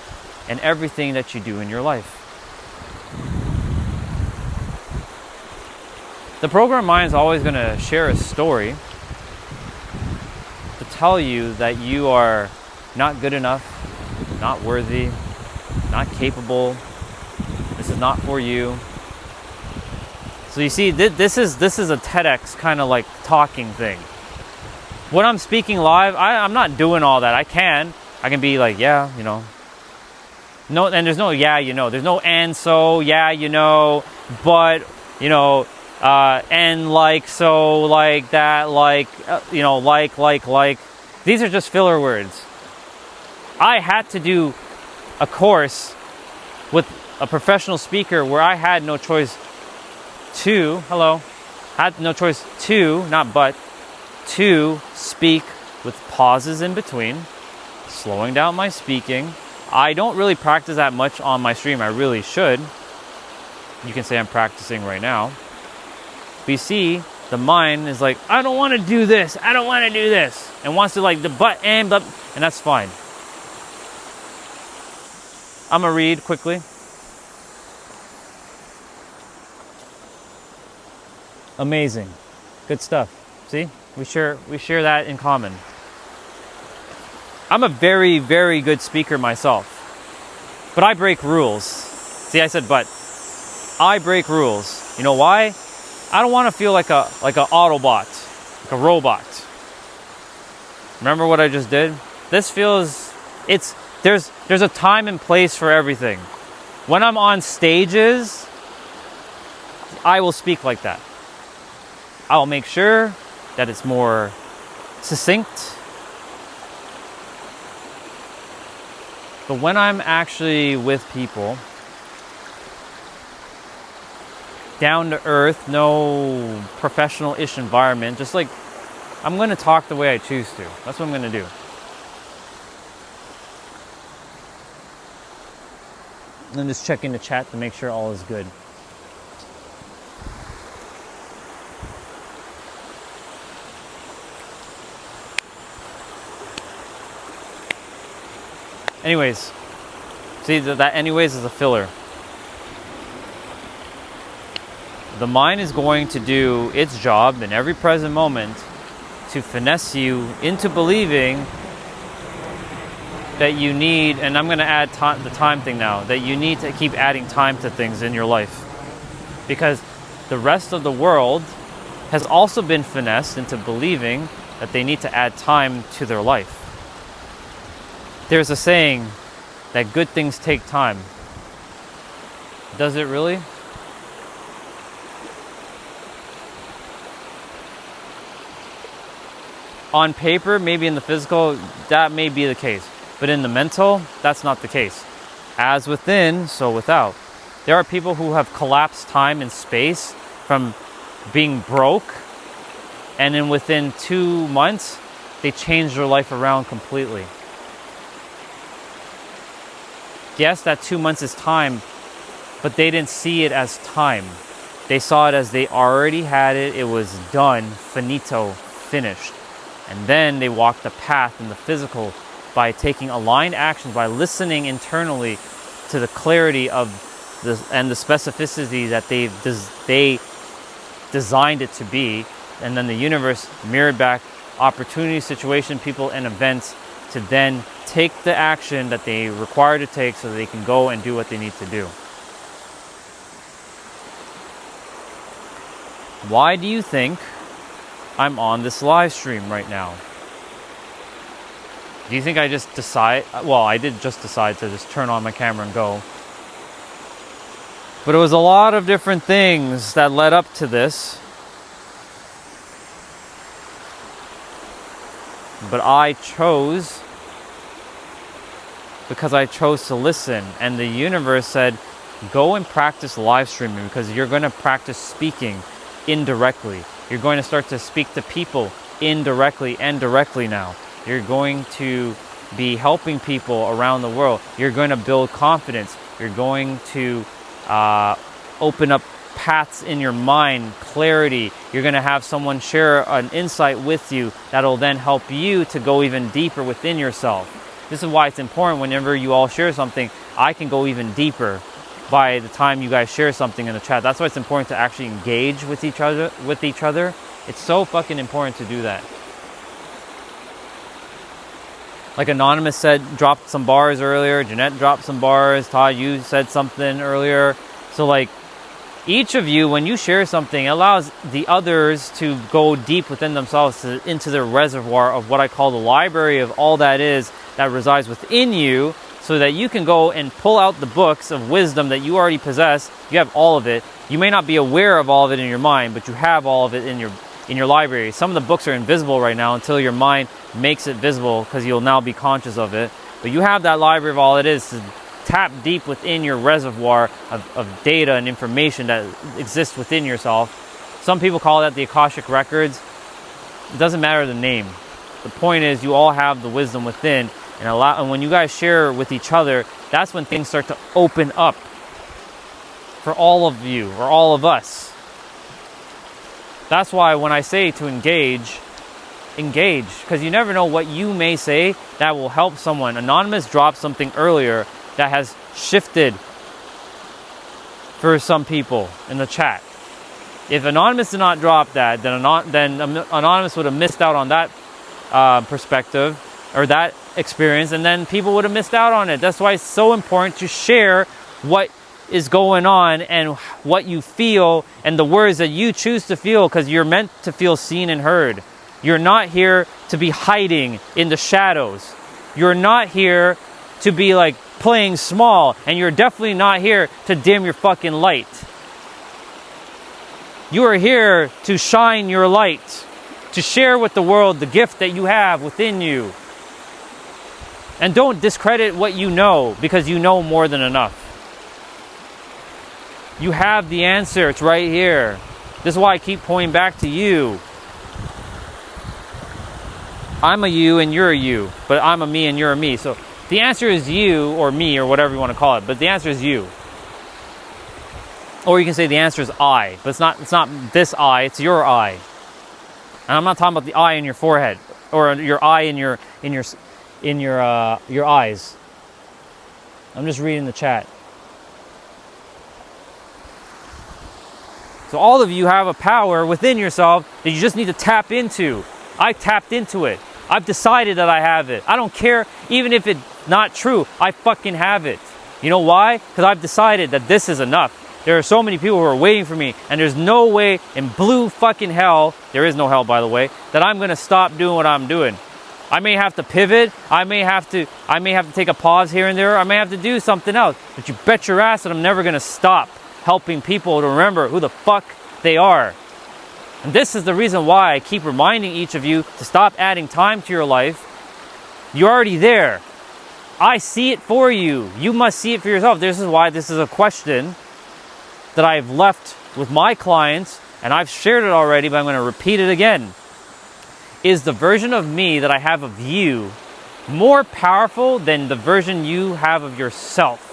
Speaker 1: and everything that you do in your life. The program mind is always going to share a story to tell you that you are not good enough, not worthy, not capable. This is not for you. So you see, this is a TEDx kind of like talking thing. When I'm speaking live, I'm not doing all that. I can be like, yeah, you know. No, and there's no yeah, you know. There's no and so, yeah, you know, but, you know, and like, so, like that, like, you know, like. These are just filler words. I had to do a course with a professional speaker where I had no choice to, not but, to speak with pauses in between, slowing down my speaking. I don't really practice that much on my stream. I really should. You can say I'm practicing right now. But you see, the mind is like, I don't want to do this. I don't want to do this. And wants to like the but and that's fine. I'm going to read quickly. Amazing. Good stuff. See? We share that in common. I'm a very, very good speaker myself. But I break rules. See, I said but. I break rules. You know why? I don't want to feel like a Autobot, like a robot. Remember what I just did? This feels, there's a time and place for everything. When I'm on stages, I will speak like that. I'll make sure that it's more succinct. But when I'm actually with people, down to earth, no professional-ish environment. Just like, I'm going to talk the way I choose to. That's what I'm going to do. And then just checking the chat to make sure all is good. Anyways, see that anyways is a filler. The mind is going to do its job in every present moment to finesse you into believing that you need, and I'm going to add the time thing now, that you need to keep adding time to things in your life. Because the rest of the world has also been finessed into believing that they need to add time to their life. There's a saying that good things take time. Does it really? On paper, maybe in the physical, that may be the case. But in the mental, that's not the case. As within, so without. There are people who have collapsed time and space from being broke, and then within 2 months, they change their life around completely. Yes, that 2 months is time, but they didn't see it as time. They saw it as they already had it. It was done, finito, finished. And then they walked the path in the physical by taking aligned actions, by listening internally to the clarity of and the specificity that they designed it to be. And then the universe mirrored back opportunity, situation, people, and events to then take the action that they require to take so that they can go and do what they need to do. Why do you think I'm on this live stream right now? Do you think I just decide? Well, I did just decide to just turn on my camera and go. But it was a lot of different things that led up to this. But I chose because I chose to listen. And the universe said, go and practice live streaming because you're going to practice speaking indirectly. You're going to start to speak to people indirectly and directly now. You're going to be helping people around the world. You're going to build confidence. You're going to open up paths in your mind, clarity. You're going to have someone share an insight with you that'll then help you to go even deeper within yourself. This is why it's important whenever you all share something, I can go even deeper by the time you guys share something in the chat. That's why it's important to actually engage with each other. It's so fucking important to do that. Like Anonymous said, dropped some bars earlier. Jeanette dropped some bars. Todd, you said something earlier. So like each of you, when you share something, it allows the others to go deep within themselves into their reservoir of what I call the library of all that is that resides within you, so that you can go and pull out the books of wisdom that you already possess. You have all of it. You may not be aware of all of it in your mind, but you have all of it in your library. Some of the books are invisible right now until your mind makes it visible, because you'll now be conscious of it. But you have that library of all it is to tap deep within your reservoir of data and information that exists within yourself. Some people call that the Akashic Records. It doesn't matter the name. The point is you all have the wisdom within. And when you guys share with each other, that's when things start to open up for all of you, or all of us. That's why when I say to engage, because you never know what you may say that will help someone. Anonymous dropped something earlier that has shifted for some people in the chat. If Anonymous did not drop that, then Anonymous would have missed out on that perspective, or that experience, and then people would have missed out on it. That's why it's so important to share what is going on and what you feel and the words that you choose to feel, because you're meant to feel seen and heard. You're not here to be hiding in the shadows. You're not here to be like playing small, and you're definitely not here to dim your fucking light. You are here to shine your light, to share with the world the gift that you have within you. And don't discredit what you know, because you know more than enough. You have the answer. It's right here. This is why I keep pointing back to you. I'm a you and you're a you, but I'm a me and you're a me. So the answer is you or me or whatever you want to call it, but the answer is you. Or you can say the answer is I, but it's not this I, it's your I. And I'm not talking about the eye in your forehead or your eye in your eyes. I'm just reading the chat. So all of you have a power within yourself that you just need to tap into. I tapped into it. I've decided that I have it. I don't care even if it's not true. I fucking have it. You know why? Because I've decided that this is enough. There are so many people who are waiting for me, and there's no way in blue fucking hell, there is no hell by the way, that I'm gonna stop doing what I'm doing. I may have to pivot, I may have to take a pause here and there, I may have to do something else, but you bet your ass that I'm never gonna stop helping people to remember who the fuck they are. And this is the reason why I keep reminding each of you to stop adding time to your life. You're already there. I see it for you. You must see it for yourself. This is why this is a question that I've left with my clients, and I've shared it already, but I'm going to repeat it again. Is the version of me that I have of you more powerful than the version you have of yourself?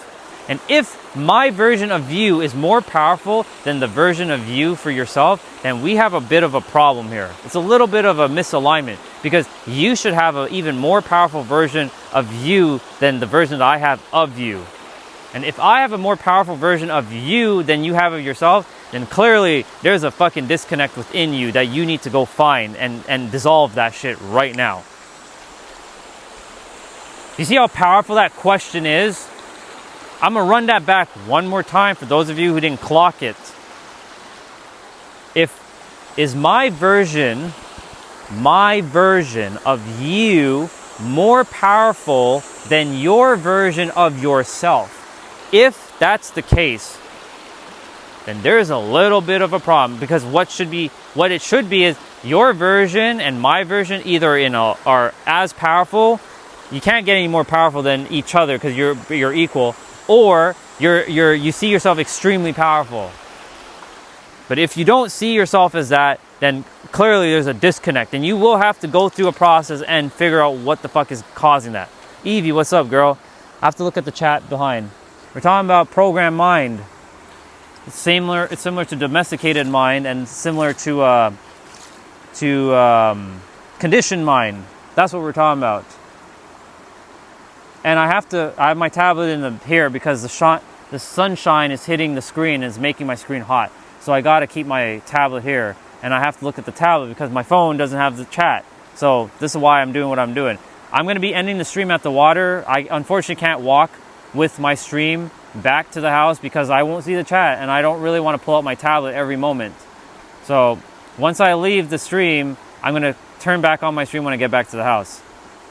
Speaker 1: And if my version of you is more powerful than the version of you for yourself, then we have a bit of a problem here. It's a little bit of a misalignment, because you should have an even more powerful version of you than the version that I have of you. And if I have a more powerful version of you than you have of yourself, then clearly there's a fucking disconnect within you that you need to go find and dissolve that shit right now. You see how powerful that question is? I'm gonna run that back one more time for those of you who didn't clock it. Is my version of you more powerful than your version of yourself? If that's the case, then there's a little bit of a problem, because what it should be is your version and my version either are as powerful. You can't get any more powerful than each other because you're equal, or you see yourself extremely powerful. But if you don't see yourself as that, then clearly there's a disconnect, and you will have to go through a process and figure out what the fuck is causing that. Evie, what's up, girl? I have to look at the chat behind. We're talking about programmed mind. It's similar to domesticated mind, and similar to conditioned mind. That's what we're talking about. And I have my tablet in here because the sunshine is hitting the screen and is making my screen hot. So I got to keep my tablet here, and I have to look at the tablet because my phone doesn't have the chat. So this is why I'm doing what I'm doing. I'm going to be ending the stream at the water. I unfortunately can't walk with my stream back to the house because I won't see the chat, and I don't really want to pull out my tablet every moment. So once I leave the stream, I'm going to turn back on my stream when I get back to the house.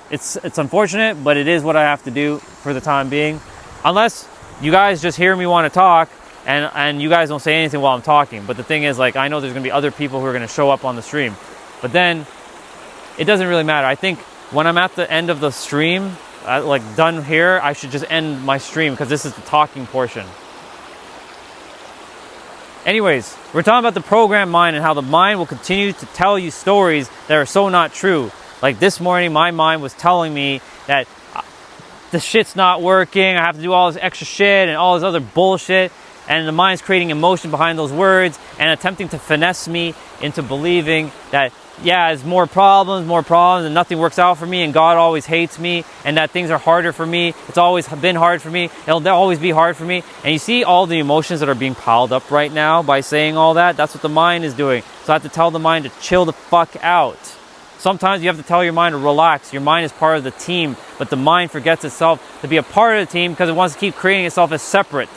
Speaker 1: It's unfortunate, but it is what I have to do for the time being. Unless you guys just hear me want to talk and you guys don't say anything while I'm talking. But the thing is, like, I know there's going to be other people who are going to show up on the stream. But then it doesn't really matter. I think when I'm at the end of the stream, like done here, I should just end my stream because this is the talking portion. Anyways, we're talking about the programmed mind and how the mind will continue to tell you stories that are so not true. Like this morning, my mind was telling me that the shit's not working, I have to do all this extra shit and all this other bullshit, and the mind's creating emotion behind those words and attempting to finesse me into believing that, yeah, there's more problems, and nothing works out for me, and God always hates me, and that things are harder for me. It's always been hard for me. It'll always be hard for me. And you see all the emotions that are being piled up right now by saying all that? That's what the mind is doing. So I have to tell the mind to chill the fuck out. Sometimes you have to tell your mind to relax. Your mind is part of the team, but the mind forgets itself to be a part of the team because it wants to keep creating itself as separate.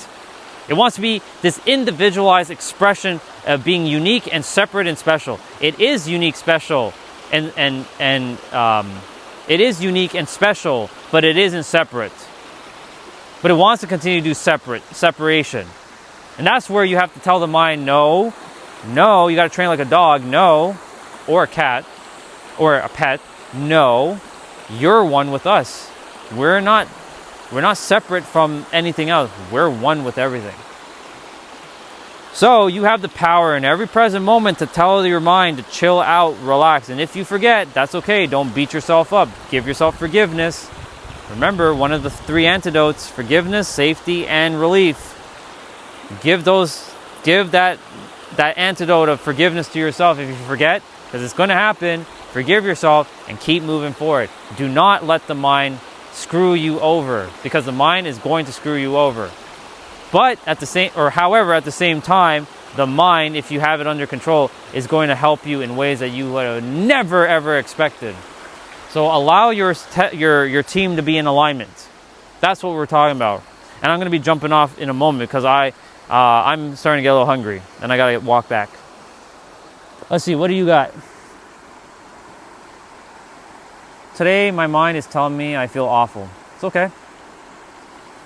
Speaker 1: It wants to be this individualized expression of being unique and separate and special. It is unique, special, and it is unique and special, but it isn't separate. But it wants to continue to do separation. And that's where you have to tell the mind, no, you got to train like a dog, no, or a cat, or a pet, no, you're one with us. We're not separate from anything else. We're one with everything. So you have the power in every present moment to tell your mind to chill out, relax. And if you forget, that's okay. Don't beat yourself up. Give yourself forgiveness. Remember, one of the 3 antidotes: forgiveness, safety, and relief. Give that antidote of forgiveness to yourself if you forget, because it's going to happen. Forgive yourself and keep moving forward. Do not let the mind screw you over, because the mind is going to screw you over. But at the same time, the mind, if you have it under control, is going to help you in ways that you would have never ever expected. So allow your team to be in alignment. That's what we're talking about. And I'm going to be jumping off in a moment because I'm starting to get a little hungry and I got to walk back. Let's see, what do you got? Today, my mind is telling me I feel awful. It's okay.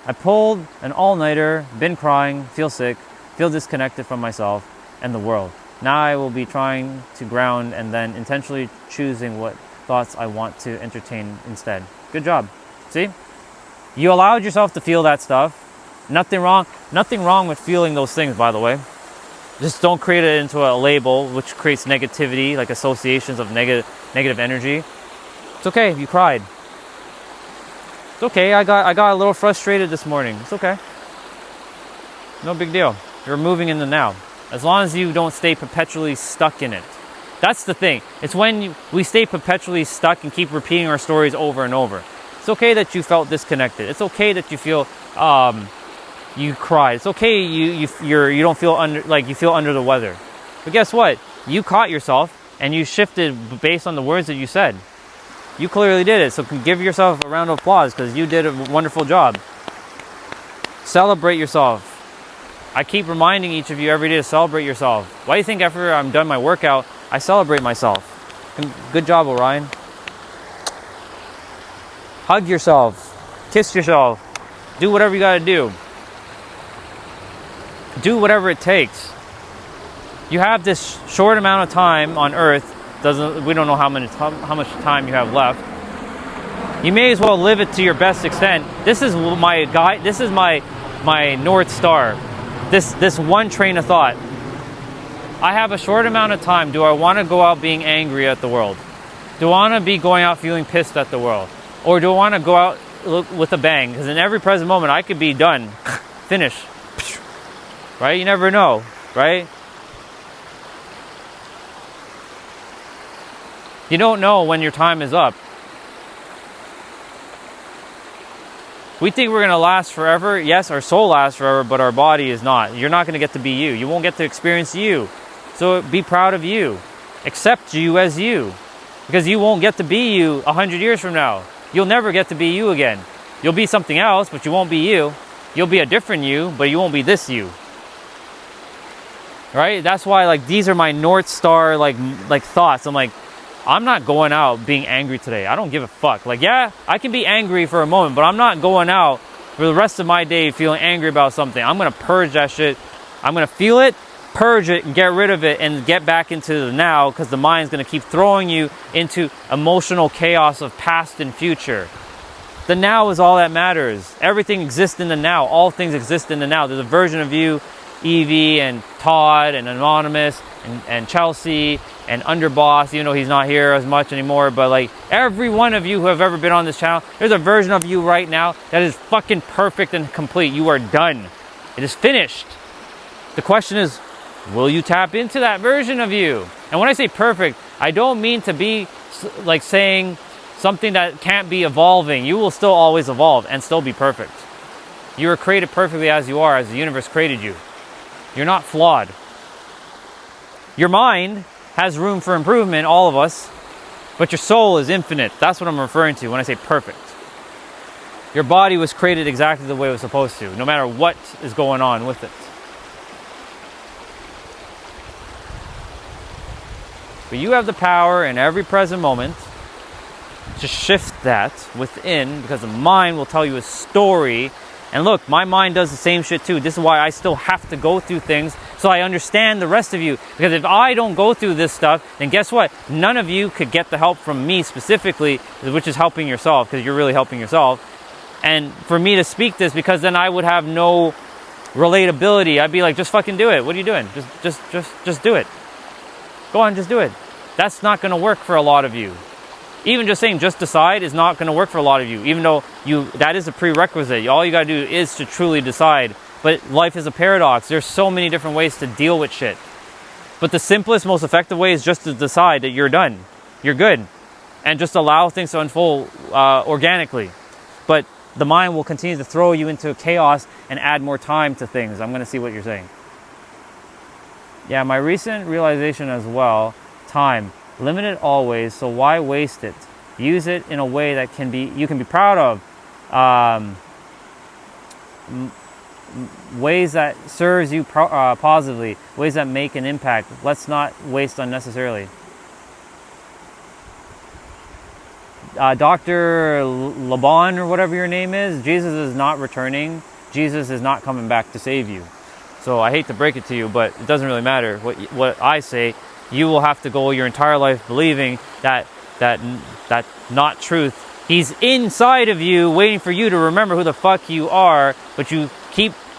Speaker 1: I pulled an all-nighter, been crying, feel sick, feel disconnected from myself and the world. Now I will be trying to ground and then intentionally choosing what thoughts I want to entertain instead. Good job. See? You allowed yourself to feel that stuff. Nothing wrong with feeling those things, by the way. Just don't create it into a label, which creates negativity, like associations of negative energy. It's okay if you cried. It's okay. I got a little frustrated this morning. It's okay. No big deal. You're moving in the now. As long as you don't stay perpetually stuck in it. That's the thing. It's when we stay perpetually stuck and keep repeating our stories over and over. It's okay that you felt disconnected. It's okay that you feel you cried. It's okay you don't feel you feel under the weather. But guess what? You caught yourself and you shifted based on the words that you said. You clearly did it. So give yourself a round of applause because you did a wonderful job. Celebrate yourself. I keep reminding each of you every day to celebrate yourself. Why do you think after I'm done my workout, I celebrate myself? Good job, Orion. Hug yourself. Kiss yourself. Do whatever you got to do. Do whatever it takes. You have this short amount of time on Earth. We don't know how much time you have left. You may as well live it to your best extent. This is my guide. This is my North Star. This one train of thought. I have a short amount of time. Do I want to go out being angry at the world? Do I want to be going out feeling pissed at the world? Or do I want to go out with a bang? Because in every present moment, I could be done. Finish. Right? You never know. Right? You don't know when your time is up. We think we're going to last forever. Yes, our soul lasts forever, but our body is not. You're not going to get to be you. You won't get to experience you. So be proud of you. Accept you as you. Because you won't get to be you 100 years from now. You'll never get to be you again. You'll be something else, but you won't be you. You'll be a different you, but you won't be this you. Right? That's why these are my North Star thoughts. I'm not going out being angry today. I don't give a fuck. Yeah, I can be angry for a moment, but I'm not going out for the rest of my day feeling angry about something. I'm going to purge that shit. I'm going to feel it, purge it, and get rid of it, and get back into the now, because the mind's going to keep throwing you into emotional chaos of past and future. The now is all that matters. Everything exists in the now. All things exist in the now. There's a version of you, Evie and Todd and Anonymous and Chelsea and Underboss, even though he's not here as much anymore, but every one of you who have ever been on this channel, there's a version of you right now that is fucking perfect and complete. You are done. It is finished. The question is, will you tap into that version of you? And when I say perfect, I don't mean to be saying something that can't be evolving. You will still always evolve and still be perfect. You were created perfectly as you are, as the universe created you. You're not flawed. Your mind has room for improvement, all of us, but your soul is infinite. That's what I'm referring to when I say perfect. Your body was created exactly the way it was supposed to, no matter what is going on with it. But you have the power in every present moment to shift that within, because the mind will tell you a story. And look, my mind does the same shit too. This is why I still have to go through things so I understand the rest of you. Because if I don't go through this stuff, then guess what? None of you could get the help from me specifically, which is helping yourself, because you're really helping yourself. And for me to speak this, because then I would have no relatability, I'd be like, just fucking do it. What are you doing? Just do it. Go on, just do it. That's not going to work for a lot of you. Even just saying just decide is not going to work for a lot of you, even though that is a prerequisite. All you got to do is to truly decide. But life is a paradox. There's so many different ways to deal with shit. But the simplest, most effective way is just to decide that you're done. You're good. And just allow things to unfold organically. But the mind will continue to throw you into chaos and add more time to things. I'm going to see what you're saying. Yeah, my recent realization as well, time. Limited always, so why waste it? Use it in a way that you can be proud of. Ways that serves you positively. Ways that make an impact. Let's not waste unnecessarily. Dr. Laban or whatever your name is, Jesus is not returning. Jesus is not coming back to save you. So I hate to break it to you, but it doesn't really matter what I say. You will have to go your entire life believing that not truth. He's inside of you, waiting for you to remember who the fuck you are. But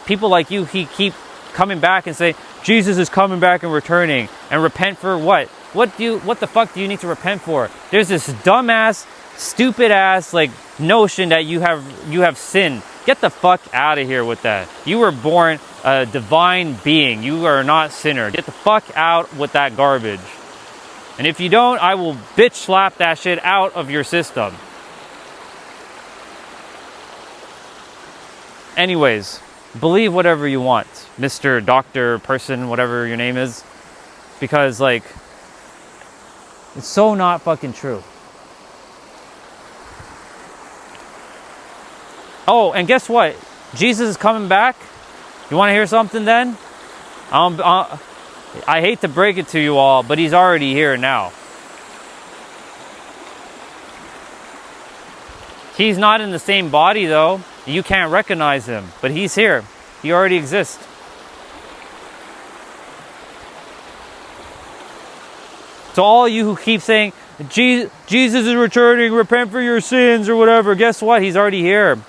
Speaker 1: people like you, he keep coming back and say, Jesus is coming back and returning. And repent for what? What the fuck do you need to repent for? There's this dumbass, stupid ass notion that you have sinned. Get the fuck out of here with that. You were born a divine being. You are not a sinner. Get the fuck out with that garbage. And if you don't, I will bitch slap that shit out of your system. Anyways, believe whatever you want, Mr. Doctor, person, whatever your name is. Because it's so not fucking true. Oh, and guess what? Jesus is coming back. You want to hear something then? I hate to break it to you all, but he's already here now. He's not in the same body though. You can't recognize him, but he's here. He already exists. So all you who keep saying, Jesus is returning, repent for your sins or whatever, guess what? He's already here.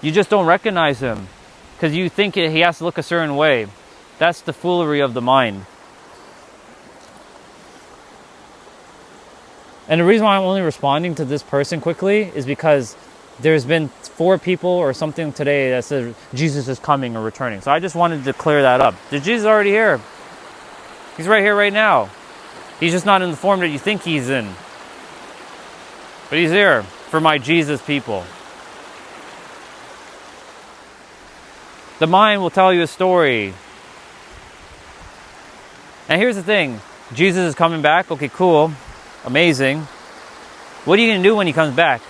Speaker 1: You just don't recognize him because you think he has to look a certain way. That's the foolery of the mind. And the reason why I'm only responding to this person quickly is because there's been 4 people or something today that says Jesus is coming or returning. So I just wanted to clear that up. Jesus is already here. He's right here right now. He's just not in the form that you think he's in. But he's here for my Jesus people. The mind will tell you a story. And here's the thing. Jesus is coming back. Okay, cool. Amazing. What are you going to do when he comes back?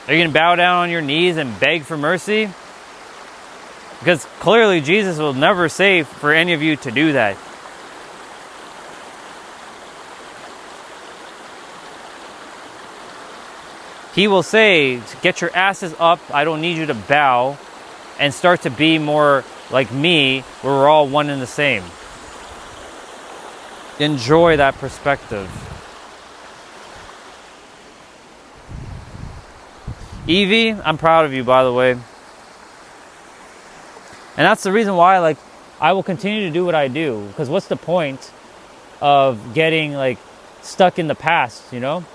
Speaker 1: Are you going to bow down on your knees and beg for mercy? Because clearly Jesus will never say for any of you to do that. He will say, get your asses up. I don't need you to bow. And start to be more like me, where we're all one and the same. Enjoy that perspective. Evie, I'm proud of you, by the way. And that's the reason why, I will continue to do what I do. Because what's the point of getting, stuck in the past, you know?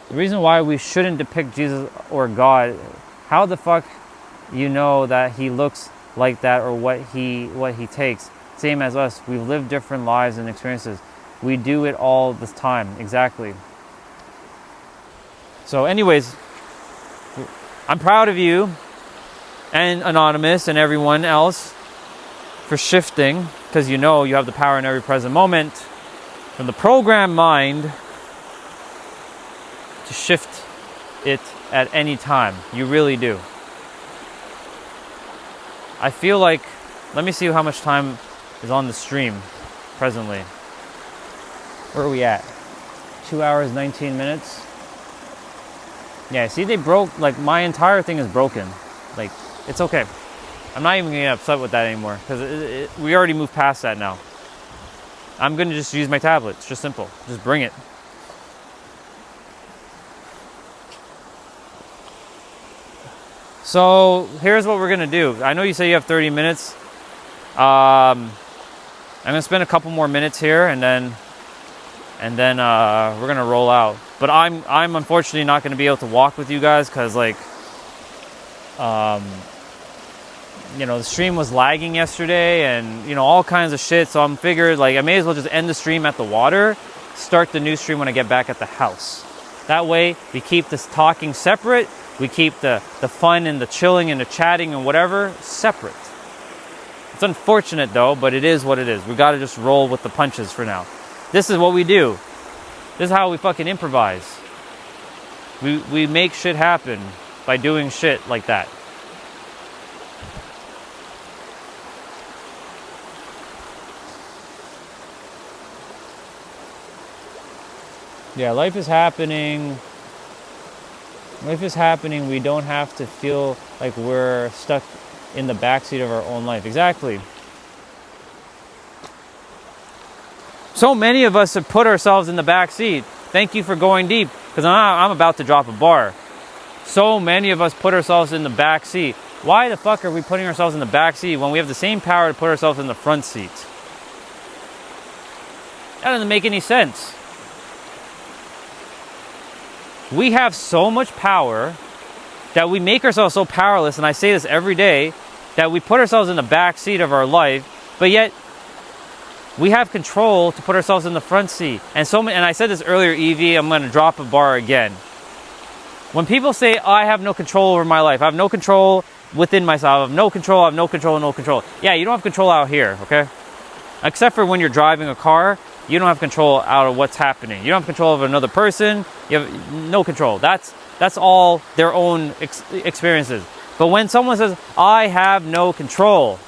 Speaker 1: The reason why we shouldn't depict Jesus or God, how the fuck you know that he looks like that or what he takes? Same as us. We've lived different lives and experiences. We do it all the time. Exactly. So anyways, I'm proud of you and Anonymous and everyone else for shifting, because you know you have the power in every present moment from the programmed mind to shift it at any time. You really do. I feel like, let me see how much time is on the stream presently. Where are we at? 2 hours, 19 minutes. Yeah, see, they broke, my entire thing is broken. It's okay. I'm not even gonna get upset with that anymore, because we already moved past that now. I'm gonna just use my tablet. It's just simple. Just bring it. So here's what we're gonna do. I know you say you have 30 minutes. I'm gonna spend a couple more minutes here, and then we're gonna roll out. But I'm unfortunately not gonna be able to walk with you guys because like, you know, the stream was lagging yesterday, and you know, all kinds of shit. So I'm figured like I may as well just end the stream at the water, start the new stream when I get back at the house. That way we keep this talking separate. We keep the fun and the chilling and the chatting and whatever separate. It's unfortunate though, but it is what it is. We gotta just roll with the punches for now. This is what we do. This is how we fucking improvise. We make shit happen by doing shit like that. Yeah, life is happening. Life is happening. We don't have to feel like we're stuck in the backseat of our own life. Exactly. So many of us have put ourselves in the backseat. Thank you for going deep, because I'm about to drop a bar. So many of us put ourselves in the backseat. Why the fuck are we putting ourselves in the backseat when we have the same power to put ourselves in the front seat? That doesn't make any sense. We have so much power that we make ourselves so powerless, and I say this every day, that we put ourselves in the back seat of our life, but yet we have control to put ourselves in the front seat. And I said this earlier, Evie, I'm going to drop a bar again. When people say, I have no control over my life, I have no control within myself, I have no control, I have no control, no control. Yeah, you don't have control out here, okay? Except for when you're driving a car, you don't have control out of what's happening. You don't have control of another person. You have no control. That's all their own experiences. But when someone says, I have no control,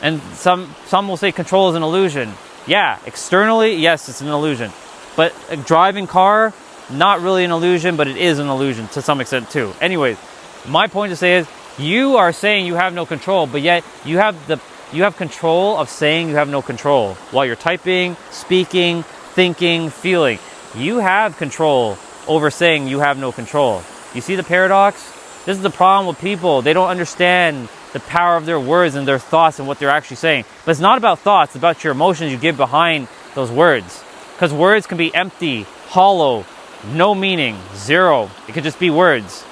Speaker 1: and some will say control is an illusion. Yeah, externally, yes, it's an illusion. But a driving car, not really an illusion, but it is an illusion to some extent too. Anyways, my point to say is, you are saying you have no control, but yet you have control of saying you have no control while you're typing, speaking, thinking, feeling. You have control over saying you have no control. You see the paradox? This is the problem with people. They don't understand the power of their words and their thoughts and what they're actually saying. But it's not about thoughts, it's about your emotions you give behind those words. Because words can be empty, hollow, no meaning, zero. It could just be words.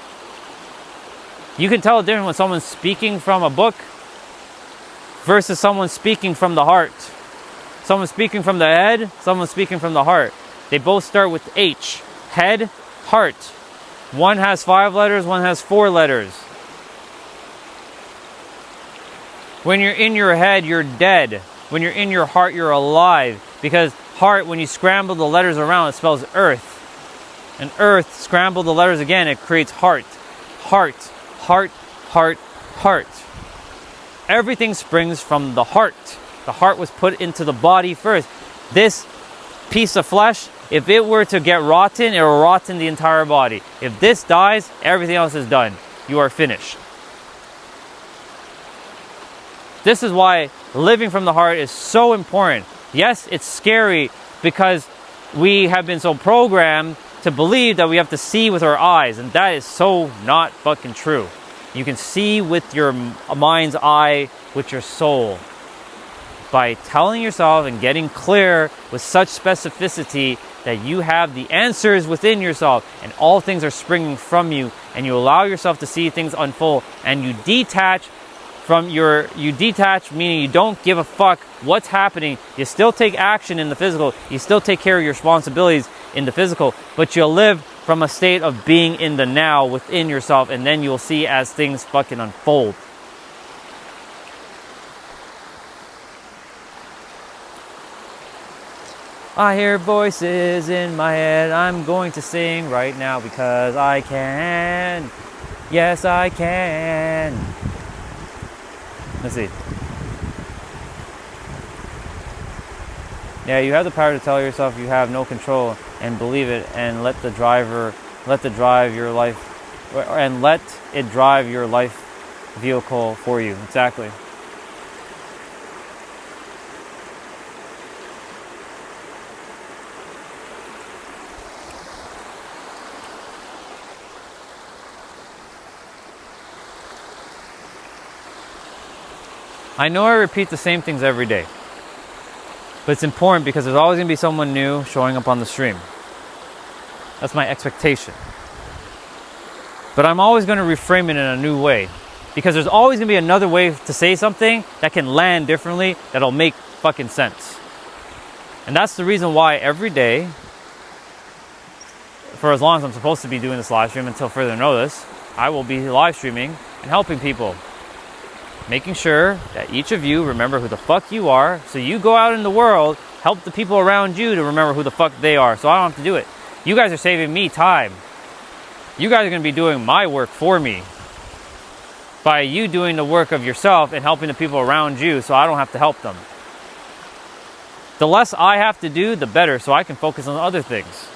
Speaker 1: You can tell the difference when someone's speaking from a book versus someone speaking from the heart. Someone speaking from the head, someone speaking from the heart. They both start with H. Head, heart. One has 5 letters, one has 4 letters. When you're in your head, you're dead. When you're in your heart, you're alive. Because heart, when you scramble the letters around, it spells earth. And earth, scramble the letters again, it creates heart. Heart, heart, heart, heart. Everything springs from the heart. The heart was put into the body first. This piece of flesh, if it were to get rotten, it will rotten the entire body. If this dies, everything else is done. You are finished. This is why living from the heart is so important. Yes, it's scary because we have been so programmed to believe that we have to see with our eyes, and that is so not fucking true. You can see with your mind's eye, with your soul. By telling yourself and getting clear with such specificity that you have the answers within yourself and all things are springing from you, and you allow yourself to see things unfold, and you detach meaning you don't give a fuck what's happening. You still take action in the physical, you still take care of your responsibilities in the physical, but you'll live from a state of being in the now within yourself, and then you'll see as things fucking unfold. I hear voices in my head. I'm going to sing right now because I can. Yes, I can. Let's see. Yeah, you have the power to tell yourself you have no control and believe it, and let it drive your life vehicle for you. Exactly. I know I repeat the same things every day, but it's important because there's always going to be someone new showing up on the stream. That's my expectation. But I'm always going to reframe it in a new way, because there's always going to be another way to say something that can land differently, that'll make fucking sense. And that's the reason why every day, for as long as I'm supposed to be doing this live stream until further notice, I will be live streaming and helping people. Making sure that each of you remember who the fuck you are, so you go out in the world, help the people around you to remember who the fuck they are, so I don't have to do it. You guys are saving me time. You guys are going to be doing my work for me by you doing the work of yourself and helping the people around you, so I don't have to help them. The less I have to do, the better, so I can focus on other things.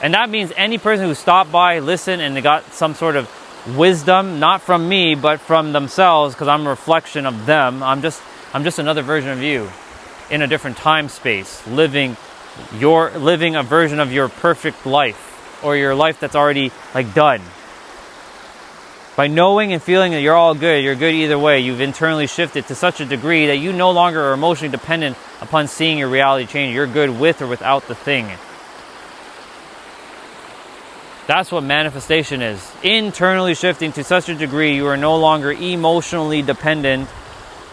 Speaker 1: And that means any person who stopped by, listened, and they got some sort of wisdom, not from me, but from themselves, because I'm a reflection of them. I'm just another version of you in a different time space, living a version of your perfect life, or your life that's already like done. By knowing and feeling that you're all good, you're good either way, you've internally shifted to such a degree that you no longer are emotionally dependent upon seeing your reality change. You're good with or without the thing. That's what manifestation is. Internally shifting to such a degree you are no longer emotionally dependent.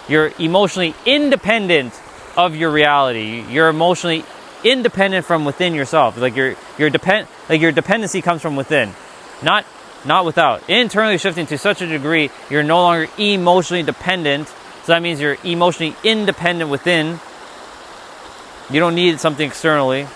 Speaker 1: You're emotionally independent of your reality. You're emotionally independent from within yourself. Like your dependency comes from within, not without. Internally shifting to such a degree you're no longer emotionally dependent. So that means you're emotionally independent within. You don't need something externally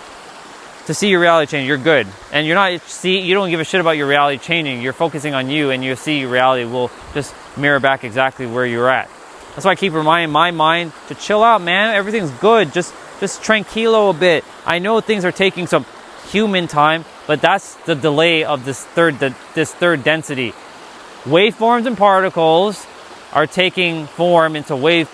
Speaker 1: to see your reality change. You're good, and you don't give a shit about your reality changing. You're focusing on you, and you see your reality will just mirror back exactly where you're at. That's why I keep reminding my mind to chill out, man. Everything's good. Just tranquilo a bit. I know things are taking some human time, but that's the delay of this third density. Waveforms and particles are taking form into wave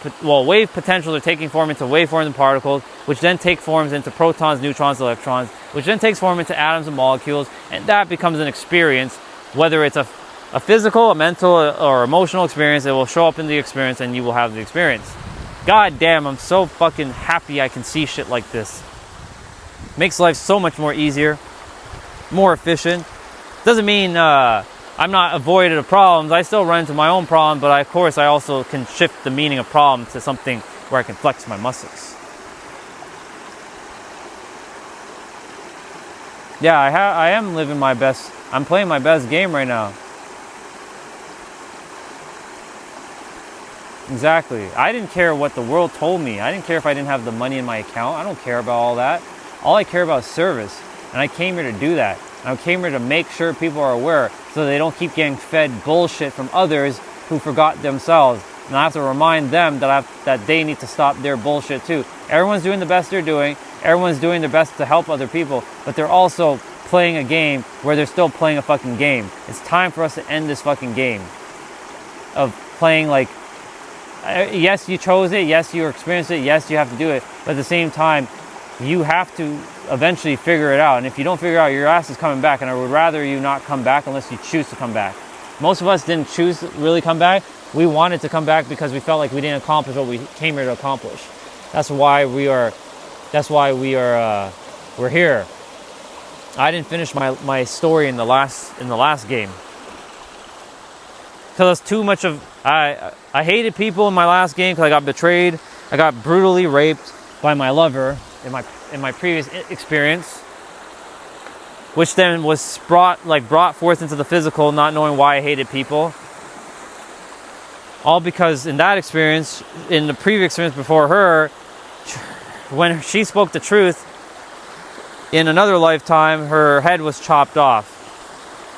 Speaker 1: potentials are taking form into waveforms and particles, which then take forms into protons, neutrons, electrons, which then takes form into atoms and molecules, and that becomes an experience. Whether it's a physical, a mental, or emotional experience, it will show up in the experience, and you will have the experience. God damn, I'm so fucking happy I can see shit like this. Makes life so much more easier, more efficient. Doesn't mean I'm not avoided of problems. I still run into my own problem, but of course I also can shift the meaning of problem to something where I can flex my muscles. Yeah, I am living my best. I'm playing my best game right now. Exactly. I didn't care what the world told me. I didn't care if I didn't have the money in my account. I don't care about all that. All I care about is service. And I came here to do that. I came here to make sure people are aware so they don't keep getting fed bullshit from others who forgot themselves. And I have to remind them that they need to stop their bullshit too. Everyone's doing the best they're doing. Everyone's doing their best to help other people. But they're also playing a game where they're still playing a fucking game. It's time for us to end this fucking game of playing like, yes, you chose it. Yes, you experienced it. Yes, you have to do it. But at the same time, you have to eventually figure it out. And if you don't figure it out, your ass is coming back. And I would rather you not come back unless you choose to come back. Most of us didn't choose to really come back. We wanted to come back because we felt like we didn't accomplish what we came here to accomplish. That's why we're here. I didn't finish my story in the last game. Because it's too much of, I hated people in my last game because I got betrayed. I got brutally raped by my lover in my previous experience, which then was brought forth into the physical, not knowing why I hated people. All because in that experience, in the previous experience before her, when she spoke the truth, in another lifetime, her head was chopped off.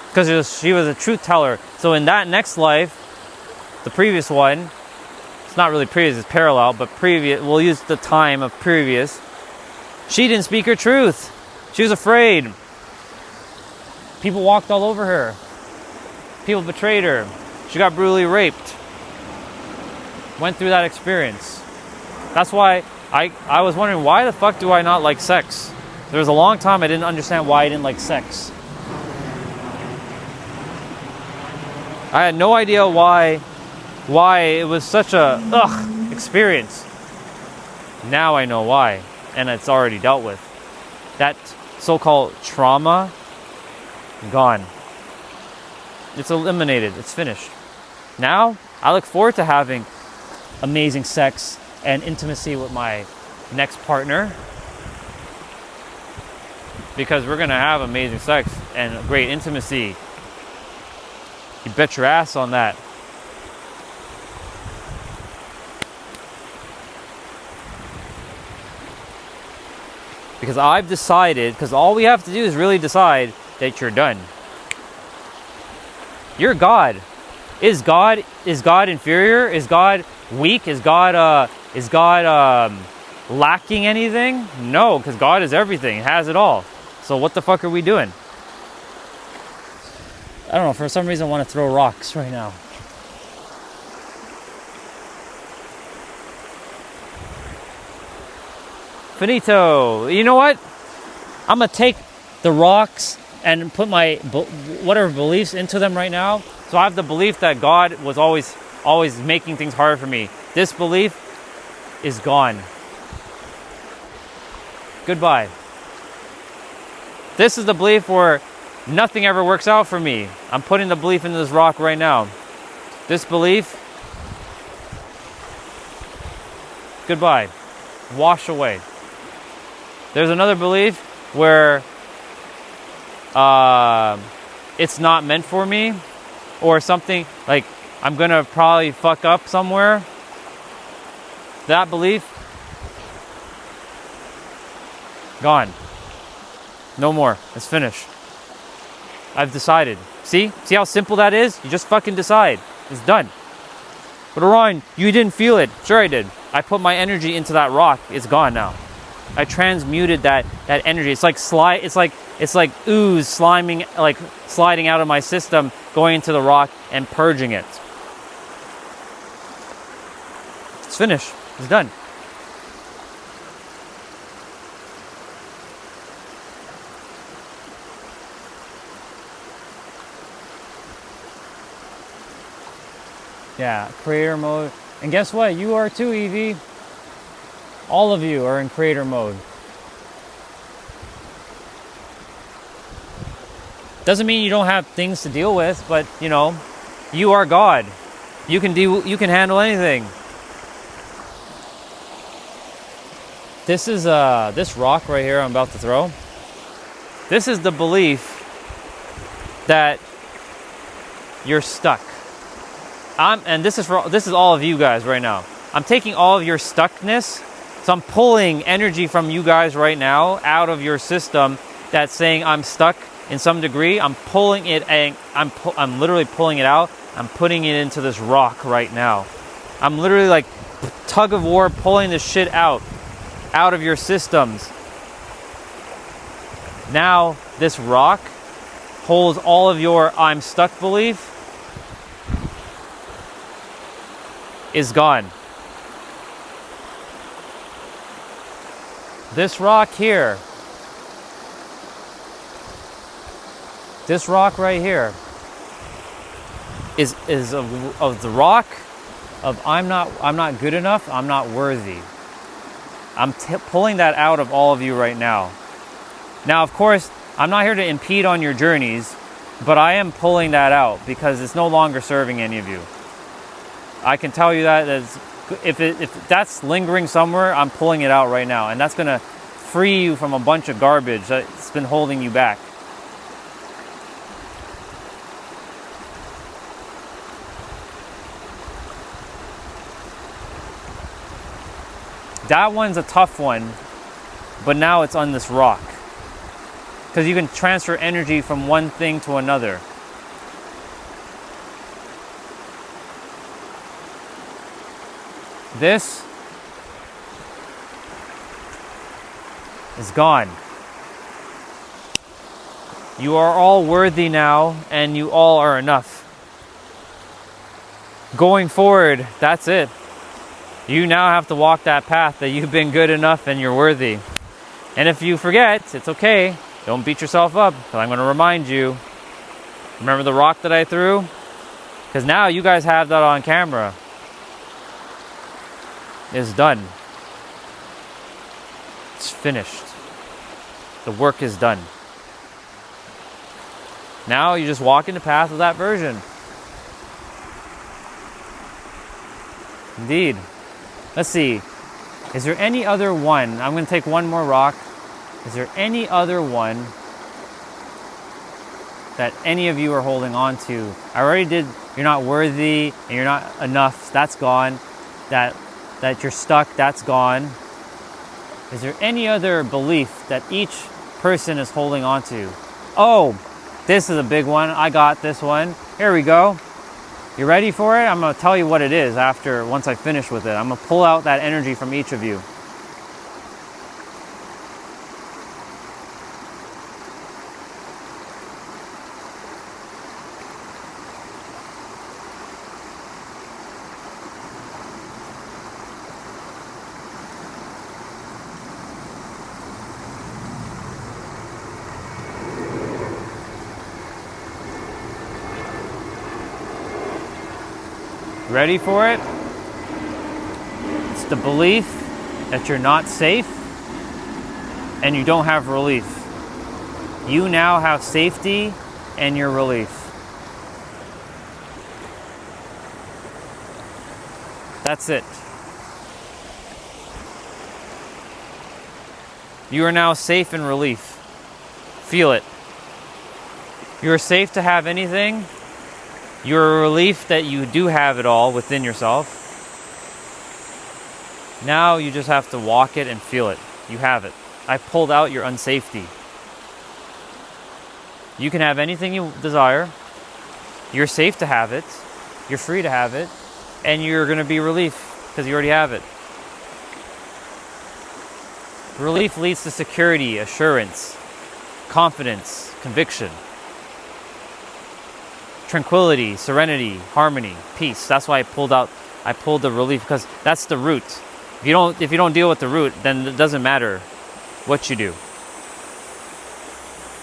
Speaker 1: Because she was a truth teller. So in that next life, the previous one, it's not really previous, it's parallel, but previous, we'll use the time of previous. She didn't speak her truth. She was afraid. People walked all over her. People betrayed her. She got brutally raped. Went through that experience. That's why I was wondering, why the fuck do I not like sex? There was a long time I didn't understand why I didn't like sex. I had no idea why why it was such a experience. Now I know why, and it's already dealt with. That so-called trauma, gone. It's eliminated. It's finished. Now I look forward to having amazing sex and intimacy with my next partner, because we're gonna have amazing sex and great intimacy. You bet your ass on that. Because I've decided, because all we have to do is really decide that you're done. You're God. Is God inferior? Is God weak? Is God lacking anything? No, because God is everything. He has it all. So what the fuck are we doing? I don't know, for some reason I want to throw rocks right now. Finito. You know what? I'm going to take the rocks and put my whatever beliefs into them right now. So I have the belief that God was always making things hard for me. This belief is gone. Goodbye. This is the belief where nothing ever works out for me. I'm putting the belief into this rock right now. This belief, goodbye. Wash away. There's another belief where it's not meant for me, or something like I'm gonna probably fuck up somewhere. That belief, gone. No more. It's finished. I've decided. See how simple that is? You just fucking decide. It's done. But Orion, you didn't feel it. Sure I did. I put my energy into that rock. It's gone now. I transmuted that energy. It's like ooze sliding out of my system, going into the rock and purging it. It's finished. It's done. Yeah, creator mode. And guess what? You are too, Evie. All of you are in creator mode. Doesn't mean you don't have things to deal with, but you know, you are God. You can handle anything. This is this rock right here I'm about to throw. This is the belief that you're stuck. And this is all of you guys right now. I'm taking all of your stuckness. So I'm pulling energy from you guys right now out of your system that's saying I'm stuck in some degree. I'm pulling it, and I'm literally pulling it out. I'm putting it into this rock right now. I'm literally like tug of war pulling this shit out of your systems. Now this rock holds all of your I'm stuck belief is gone. This rock here, this rock right here is of the rock of I'm not good enough, I'm not worthy. I'm pulling that out of all of you right now. Now, of course, I'm not here to impede on your journeys, but I am pulling that out because it's no longer serving any of you. I can tell you that if that's lingering somewhere, I'm pulling it out right now, and that's gonna free you from a bunch of garbage that's been holding you back. That one's a tough one, but now it's on this rock. Because you can transfer energy from one thing to another. This is gone. You are all worthy now, and you all are enough. Going forward, that's it. You now have to walk that path that you've been good enough and you're worthy. And if you forget, it's okay. Don't beat yourself up, because I'm going to remind you. Remember the rock that I threw? Because now you guys have that on camera. It's done. It's finished. The work is done. Now you just walk in the path of that version. Indeed. Let's see. Is there any other one? I'm going to take one more rock. Is there any other one that any of you are holding on to? I already did. You're not worthy and you're not enough. That's gone. That you're stuck. That's gone. Is there any other belief that each person is holding on to? Oh, this is a big one. I got this one. Here we go. You ready for it? I'm going to tell you what it is once I finish with it. I'm going to pull out that energy from each of you. Ready for it? It's the belief that you're not safe and you don't have relief. You now have safety and your relief. That's it. You are now safe in relief. Feel it. You are safe to have anything. You're a relief that you do have it all within yourself. Now you just have to walk it and feel it. You have it. I pulled out your unsafety. You can have anything you desire. You're safe to have it. You're free to have it. And you're going to be relief because you already have it. Relief leads to security, assurance, confidence, conviction. Tranquility, serenity, harmony, peace. That's why I pulled the relief, because that's the root. If you don't deal with the root, then it doesn't matter what you do.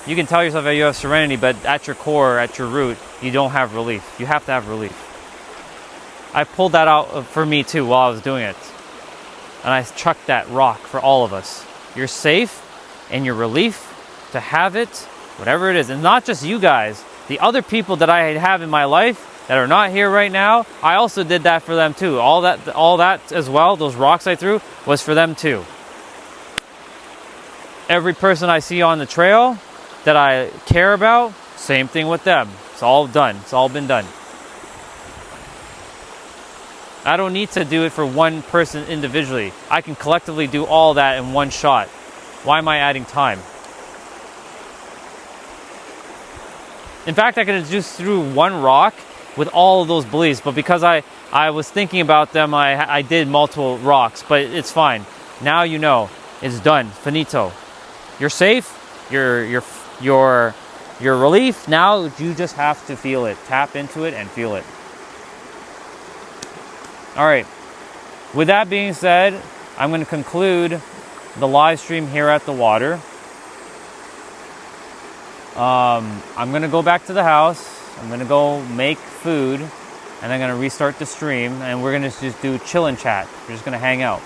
Speaker 1: You can tell yourself that you have serenity, but at your core, at your root, you don't have relief. You have to have relief. I pulled that out for me too while I was doing it. And I chucked that rock for all of us. You're safe and your relief to have it, whatever it is. And not just you guys. The other people that I have in my life that are not here right now, I also did that for them too. All that as well, those rocks I threw, was for them too. Every person I see on the trail that I care about, same thing with them. It's all done. It's all been done. I don't need to do it for one person individually. I can collectively do all that in one shot. Why am I adding time? In fact, I could have just threw one rock with all of those beliefs, but because I was thinking about them, I did multiple rocks, but it's fine. Now you know. It's done. Finito. You're safe. You're relief. Now you just have to feel it. Tap into it and feel it. All right. With that being said, I'm going to conclude the live stream here at the water. I'm going to go back to the house. I'm going to go make food. And I'm going to restart the stream. And we're going to just do chill and chat. We're just going to hang out.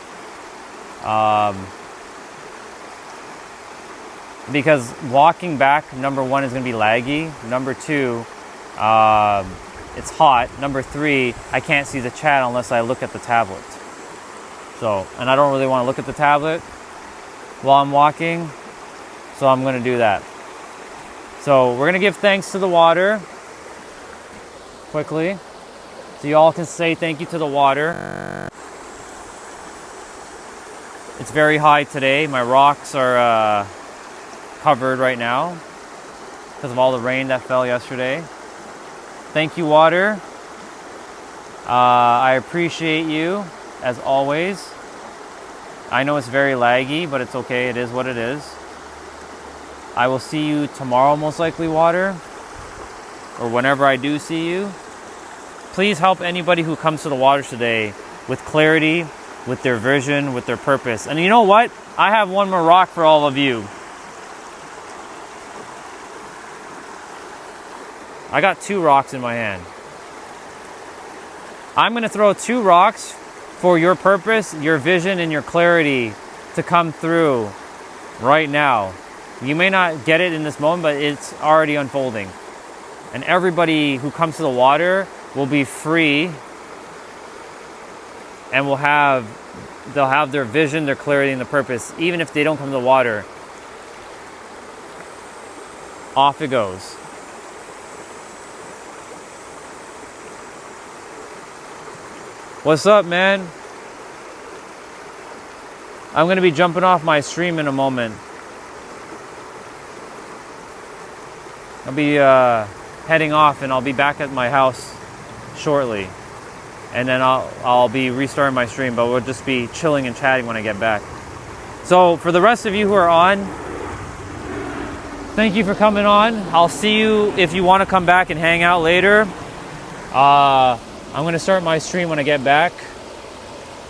Speaker 1: Because walking back, number one, is going to be laggy. Number two, it's hot. Number three, I can't see the chat unless I look at the tablet. And I don't really want to look at the tablet while I'm walking. So I'm going to do that. So we're going to give thanks to the water quickly. So you all can say thank you to the water. It's very high today. My rocks are covered right now because of all the rain that fell yesterday. Thank you, water. I appreciate you as always. I know it's very laggy, but it's okay. It is what it is. I will see you tomorrow, most likely, water, or whenever I do see you. Please help anybody who comes to the waters today with clarity, with their vision, with their purpose. And you know what? I have one more rock for all of you. I got 2 rocks in my hand. I'm going to throw 2 rocks for your purpose, your vision, and your clarity to come through right now. You may not get it in this moment, but it's already unfolding. And everybody who comes to the water will be free and they'll have their vision, their clarity, and the purpose, even if they don't come to the water. Off it goes. What's up, man? I'm going to be jumping off my stream in a moment. I'll be heading off and I'll be back at my house shortly. And then I'll be restarting my stream, but we'll just be chilling and chatting when I get back. So for the rest of you who are on, thank you for coming on. I'll see you if you want to come back and hang out later. I'm going to start my stream when I get back.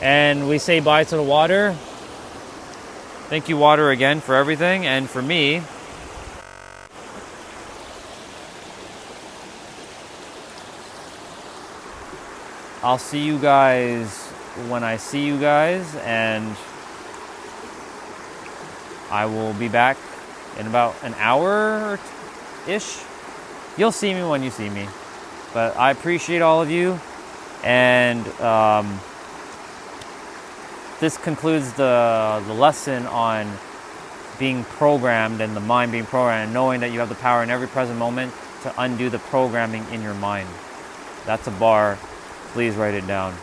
Speaker 1: And we say bye to the water. Thank you, water, again for everything. And for me, I'll see you guys when I see you guys. And I will be back in about an hour-ish. You'll see me when you see me. But I appreciate all of you. And this concludes the lesson on being programmed and the mind being programmed and knowing that you have the power in every present moment to undo the programming in your mind. That's a bar. Please write it down.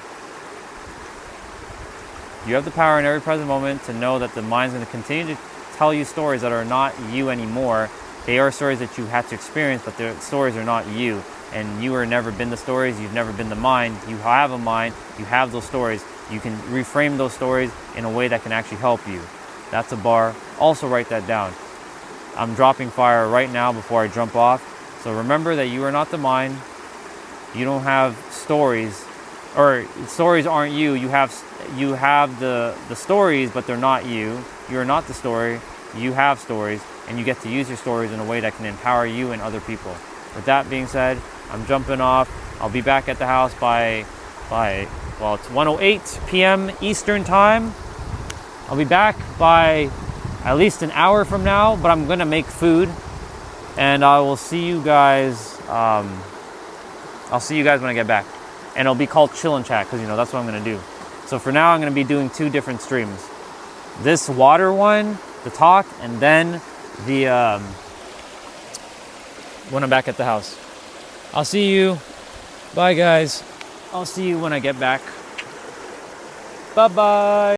Speaker 1: You have the power in every present moment to know that the mind's going to continue to tell you stories that are not you anymore. They are stories that you had to experience, but the stories are not you. And you have never been the stories, you've never been the mind. You have a mind, you have those stories. You can reframe those stories in a way that can actually help you. That's a bar. Also write that down. I'm dropping fire right now before I jump off. So remember that you are not the mind. You don't have stories, or stories aren't you. You have the stories, but they're not you. You are not the story. You have stories, and you get to use your stories in a way that can empower you and other people. With that being said, I'm jumping off. I'll be back at the house by well, it's 1:08 p.m. Eastern time. I'll be back by at least an hour from now, but I'm gonna make food, and I will see you guys. I'll see you guys when I get back, and it'll be called Chill and Chat because that's what I'm gonna do. So for now, I'm gonna be doing 2 different streams. This water one, the talk, and then the when I'm back at the house. I'll see you. Bye, guys. I'll see you when I get back. Bye-bye.